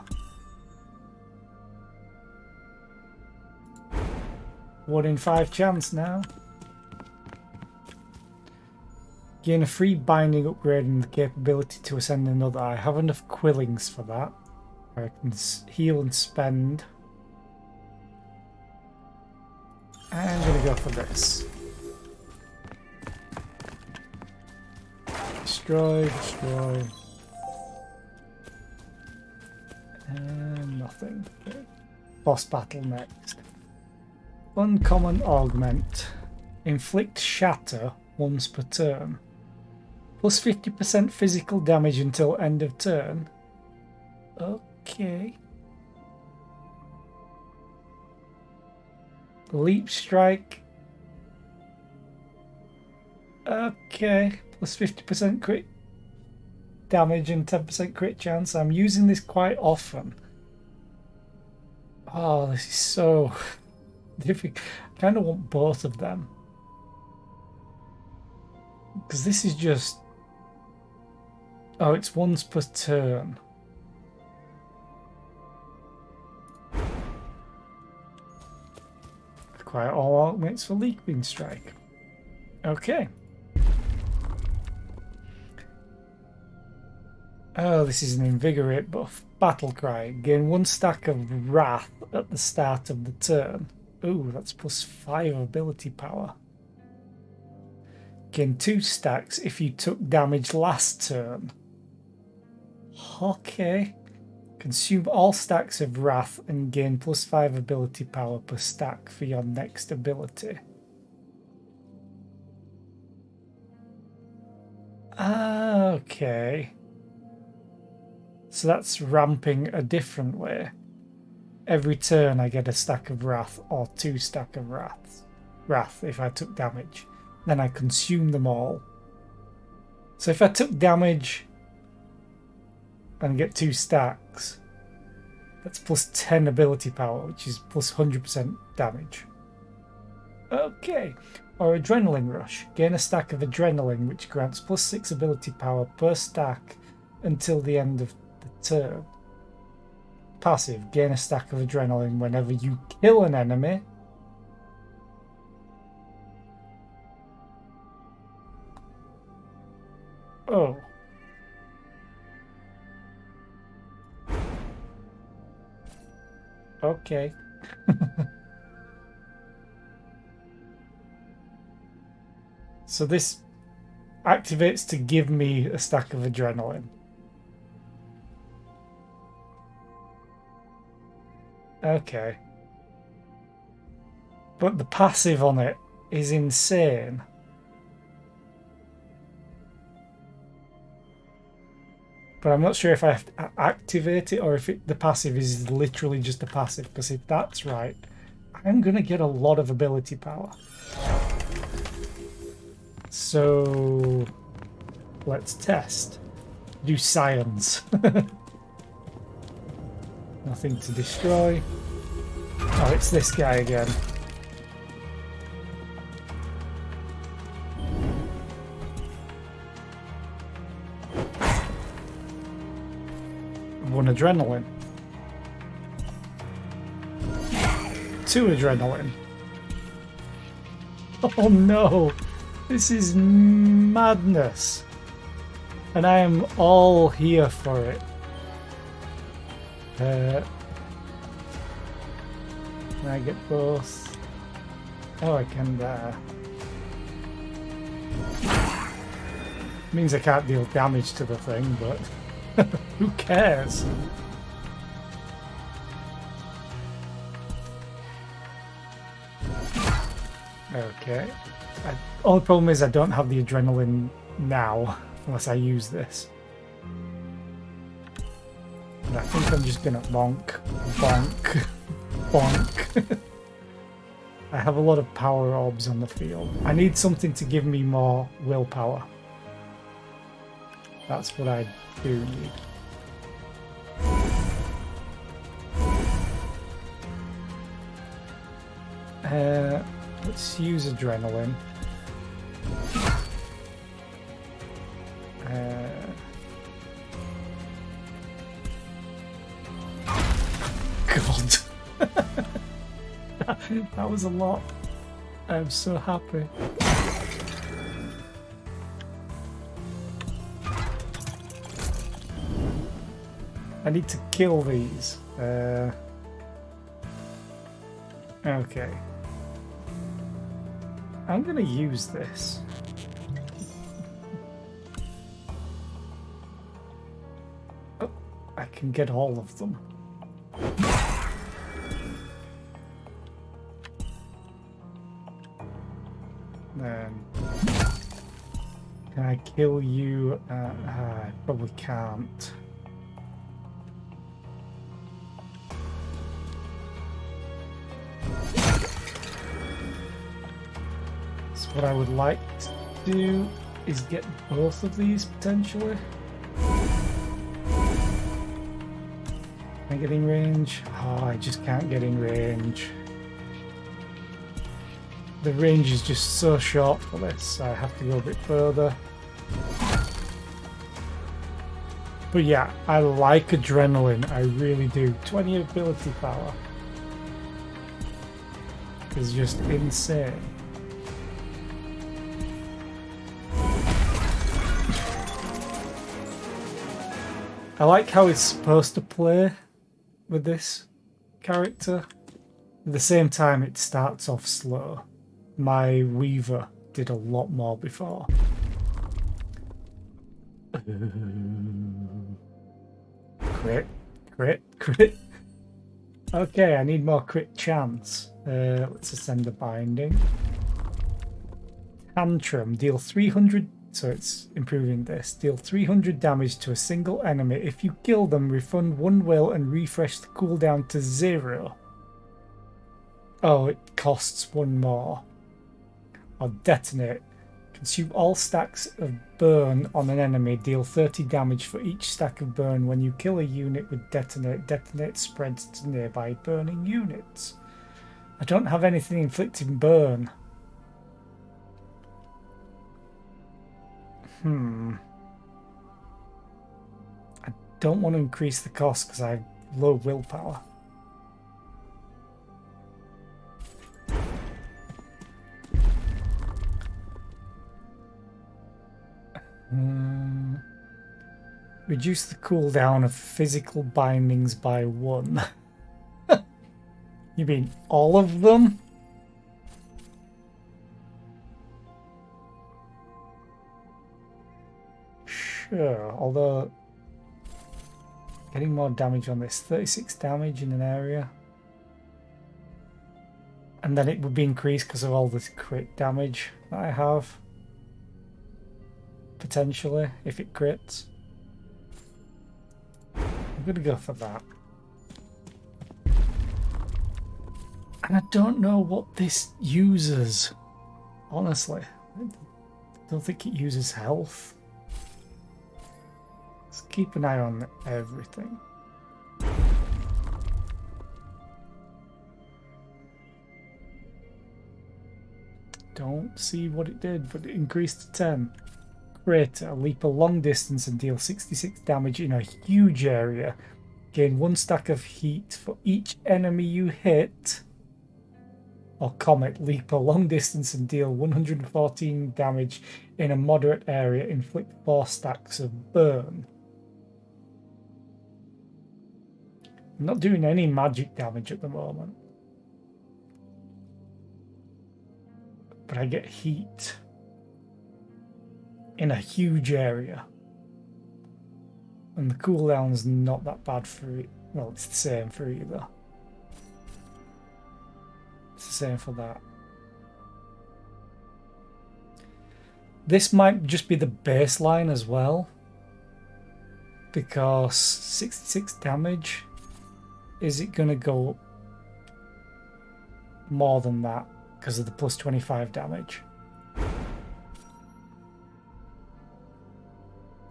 1 in 5 chance now. Gain a free binding upgrade and the capability to ascend another. I have enough quillings for that. I can heal and spend. I'm going to go for this. Destroy, destroy. And nothing. Okay. Boss battle next. Uncommon Augment. Inflict Shatter once per turn. Plus 50% physical damage until end of turn. Okay. Leap Strike. Okay. Plus 50% crit damage and 10% crit chance. I'm using this quite often. Oh, this is so difficult. I kind of want both of them. Because this is just Oh, it's once per turn. Acquire all ultimates for Leaping Strike. Okay. Oh, this is an Invigorate buff. Battle Cry. Gain 1 stack of Wrath at the start of the turn. Ooh, that's +5 ability power. Gain 2 stacks if you took damage last turn. Okay. Consume all stacks of Wrath and gain +5 ability power per stack for your next ability. Okay. So that's ramping a different way. Every turn I get a stack of Wrath or 2 stack of Wrath if I took damage. Then I consume them all. So if I took damage and get 2 stacks, that's +10 ability power, which is +100% damage. Okay. Or Adrenaline Rush. Gain a stack of Adrenaline, which grants +6 ability power per stack until the end of the turn. Passive. Gain a stack of Adrenaline whenever you kill an enemy. Oh. Okay. So this activates to give me a stack of Adrenaline. Okay. But the passive on it is insane. But I'm not sure if I have to activate it or if the passive is literally just a passive, because if that's right, I'm going to get a lot of ability power. So let's test. Do science. Nothing to destroy. Oh, it's this guy again. One adrenaline. 2 adrenaline. Oh no! This is madness. And I am all here for it. Can I get both? Oh, I can. Means I can't deal damage to the thing, but who cares? Okay. Only problem is I don't have the adrenaline now, unless I use this. And I think I'm just gonna bonk, bonk, bonk. I have a lot of power orbs on the field. I need something to give me more willpower. That's what I do need. Let's use adrenaline. God. That was a lot. I'm so happy. I need to kill these. Okay. I'm gonna use this. Oh, I can get all of them. Then can I kill you? I probably can't. So what I would like to do is get both of these potentially. Can I get in range? Oh, I just can't get in range. The range is just so short for this, so I have to go a bit further. But yeah, I like adrenaline. I really do. 20 ability power is just insane. I like how it's supposed to play with this character. At the same time, it starts off slow. My Weaver did a lot more before. Crit, crit, crit. Okay, I need more crit chance. Let's ascend the binding. Tantrum, deal 300, so it's improving this. Deal 300 damage to a single enemy. If you kill them, refund 1 will and refresh the cooldown to 0. Oh, it costs 1 more. I'll detonate. Consume all stacks of burn on an enemy. Deal 30 damage for each stack of burn. When you kill a unit with detonate, detonate spreads to nearby burning units. I don't have anything inflicting burn. I don't want to increase the cost because I have low willpower. Reduce the cooldown of physical bindings by 1. You mean all of them? Sure, although getting more damage on this. 36 damage in an area. And then it would be increased because of all this crit damage that I have. Potentially, if it crits. I'm going to go for that. And I don't know what this uses. Honestly. I don't think it uses health. Let's keep an eye on everything. Don't see what it did, but it increased to 10. Greater, leap a long distance and deal 66 damage in a huge area. Gain 1 stack of heat for each enemy you hit. Or Comet, leap a long distance and deal 114 damage in a moderate area. Inflict 4 stacks of burn. I'm not doing any magic damage at the moment. But I get heat in a huge area. And the cooldown's not that bad for it. Well, it's the same for either. It's the same for that. This might just be the baseline as well. Because 66 damage. Is it going to go more than that because of the plus 25 damage?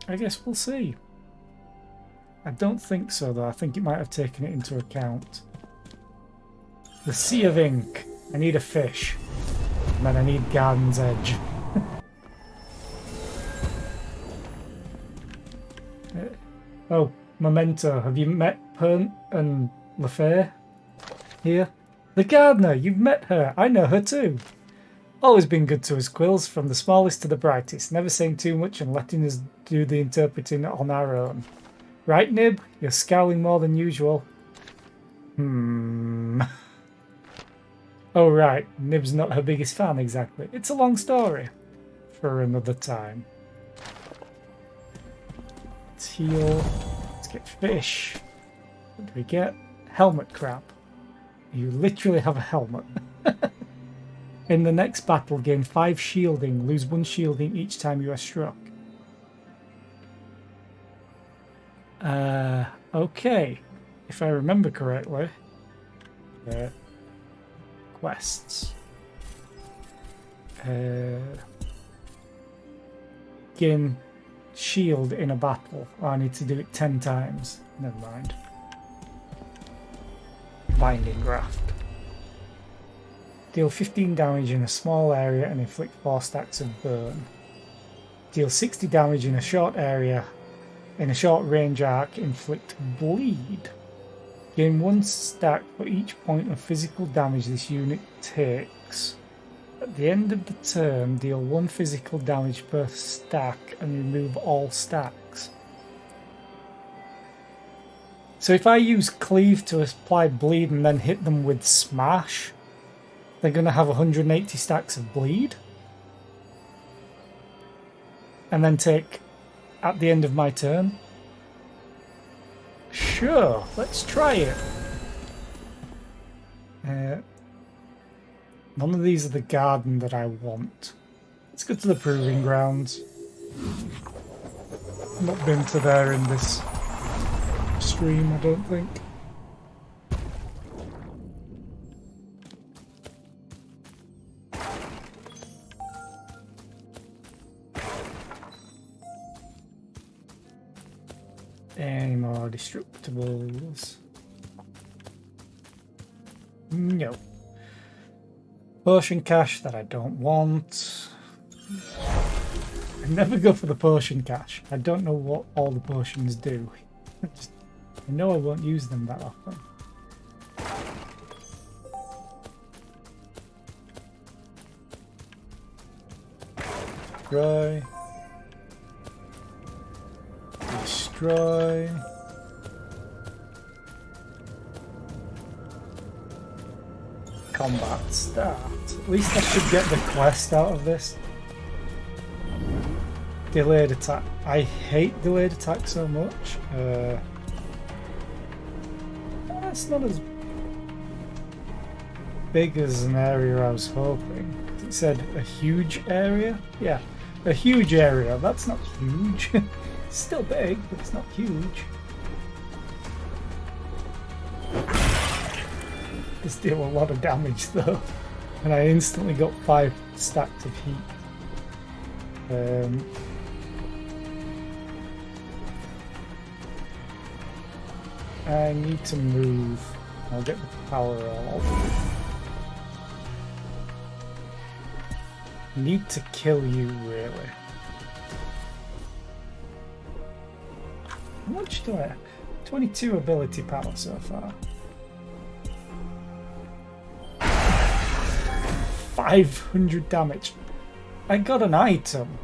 I guess we'll see. I don't think so, though. I think it might have taken it into account. The Sea of Ink. I need a fish. And then I need Garden's Edge. Oh, Memento. Have you met Pernt and LaFay here? The gardener. You've met her. I know her too. Always been good to us, Quills, from the smallest to the brightest, never saying too much and letting us do the interpreting on our own. Right, Nib? You're scowling more than usual. Oh, right. Nib's not her biggest fan, exactly. It's a long story. For another time. Let's heal. Let's get fish. What do we get? Helmet crab. You literally have a helmet. In the next battle, gain 5 shielding. Lose 1 shielding each time you are struck. Okay. If I remember correctly. Quests. Gain shield in a battle. Oh, I need to do it 10 times. Never mind. Binding Graft. Deal 15 damage in a small area and inflict 4 stacks of burn. Deal 60 damage in a short area In a short range arc, inflict bleed. Gain 1 stack for each point of physical damage this unit takes. At the end of the turn, deal 1 physical damage per stack and remove all stacks. So if I use Cleave to apply bleed and then hit them with Smash, they're going to have 180 stacks of bleed. And then take at the end of my turn. Sure, let's try it. None of these are the garden that I want. Let's go to the proving grounds. I've not been to there in this stream, I don't think. Any more destructibles? No. Potion cache that I don't want. I never go for the potion cache. I don't know what all the potions do. I know I won't use them that often. Destroy. Destroy. Combat start. At least I should get the quest out of this. Delayed attack. I hate delayed attack so much. That's not as big as an area I was hoping. It said a huge area? Yeah, a huge area. That's not huge. It's still big, but it's not huge. This deal a lot of damage though. And I instantly got 5 stacks of heat. I need to move. I'll get the power off. Need to kill you, really. How much do I have? 22 ability power so far. 500 damage. I got an item.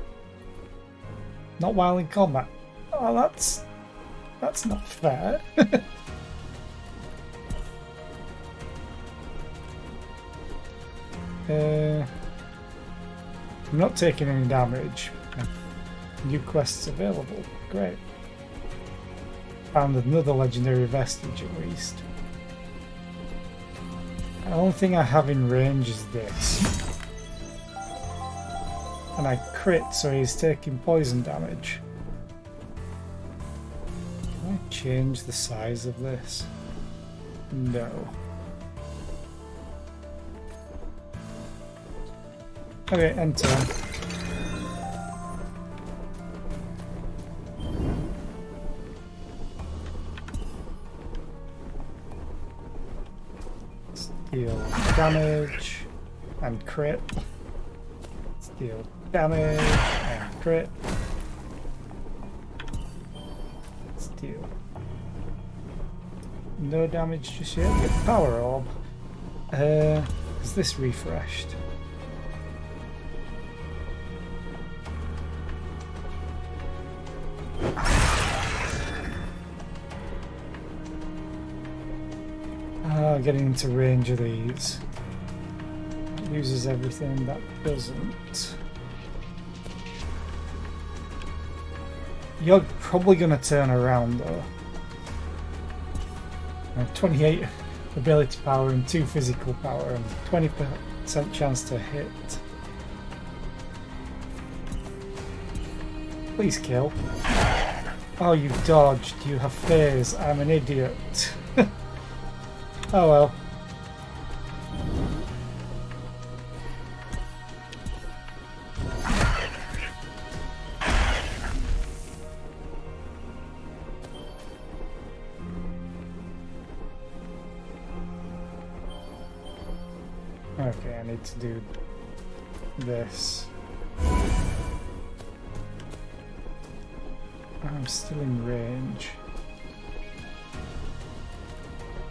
Not while in combat. Oh, that's not fair. I'm not taking any damage. New quests available. Great. Found another legendary vestige at least. The only thing I have in range is this. And I crit, so he's taking poison damage. Can I change the size of this? No. Okay, enter. Deal damage and crit. Let's deal damage and crit. Let's deal no damage just yet. Get power orb. Is this refreshed? Getting into range of these. That uses everything, that doesn't. You're probably going to turn around though. 28 ability power and 2 physical power and 20% chance to hit. Please kill. Oh, you dodged. You have phase. I'm an idiot. Oh well. Okay, I need to do this. I'm still in range.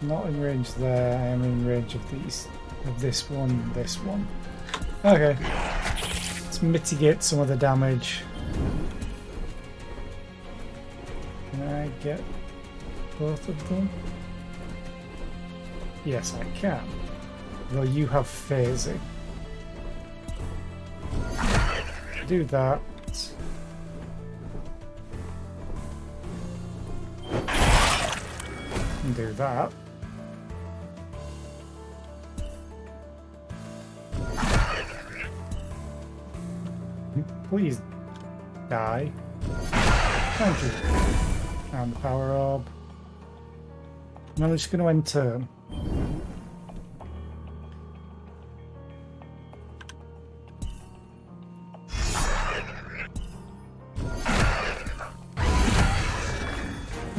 Not in range there, I am in range of these. Of this one and this one. Okay. Let's mitigate some of the damage. Can I get both of them? Yes, I can. Though you have phasing. Do that. And do that. Please die. Thank you. And the power orb. And I'm just going to end turn.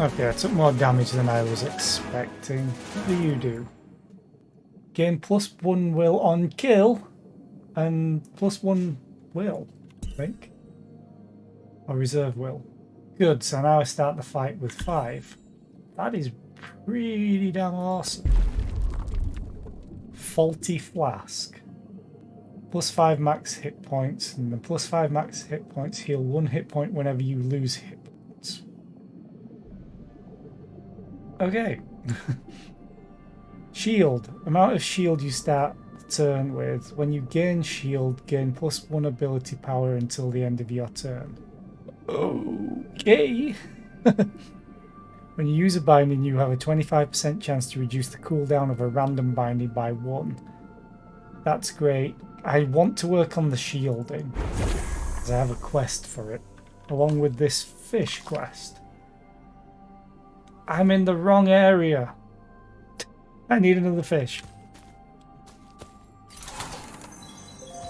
Okay, I took more damage than I was expecting. What do you do? Gain +1 will on kill and +1 will, I think. Or reserve will. Good, so now I start the fight with 5. That is pretty damn awesome. Faulty Flask. +5 max hit points, and the +5 max hit points heal 1 hit point whenever you lose hit points. Okay. Shield. Amount of shield you start the turn with. When you gain shield, gain +1 ability power until the end of your turn. Okay. When you use a binding, you have a 25% chance to reduce the cooldown of a random binding by 1. That's great. I want to work on the shielding, because I have a quest for it, along with this fish quest. I'm in the wrong area. I need another fish.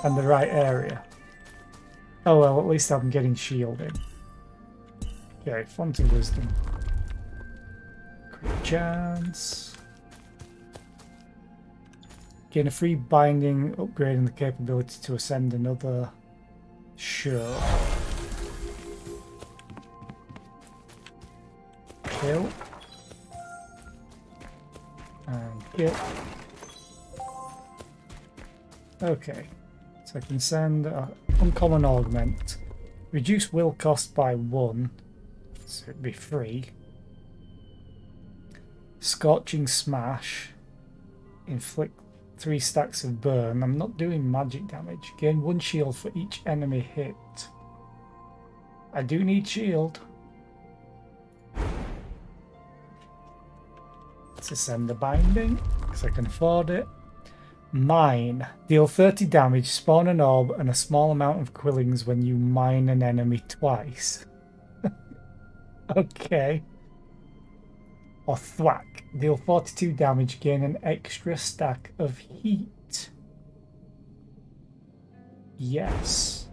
And the right area. Oh well, at least I'm getting shielding. Okay, Font of Wisdom. Crit chance. Gain a free binding, upgrading the capability to ascend another. Sure. Kill. And kill. Okay. So I can send Uncommon Augment. Reduce will cost by 1. So it'd be free. Scorching Smash. Inflict 3 stacks of burn. I'm not doing magic damage. Gain 1 shield for each enemy hit. I do need shield. Let's ascend the binding, because I can afford it. Mine. Deal 30 damage, spawn an orb, and a small amount of quillings when you mine an enemy twice. Okay. Or thwack. Deal 42 damage, gain an extra stack of heat. Yes.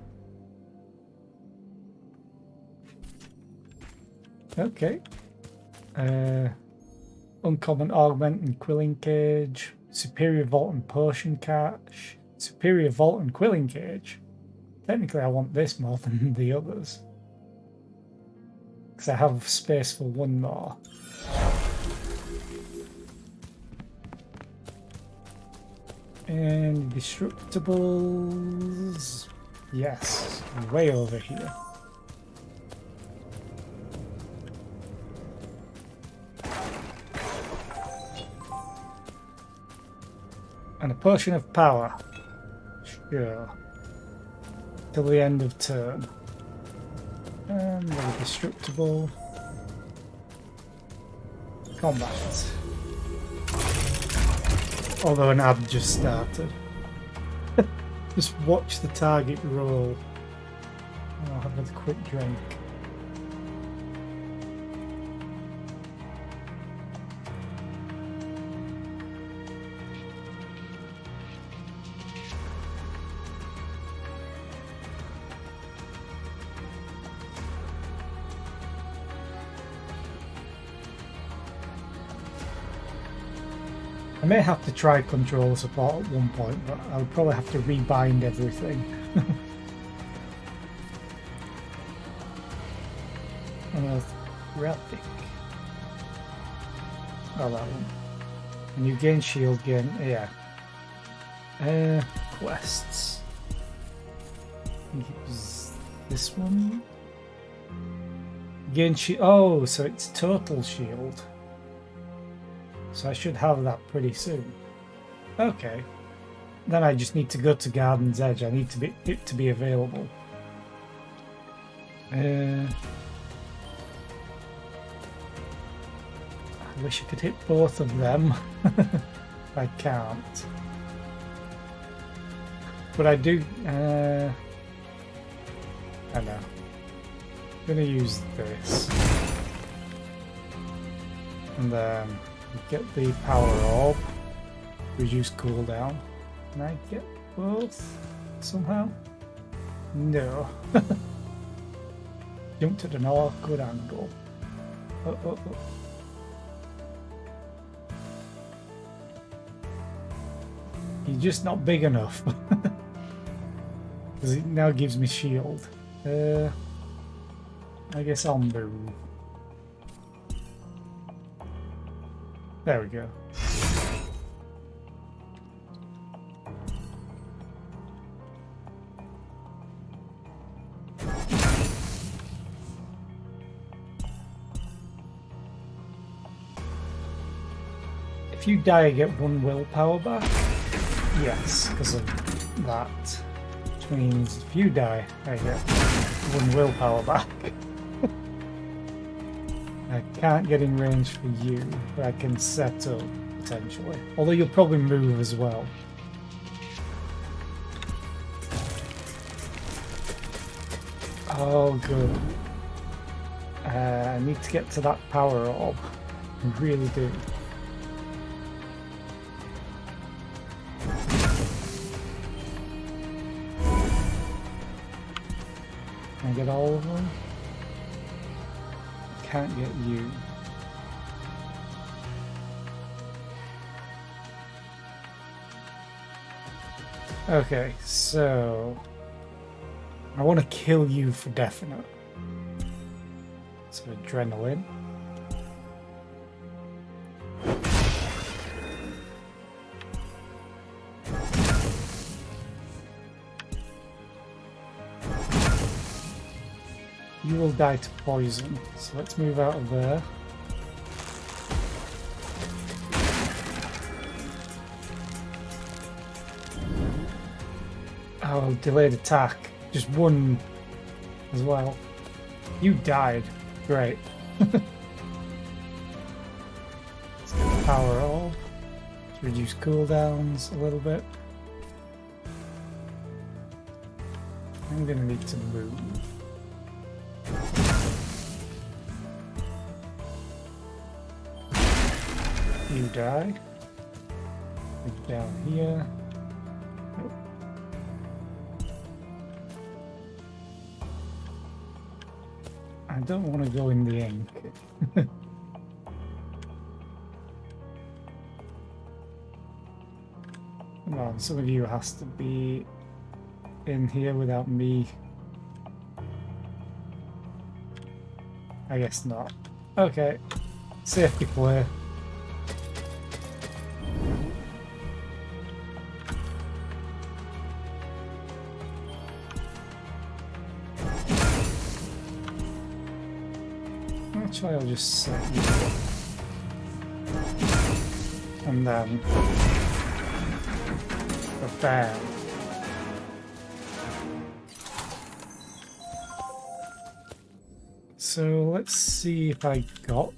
Okay. Uncommon Augment and Quilling Cage. Superior Vault and Potion Cache. Superior Vault and Quilling Cage. Technically I want this more than the others, because I have space for 1 more. And Destructibles. Yes, way over here. And a Potion of Power. Sure. Till the end of turn. And a Destructible. Combat. Although an ad just started. Just watch the target roll. I'll have a quick drink. I may have to try controller support at one point, but I would probably have to rebind everything. relic. Oh, that one. And you gain shield gain. Yeah. Quests. I think it was this one. Gain shield. Oh, so it's total shield. So I should have that pretty soon. Okay. Then I just need to go to Garden's Edge. I need it to be available. I wish I could hit both of them. I can't. But I do. I know. I'm gonna use this, and then get the power orb. Reduce cooldown. Can I get both somehow? No. Jumped at an awkward angle. Oh. He's just not big enough. Because it now gives me shield. I guess I'll move. There we go. If you die, I get 1 willpower back. Yes, because of that. Which means if you die, I get 1 willpower back. I can't get in range for you, but I can set up, potentially. Although you'll probably move as well. Oh, good. I need to get to that power orb. I really do. Can I get all of them? I can't get you. Okay, so I want to kill you for definite. So adrenaline. You will die to poison, so let's move out of there. Oh, delayed attack. Just 1 as well. You died. Great. Let's get the power orb. Let's reduce cooldowns a little bit. I'm gonna need to move. You die. Move down here. Nope. I don't want to go in the ink. Come on, some of you has to be in here without me. I guess not. Okay. Safety play. Actually, I'll just set you up. And then bam. So let's see if I got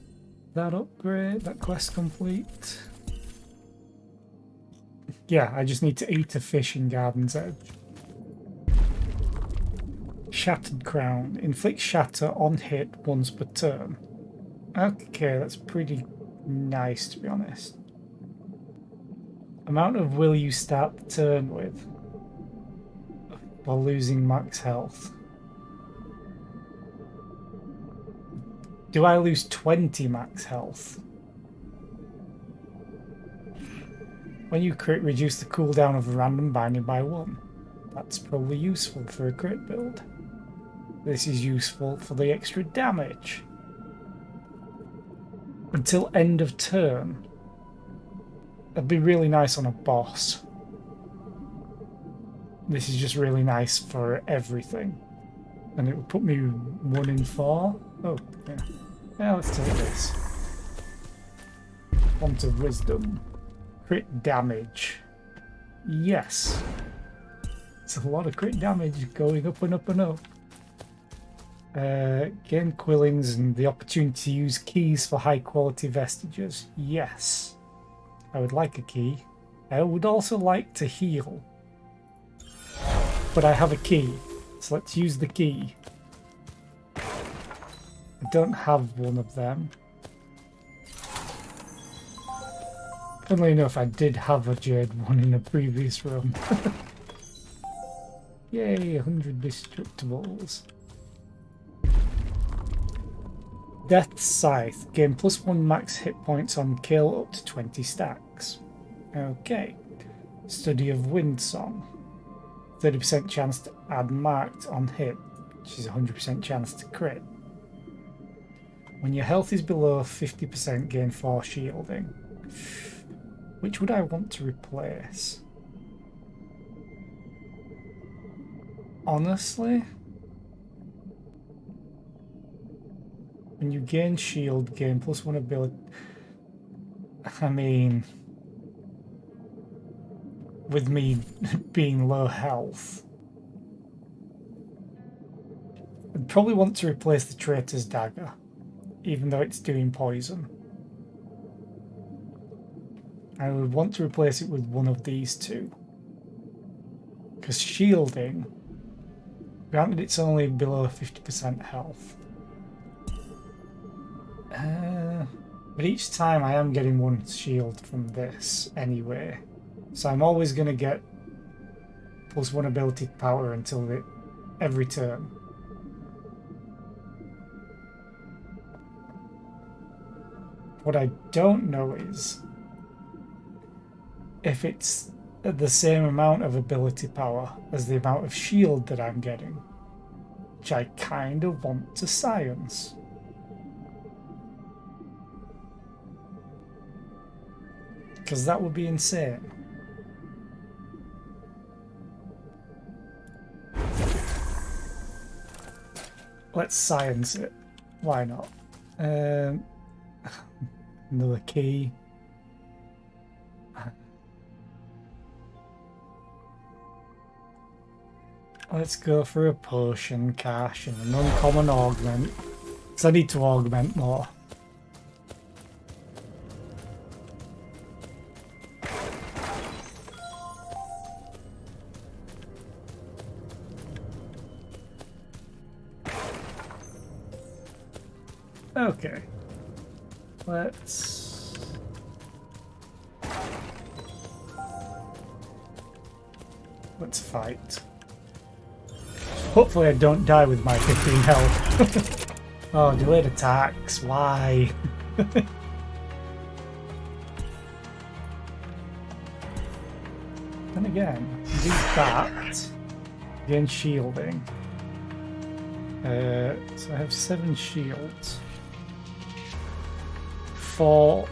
that upgrade, that quest complete. Yeah, I just need to eat a fish in Garden's Edge. Shattered Crown. Inflicts shatter on hit once per turn. Okay, that's pretty nice, to be honest. Amount of will you start the turn with while losing max health. Do I lose 20 max health? When you crit, reduce the cooldown of a random binding by 1. That's probably useful for a crit build. This is useful for the extra damage. until end of turn. That'd be really nice on a boss. This is just really nice for everything. And it would put me 1 in 4. Oh, yeah. Yeah, let's take this. Font of Wisdom. Crit damage. Yes. It's a lot of crit damage going up and up and up. Gain quillings and the opportunity to use keys for high quality vestiges. Yes. I would like a key. I would also like to heal. But I have a key. So let's use the key. I don't have one of them. Funnily enough, I did have a jade one in a previous room. Yay, 100 destructibles. Death Scythe. Gain +1 max hit points on kill up to 20 stacks. Okay. Study of Windsong. 30% chance to add marked on hit, which is 100% chance to crit. When your health is below 50%, gain 4 shielding. Which would I want to replace? Honestly? When you gain shield, gain +1 ability. I mean, with me being low health, I'd probably want to replace the Traitor's Dagger, even though it's doing poison. I would want to replace it with one of these two. Because shielding, granted it's only below 50% health. But each time I am getting 1 shield from this anyway. So I'm always going to get +1 ability power until every turn. What I don't know is if it's the same amount of ability power as the amount of shield that I'm getting, which I kind of want to science. Because that would be insane. Let's science it. Why not? Another key. Let's go for a potion cache and an uncommon augment. Because I need to augment more. Okay. Let's fight. Hopefully I don't die with my 15 health. Oh, delayed attacks. Why? Then again, do that. Gain shielding. So I have 7 shields. 4.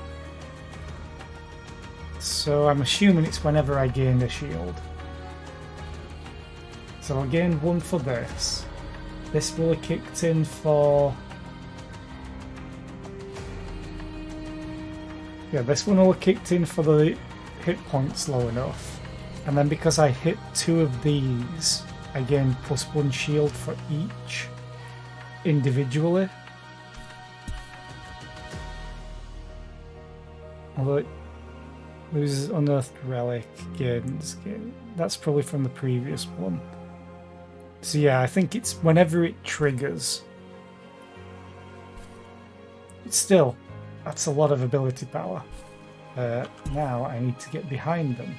So I'm assuming it's whenever I gain a shield. So I'll gain 1 for this. This will have kicked in for... Yeah, this one will have kicked in for the hit points low enough. And then because I hit 2 of these, I gain +1 shield for each individually. Although it loses Unearthed Relic, gains. That's probably from the previous one. So yeah, I think it's whenever it triggers. But still, that's a lot of ability power. Now I need to get behind them.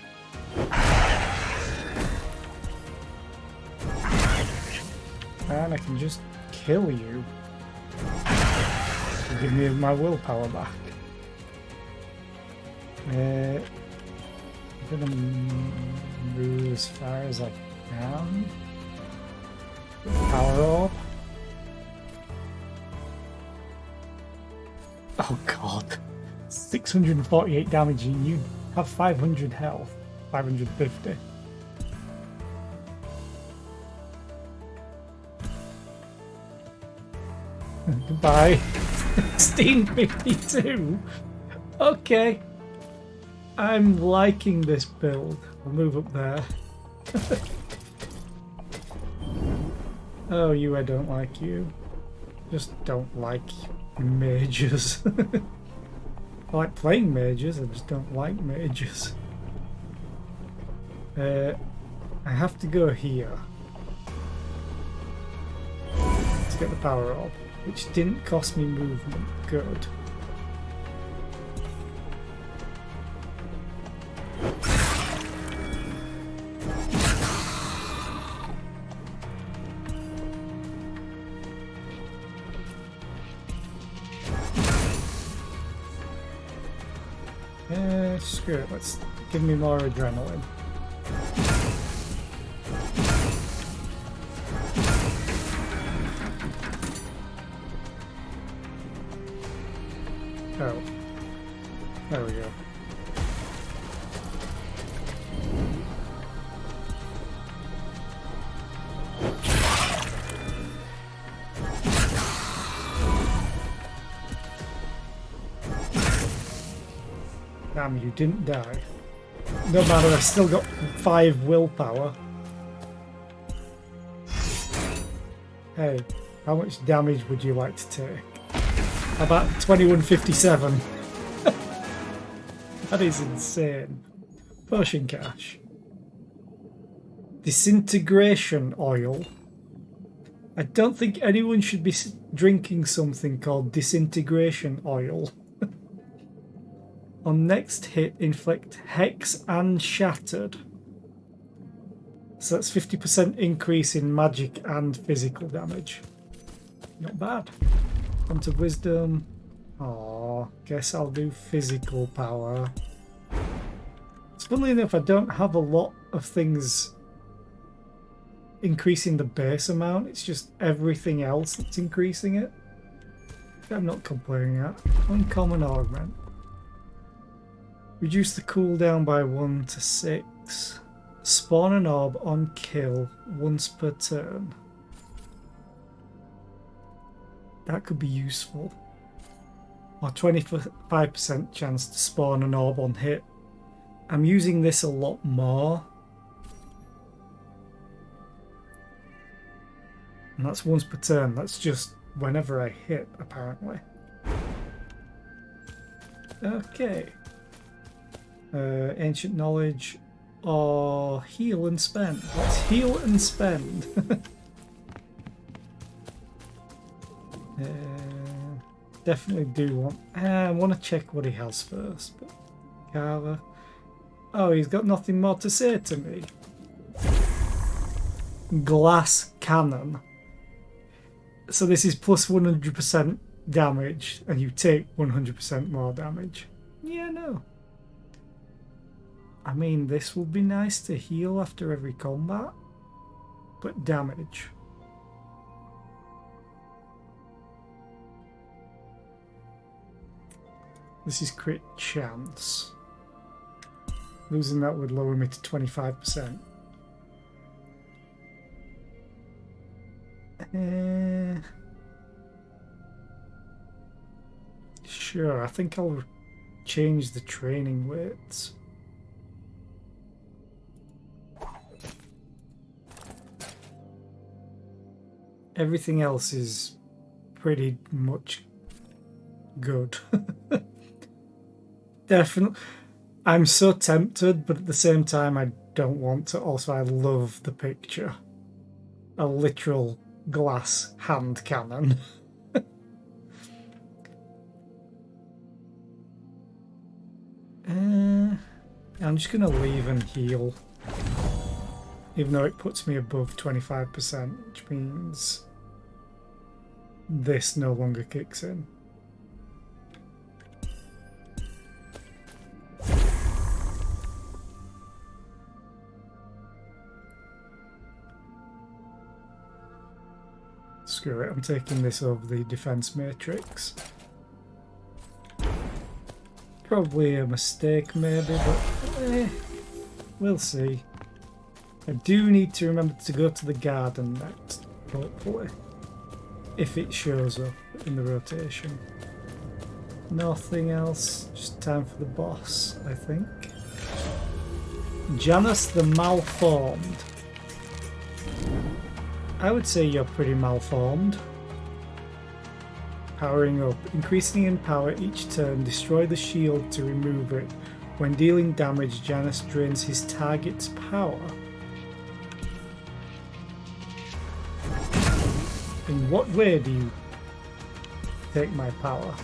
And I can just kill you. To give me my willpower back. I'm gonna move as far as I can. Power orb. Oh god. 648 damage and you have 500 health. 550. Goodbye. 1652. Okay. I'm liking this build. I'll move up there. Oh, I don't like you. Just don't like mages. I like playing mages, I just don't like mages. I have to go here to get the power orb, which didn't cost me movement. Good. Screw it, let's give me more adrenaline. Oh. There we go. Damn, you didn't die. No matter, I've still got 5 willpower. Hey, how much damage would you like to take? About 2157. That is insane. Potion cache. Disintegration oil. I don't think anyone should be drinking something called disintegration oil. On next hit, inflict Hex and Shattered. So that's 50% increase in magic and physical damage. Not bad. Font of Wisdom. Oh, guess I'll do physical power. It's funnily enough, I don't have a lot of things increasing the base amount. It's just everything else that's increasing it. I'm not complaining at. Uncommon Augment. Reduce the cooldown by 1 to 6. Spawn an orb on kill once per turn. That could be useful. Or 25% chance to spawn an orb on hit. I'm using this a lot more. And that's once per turn. That's just whenever I hit, apparently. Okay. Ancient Knowledge or Heal and Spend. Let's heal and spend. Definitely do want... I want to check what he has first. But Carla... Oh, he's got nothing more to say to me. Glass Cannon. So this is plus 100% damage, and you take 100% more damage. Yeah, no. I mean, this would be nice to heal after every combat, but damage. This is crit chance. Losing that would lower me to 25%. Sure, I think I'll change the training weights. Everything else is pretty much good. Definitely. I'm so tempted, but at the same time I don't want to. Also, I love the picture. A literal glass hand cannon. I'm just going to leave and heal. Even though it puts me above 25%, which means this no longer kicks in. Screw it, I'm taking this over the defense matrix. probably a mistake maybe, but we'll see. I do need to remember to go to the garden next, hopefully, if it shows up in the rotation. Nothing else, just time for the boss, I think. Janus the Malformed. I would say you're pretty malformed. Powering up. Increasing in power each turn, destroy the shield to remove it. When dealing damage, Janus drains his target's power. In what way do you take my power?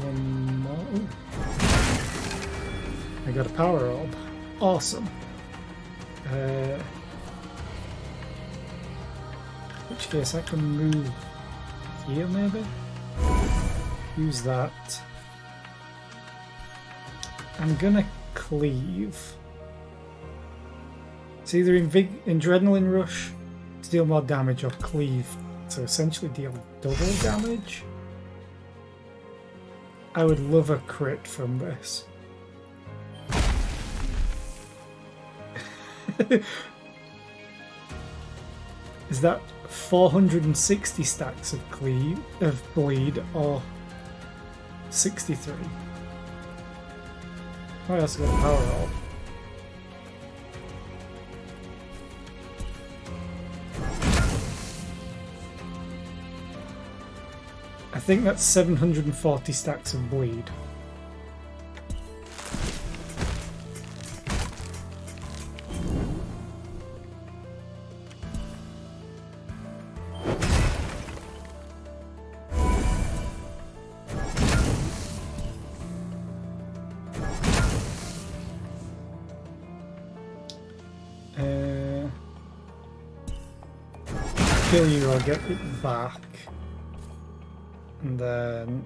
One more. Ooh. I got a power orb. Awesome. In which case I can move here maybe? Use that. I'm gonna cleave. It's either in Adrenaline Rush to deal more damage or cleave to essentially deal double damage. I would love a crit from this. Is that 460 stacks of bleed or 63? I also got a power orb. I think that's 740 stacks of bleed. Kill you, I'll get it back. And then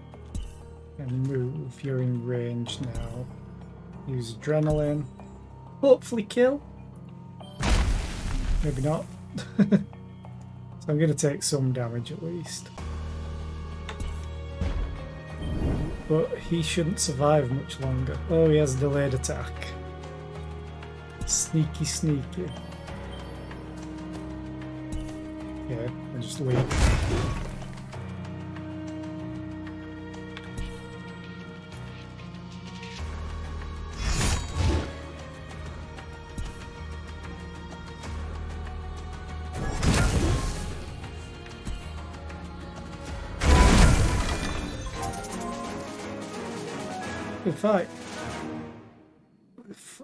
move, you're in range now. Use adrenaline. Hopefully kill. Maybe not. So I'm going to take some damage at least. But he shouldn't survive much longer. Oh, he has a delayed attack. Sneaky, sneaky. Yeah, I just leave. Good fight.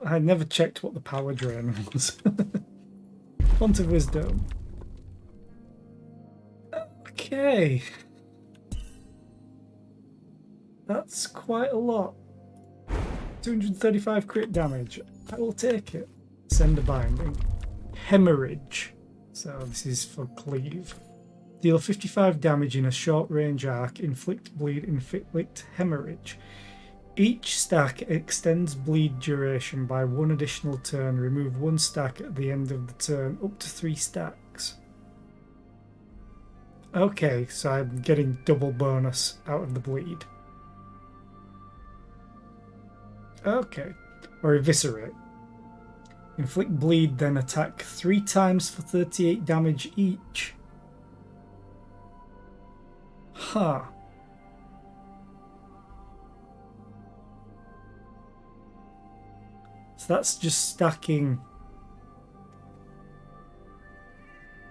I never checked what the power drain was. Font of Wisdom. Okay. That's quite a lot. 235 crit damage. I will take it. Send a binding. Hemorrhage. So this is for cleave. Deal 55 damage in a short range arc. Inflict bleed. Inflict hemorrhage. Each stack extends bleed duration by 1 additional turn. Remove 1 stack at the end of the turn, up to 3 stacks. Okay, so I'm getting double bonus out of the bleed. Okay. Or eviscerate. Inflict bleed, then attack 3 times for 38 damage each. Huh. So that's just stacking.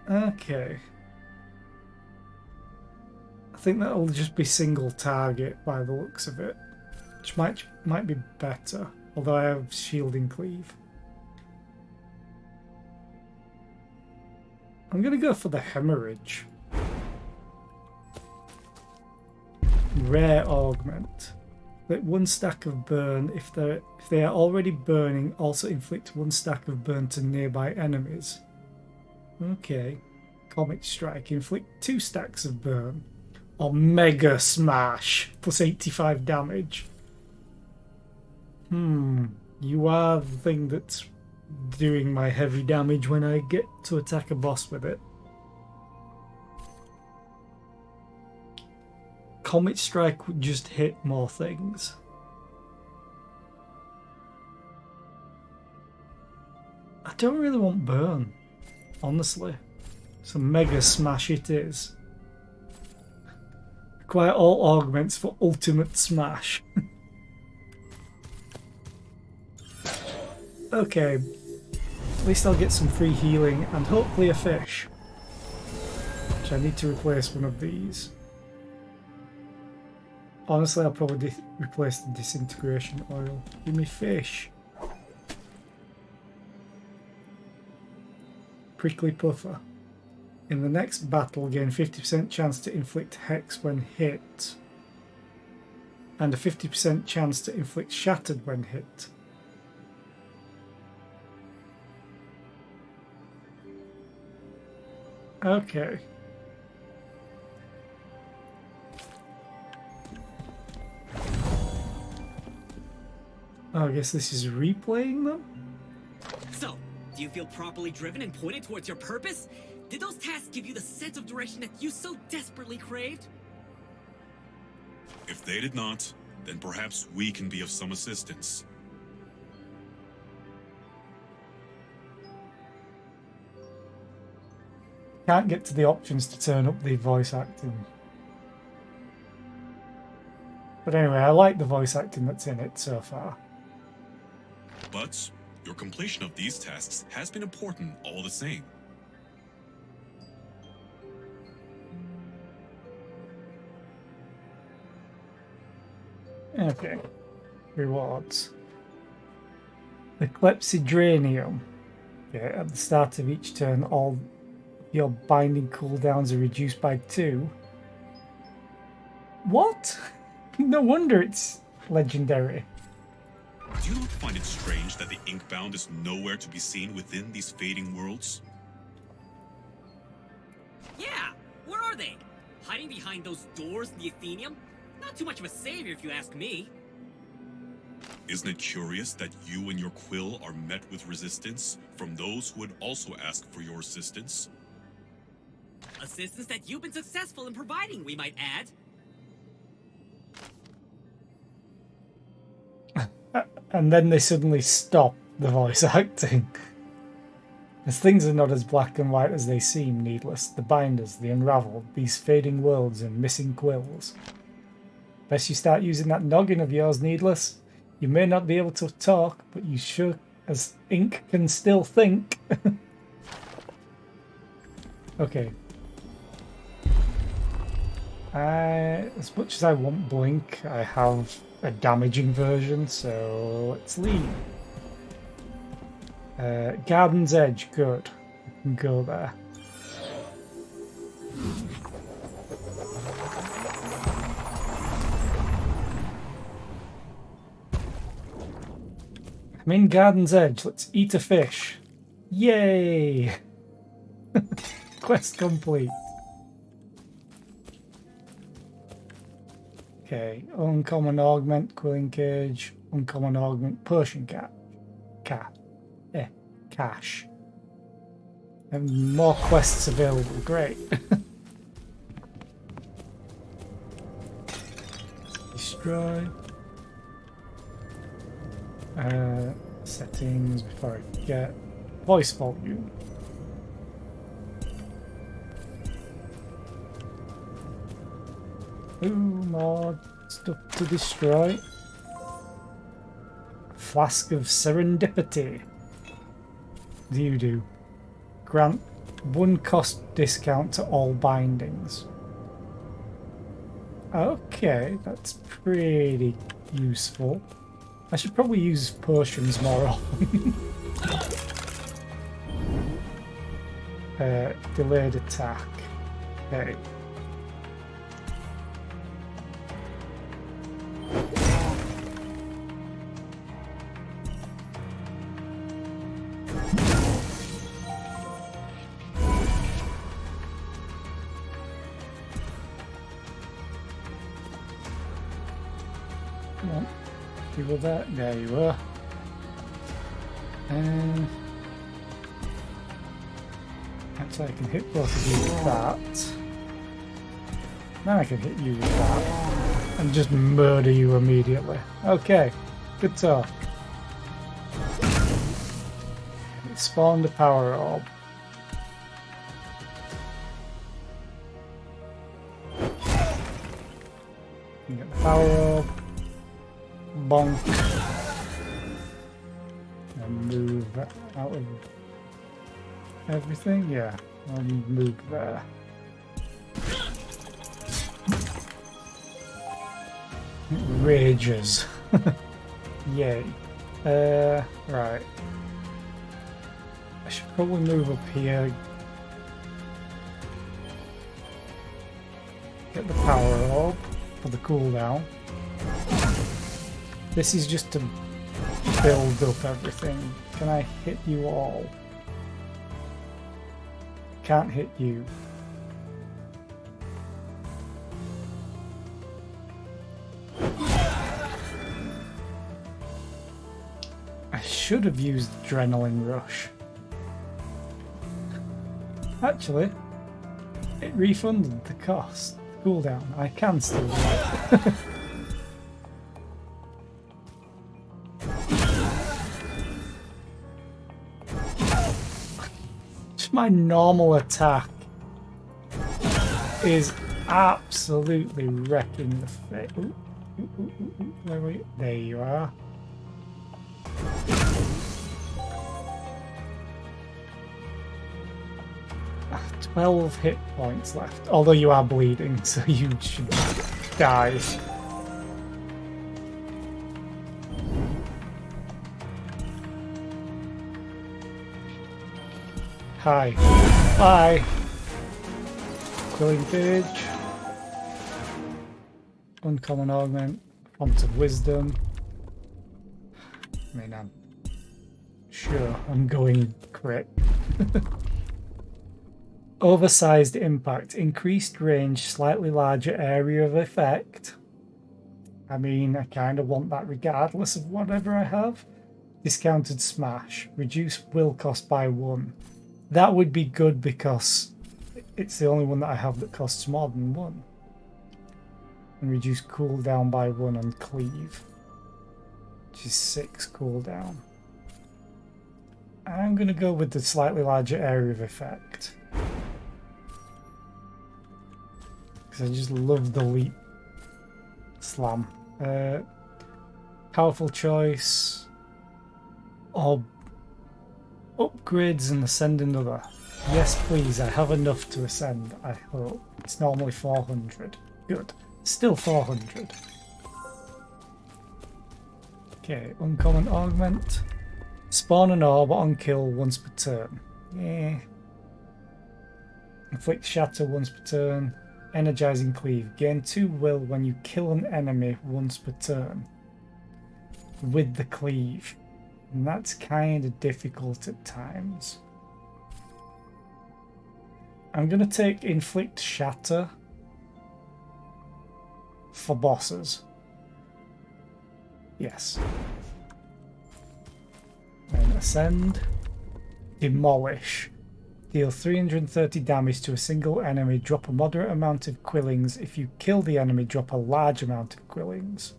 Okay. I think that'll just be single target by the looks of it, which might be better. Although I have shielding cleave. I'm gonna go for the hemorrhage. Rare augment. Inflict 1 stack of burn. If they are already burning, also inflict 1 stack of burn to nearby enemies. Okay. Comet strike. Inflict 2 stacks of burn. Or mega smash. Plus 85 damage. You are the thing that's doing my heavy damage when I get to attack a boss with it. Comet Strike would just hit more things. I don't really want Burn, honestly. So Mega Smash it is. Require all augments for Ultimate Smash. Okay. At least I'll get some free healing and hopefully a fish. Which I need to replace one of these. Honestly, I'll probably replace the disintegration oil. Give me fish. Prickly Puffer. In the next battle, gain 50% chance to inflict Hex when hit. And a 50% chance to inflict Shattered when hit. Okay. Oh, I guess this is replaying them? So, do you feel properly driven and pointed towards your purpose? Did those tasks give you the sense of direction that you so desperately craved? If they did not, then perhaps we can be of some assistance. Can't get to the options to turn up the voice acting. But anyway, I like the voice acting that's in it so far. But your completion of these tasks has been important all the same. Okay. Rewards. The Clepsydranium. Okay, at the start of each turn, all your binding cooldowns are reduced by 2. What? No wonder it's legendary. Do you not find it strange that the Inkbound is nowhere to be seen within these fading worlds? Yeah, where are they? Hiding behind those doors in the Athenium? Not too much of a savior if you ask me. Isn't it curious that you and your quill are met with resistance from those who would also ask for your assistance? Assistance that you've been successful in providing, we might add. And then they suddenly stop the voice acting. As things are not as black and white as they seem, Needless, the Binders, the Unraveled, these fading worlds and missing quills. Best you start using that noggin of yours, Needless. You may not be able to talk, but you sure as ink can still think. Okay. As much as I want Blink, I have a damaging version, so let's leave. Garden's Edge, good. We can go there. I'm in Garden's Edge, let's eat a fish. Yay! Quest complete. Okay, uncommon augment, quilling cage, uncommon augment, potion cache. And more quests available, great. Destroy. Settings before I forget. Voice volume. Ooh, more stuff to destroy. Flask of Serendipity. What do you do? Grant 1 cost discount to all bindings. Okay, that's pretty useful. I should probably use potions more often. Delayed attack. Okay. Come on. People that. There you are. And actually I can hit both of you with that. Now I can hit you with that and just murder you immediately. Okay, good talk. It spawned a power orb. You get the power orb. Bonk. And move out of everything. Yeah, and move there. It rages. Yay. Right. I should probably move up here. Get the power orb for the cooldown. This is just to build up everything. Can I hit you all? Can't hit you. I should have used Adrenaline Rush. Actually, it refunded the cost. Cooldown. I can still do it. Just my normal attack is absolutely wrecking the face. Where were you? There you are. Ah, 12 hit points left. Although you are bleeding, so you should die. Hi. Bye. Quilling Page. Uncommon Augment. Font of Wisdom. I mean, I'm sure I'm going crit. Oversized Impact. Increased range, slightly larger area of effect. I mean, I kind of want that regardless of whatever I have. Discounted Smash. Reduce will cost by 1. That would be good because it's the only one that I have that costs more than 1. And reduce cooldown by 1 on Cleave, which is 6 cooldown. I'm going to go with the slightly larger area of effect. Because I just love the leap slam. Powerful choice. Or upgrades and ascend another. Yes, please. I have enough to ascend, I hope. It's normally 400. Good. Still 400. Okay, uncommon augment. Spawn an orb on kill once per turn. Yeah. Inflict shatter once per turn. Energizing cleave. Gain 2 will when you kill an enemy once per turn. With the cleave. And that's kind of difficult at times. I'm going to take inflict shatter for bosses. Yes. And ascend. Demolish. Deal 330 damage to a single enemy. Drop a moderate amount of quillings. If you kill the enemy, drop a large amount of quillings.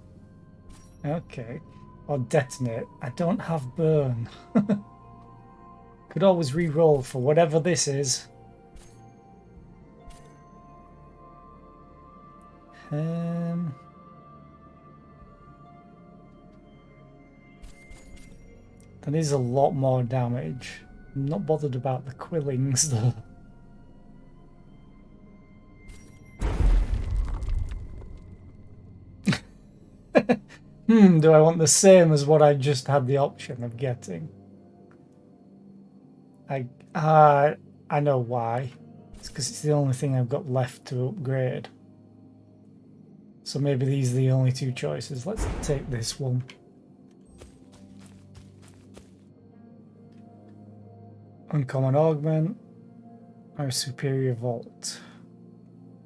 Okay. Or detonate. I don't have burn. Could always re-roll for whatever this is. That is a lot more damage. I'm not bothered about the quillings though. Do I want the same as what I just had the option of getting? I know why. It's because it's the only thing I've got left to upgrade. So maybe these are the only 2 choices. Let's take this one. Uncommon augment or superior vault.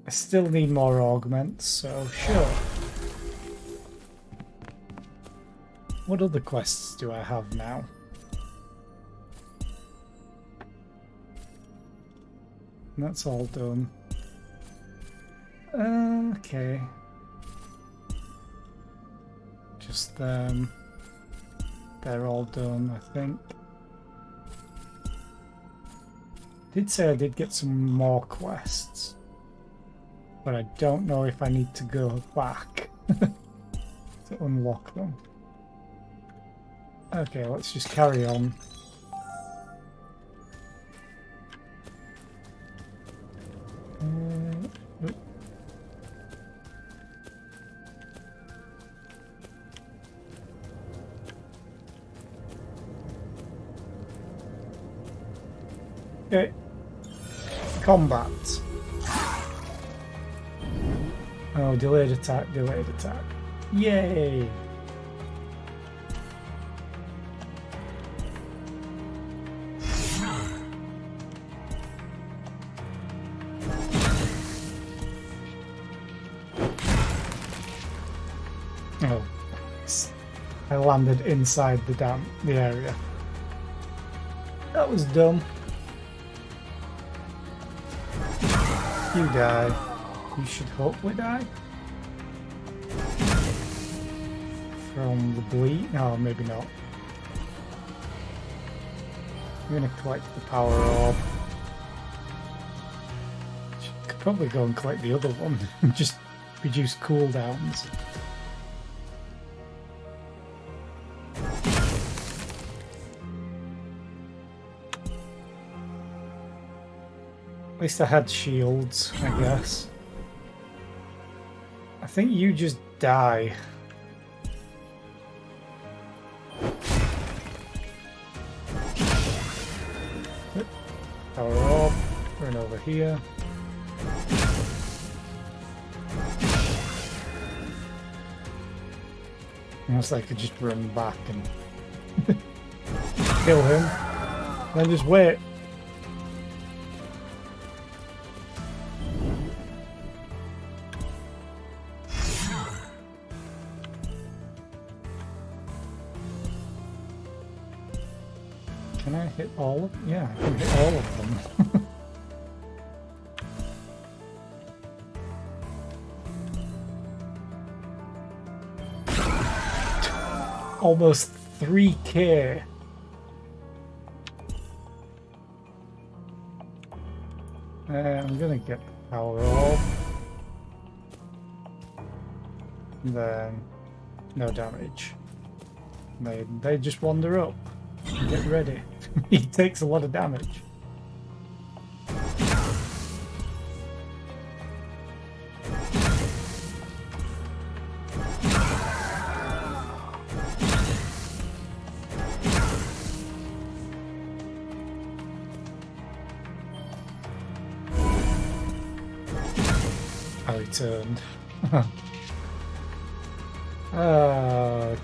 I still need more augments, so sure. What other quests do I have now? That's all done. Okay. Just they're all done, I think. Did say I did get some more quests, but I don't know if I need to go back to unlock them. Okay, let's just carry on. Oop. Okay. Combat. Oh, delayed attack, delayed attack. Yay! Oh, I landed inside the area. That was dumb. You die. You should hopefully die. From the bleed? No, maybe not. I'm gonna collect the power orb. Could probably go and collect the other one and just reduce cooldowns. At least I had shields, I guess. I think you just die. Power orb, run over here. Almost like I could just run back and kill him. Then just wait. Can I hit all of them? Yeah, I can hit all of them. Almost 3k. I'm gonna get the power orb. Then no damage. They just wander up. Get ready. He takes a lot of damage. I returned. I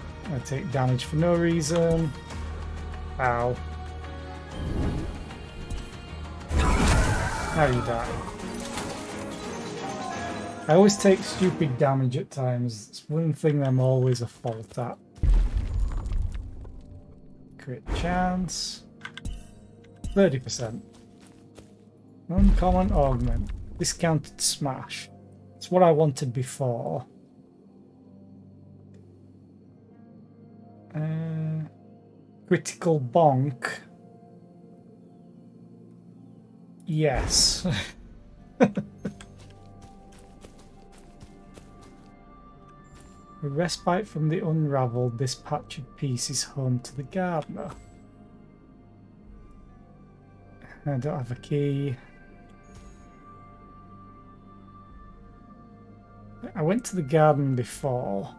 take damage for no reason. Ow. Now you die. I always take stupid damage at times. It's one thing I'm always a fault at. Crit chance. 30%. Uncommon augment. Discounted smash. It's what I wanted before. Critical bonk. Yes. A respite from the unraveled, this patch of peace is home to the gardener. I don't have a key. I went to the garden before.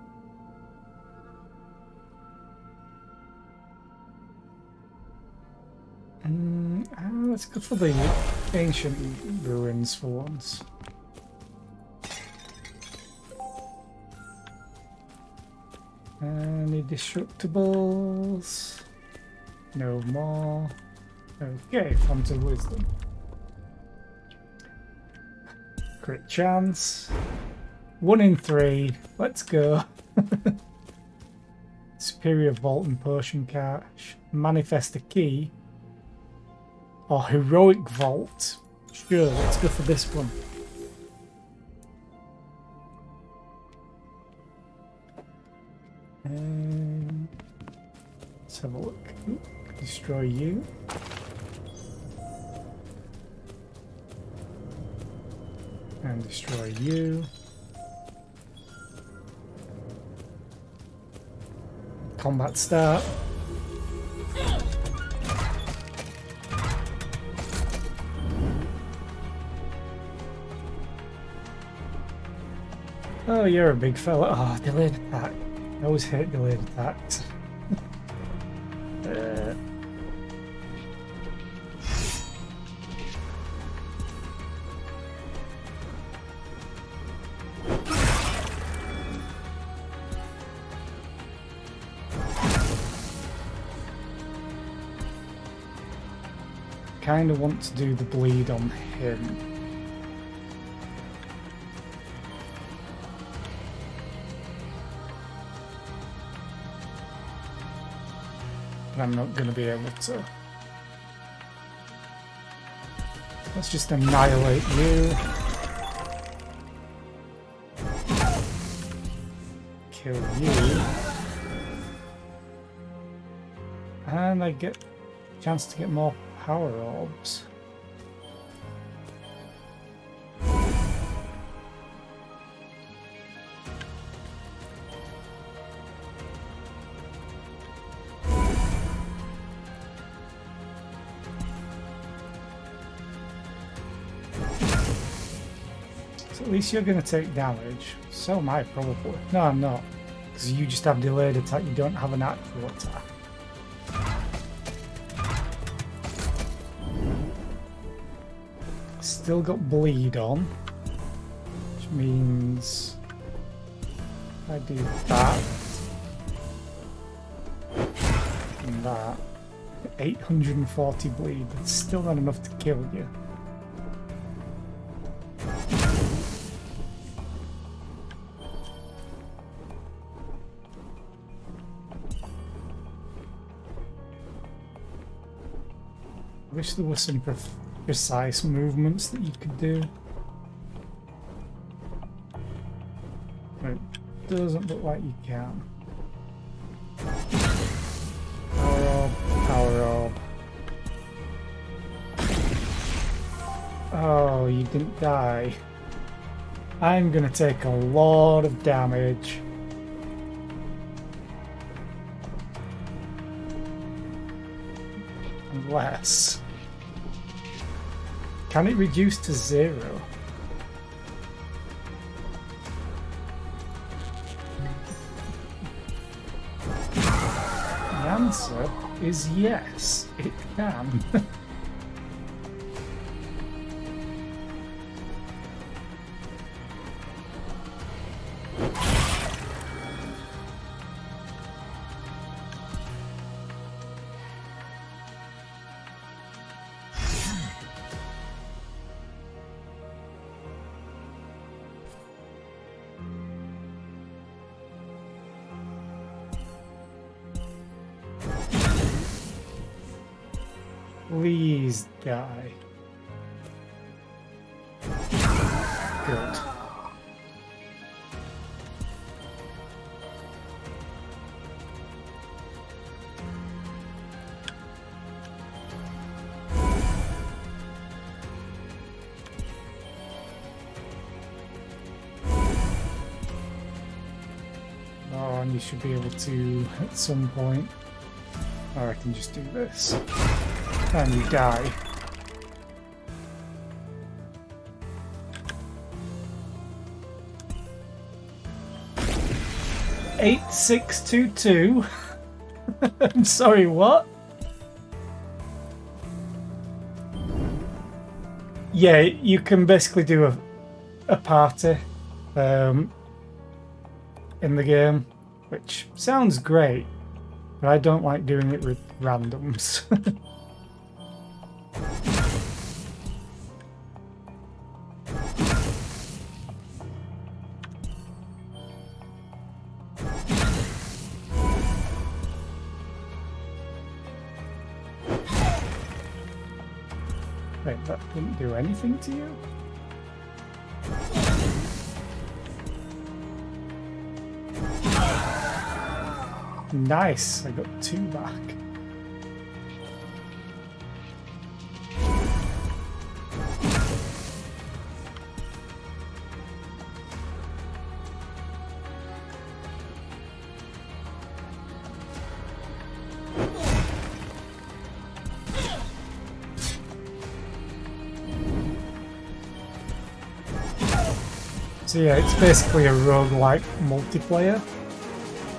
Let's go for the ancient ruins for once. Any destructibles? No more. Okay, Phantom Wisdom. Crit chance. 1 in 3. Let's go. Superior Vault and Potion Cache. Manifest a key. Or Heroic Vault. Sure, let's go for this one. Let's have a look. Ooh, destroy you. And destroy you. Combat start. Oh, you're a big fella. Oh, delayed attack. I always hate delayed attacks. Kind of want to do the bleed on him. But I'm not going to be able to. Let's just annihilate you. Kill you. And I get a chance to get more power orbs. So at least you're going to take damage. So am I probably. No, I'm not. Because you just have delayed attack, you don't have an actual attack. Still got bleed on, which means I do that and that. 840 bleed, that's still not enough to kill you. I wish there was some precise movements that you could do. It doesn't look like you can. Power orb, power orb. Oh, you didn't die. I'm gonna take a lot of damage. Unless... Can it reduce to 0? The answer is yes, it can. Please die. Good. Oh, and you should be able to at some point. Or I can just do this. And you die. Eight, 6, 2, 2. I'm sorry, what? Yeah, you can basically do a party in the game, which sounds great, but I don't like doing it with randoms. Wait, that didn't do anything to you? Nice, I got 2 back. So yeah, it's basically a roguelike multiplayer.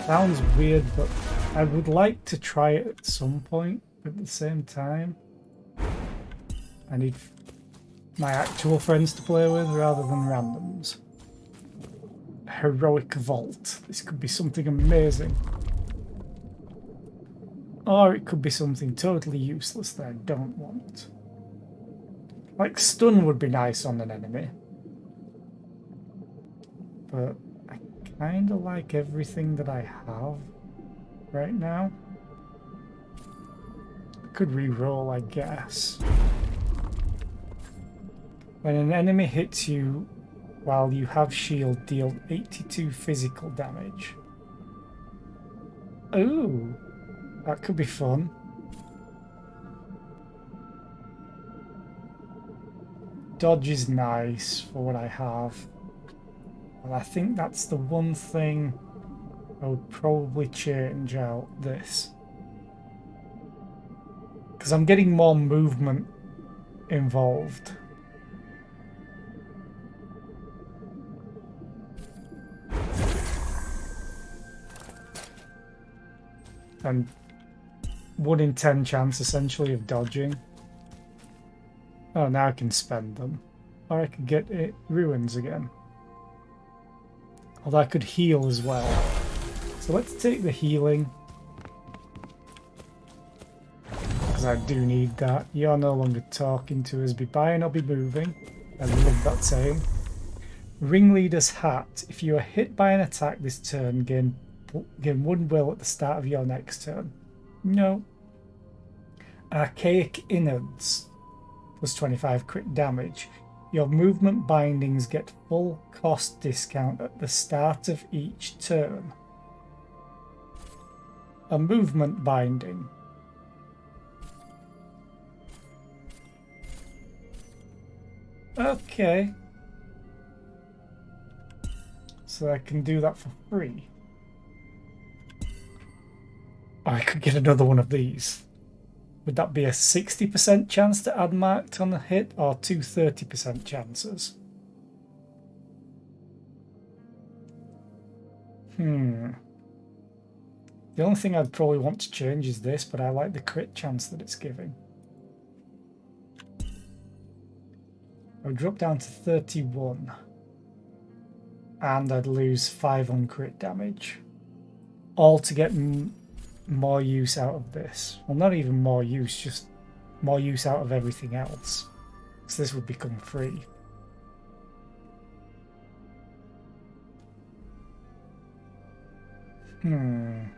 Sounds weird, but I would like to try it at some point. But at the same time, I need my actual friends to play with rather than randoms. Heroic Vault. This could be something amazing. Or it could be something totally useless that I don't want. Like stun would be nice on an enemy. But I kind of like everything that I have right now. I could re-roll, I guess. When an enemy hits you while you have shield, deal 82 physical damage. Ooh, that could be fun. Dodge is nice for what I have. And I think that's the one thing I would probably change out this. Because I'm getting more movement involved. And 1 in 10 chance essentially of dodging. Oh, now I can spend them. Or I could get it ruins again. Although I could heal as well. So let's take the healing. Because I do need that. You're no longer talking to us. Be buying or be moving. I love that saying. Ringleader's Hat. If you are hit by an attack this turn, gain 1 will at the start of your next turn. No. Archaic Innards. Plus 25 crit damage. Your movement bindings get full cost discount at the start of each turn. A movement binding. Okay. So I can do that for free. Or I could get another one of these. Would that be a 60% chance to add marked on a hit, or 2 30% chances? The only thing I'd probably want to change is this, but I like the crit chance that it's giving. I would drop down to 31. And I'd lose 5 on crit damage. All to get more use out of this. Well, not even more use, just more use out of everything else. So this would become free. I'm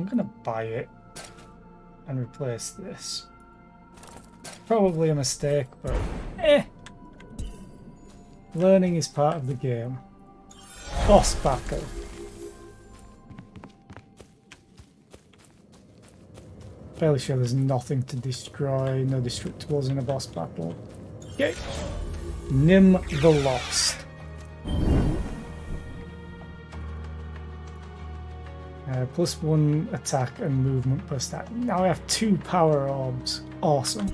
gonna buy it and replace this. Probably a mistake, but learning is part of the game. Boss battle. Fairly sure there's nothing to destroy, no destructibles in a boss battle. Okay. Nim the Lost. +1 attack and movement per stat. Now I have 2 power orbs. Awesome.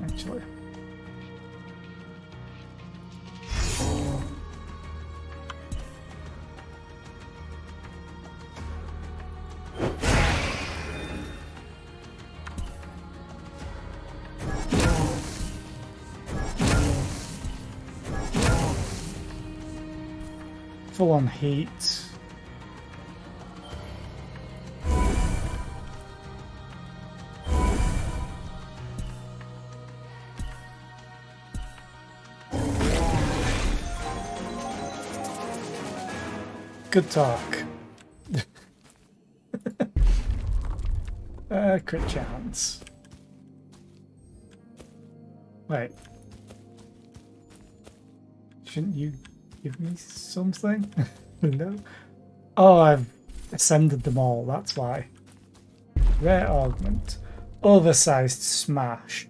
Actually. Full on heat. Good talk. Crit chance. Wait. Shouldn't you give me something? No. Oh, I've ascended them all, that's why. Rare augment. Oversized smash.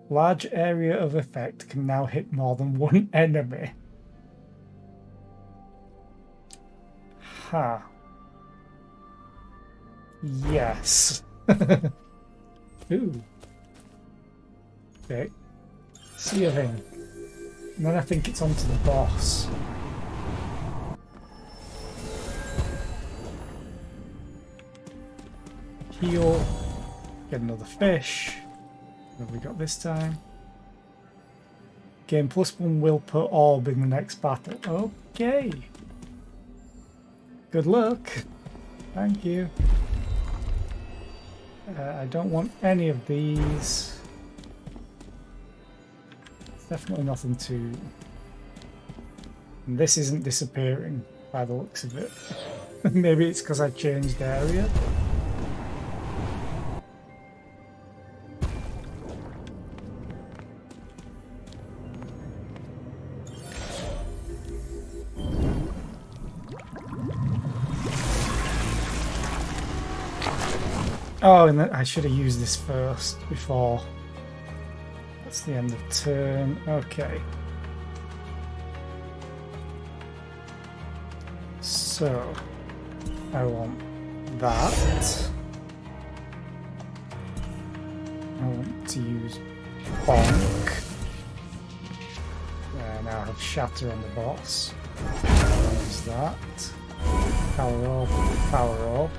Large area of effect can now hit more than one enemy. Ha. Yes. Ooh. Okay. See a thing. And then I think it's onto the boss. Heal. Get another fish. What have we got this time? Gain +1 will per orb in the next battle. Okay. Good luck. Thank you. I don't want any of these. It's definitely nothing to... And this isn't disappearing by the looks of it. Maybe it's because I changed area. Oh, and I should have used this first before. That's the end of turn. Okay. So, I want that. I want to use Bonk. And now I have Shatter on the boss. Use that. Power Orb, Power Orb.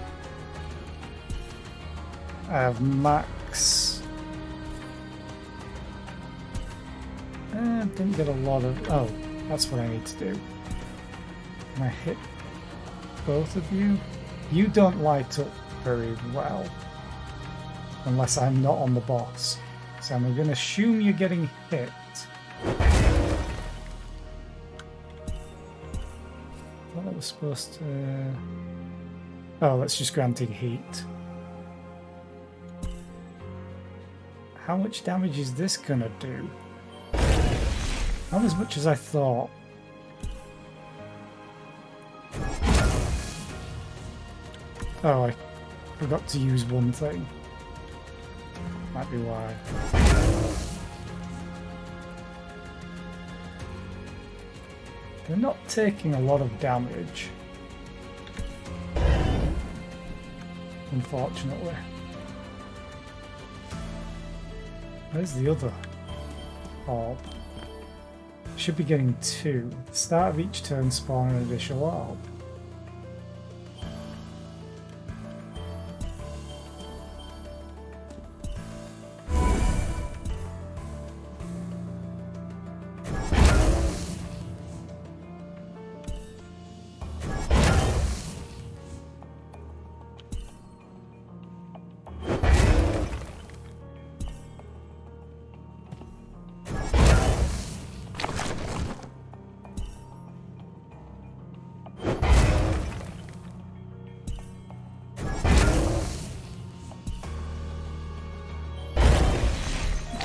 I have max. Didn't get a lot of. Oh, that's what I need to do. Can I hit both of you? You don't light up very well. Unless I'm not on the boss. So I'm going to assume you're getting hit. I thought I was supposed to. Oh, that's just granting heat. How much damage is this gonna do? Not as much as I thought. Oh, I forgot to use one thing. Might be why. They're not taking a lot of damage. Unfortunately. Where's the other orb? Should be getting 2. At the start of each turn, spawn an additional orb.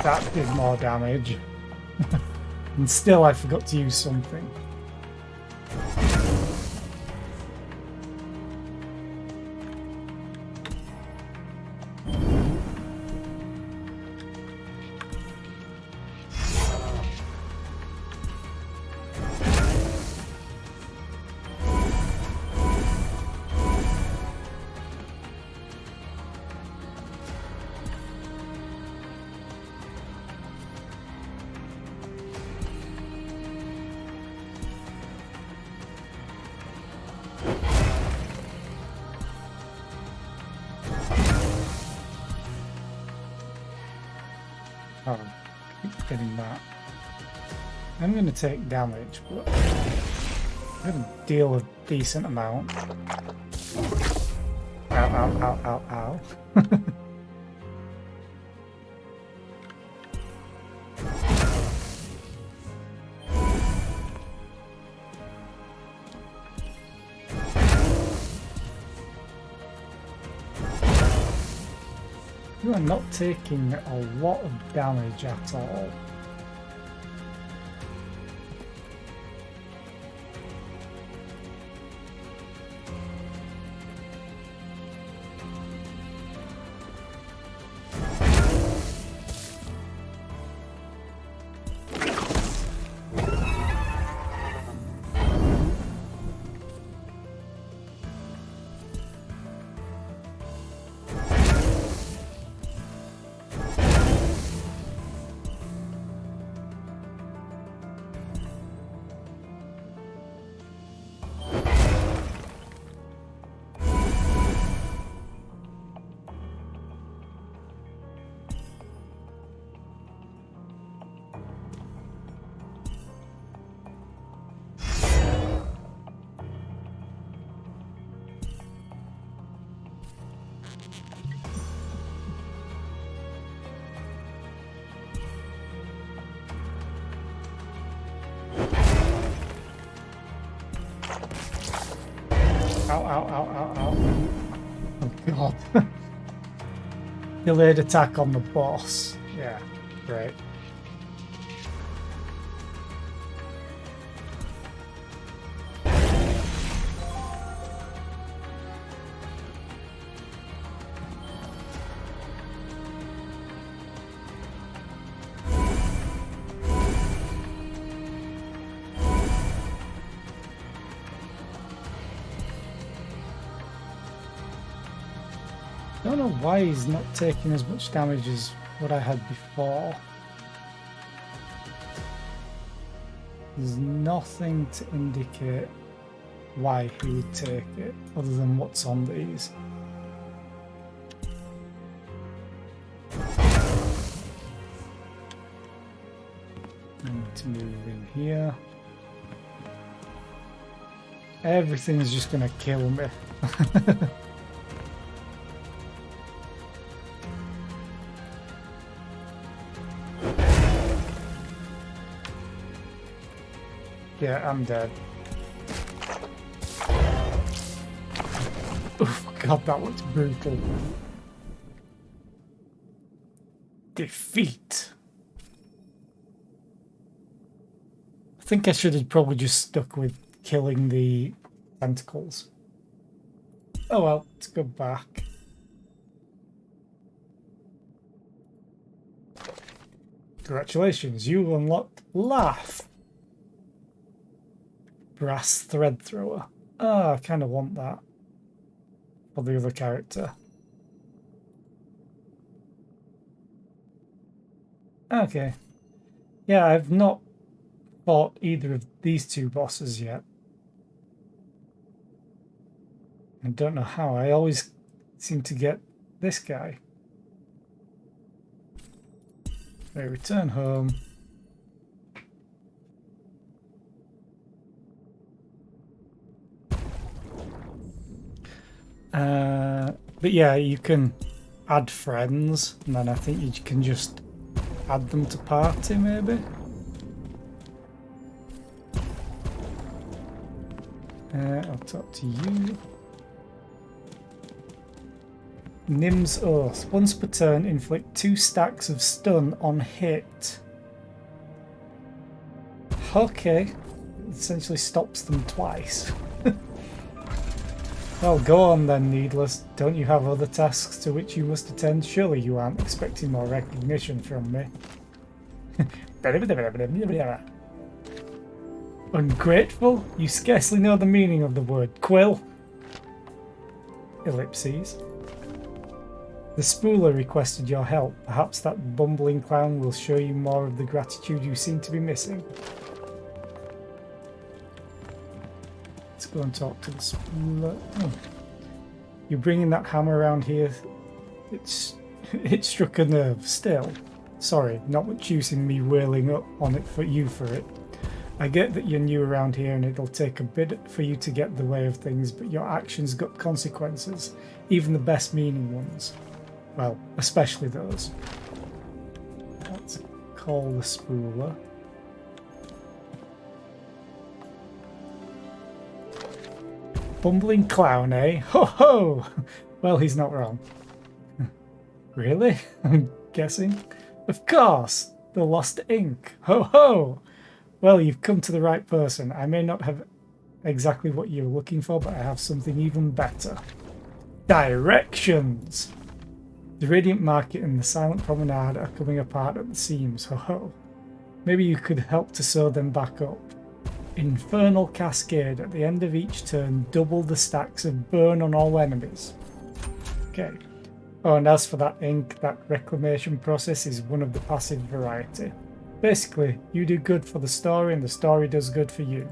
That did more damage. And still I forgot to use something. Oh, keep getting that. I'm going to take damage, but I'm going to deal a decent amount. Ow, ow, ow, ow, ow. You are not taking a lot of damage at all. Ow, ow, ow, ow, ow. Oh, God. Delayed attack on the boss. Yeah, great. I don't know why he's not taking as much damage as what I had before. There's nothing to indicate why he would take it, other than what's on these. I need to move in here. Everything's just gonna kill me. Yeah, I'm dead. Oh God, that looks brutal. Defeat. I think I should have probably just stuck with killing the tentacles. Oh well, let's go back. Congratulations, you unlocked Laugh. Brass thread thrower. Oh, I kind of want that for the other character. Okay. Yeah, I've not fought either of these two bosses yet. I don't know how. I always seem to get this guy. I return home. But yeah, you can add friends, and then I think you can just add them to party, maybe. I'll talk to you. Nim's Oath. Once per turn, inflict 2 stacks of stun on hit. Okay. Essentially stops them twice. Well, go on then, Needless. Don't you have other tasks to which you must attend? Surely you aren't expecting more recognition from me. Ungrateful? You scarcely know the meaning of the word. Quill? Ellipses. The Spooler requested your help. Perhaps that bumbling clown will show you more of the gratitude you seem to be missing. Let's go and talk to the Spooler. Oh. You're bringing that hammer around here. It struck a nerve. Still. Sorry, not much use in me wailing up on it for you for it. I get that you're new around here and it'll take a bit for you to get the way of things, but your actions got consequences, even the best meaning ones. Well, especially those. Let's call the Spooler. Bumbling clown, eh? Ho ho! Well, he's not wrong. Really? I'm guessing. Of course! The lost ink. Ho ho! Well, you've come to the right person. I may not have exactly what you're looking for, but I have something even better. Directions! The Radiant Market and the Silent Promenade are coming apart at the seams. Ho ho. Maybe you could help to sew them back up. Infernal Cascade. At the end of each turn, double the stacks of burn on all enemies. Okay. Oh, and as for that ink, that reclamation process is one of the passive variety. Basically, you do good for the story and the story does good for you.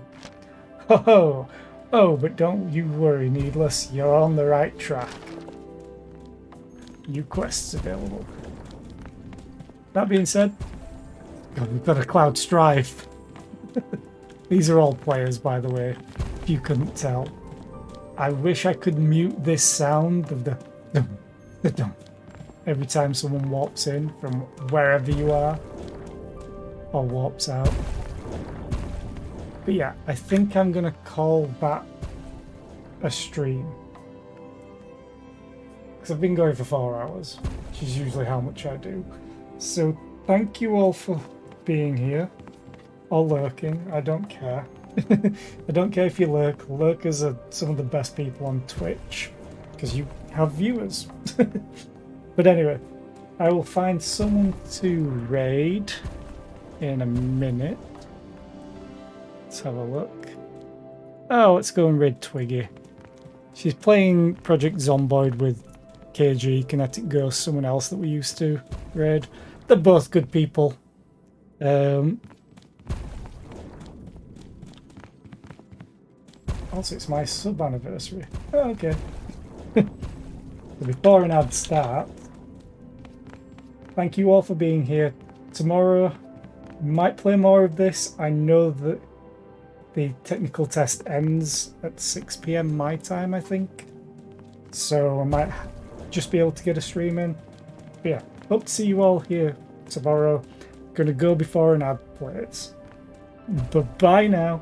Ho ho! Oh, but don't you worry, Needless. You're on the right track. New quests available. That being said, God, we've got a Cloud Strife. These are all players, by the way, if you couldn't tell. I wish I could mute this sound of the dum every time someone warps in from wherever you are, or warps out. But yeah, I think I'm gonna call that a stream. Because I've been going for 4 hours, which is usually how much I do. So thank you all for being here, or lurking, I don't care. I don't care if you lurk. Lurkers are some of the best people on Twitch, because you have viewers. But anyway, I will find someone to raid in a minute. Let's have a look. Oh, let's go and raid Twiggy. She's playing Project Zomboid with KG, Kinetic Ghost, someone else that we used to raid. They're both good people. Also, it's my sub anniversary. Oh, okay. So before an ad starts, thank you all for being here. Tomorrow, might play more of this. I know that the technical test ends at 6 PM my time, I think. So I might just be able to get a stream in. But yeah, hope to see you all here tomorrow. Gonna go before an ad plays. But bye now.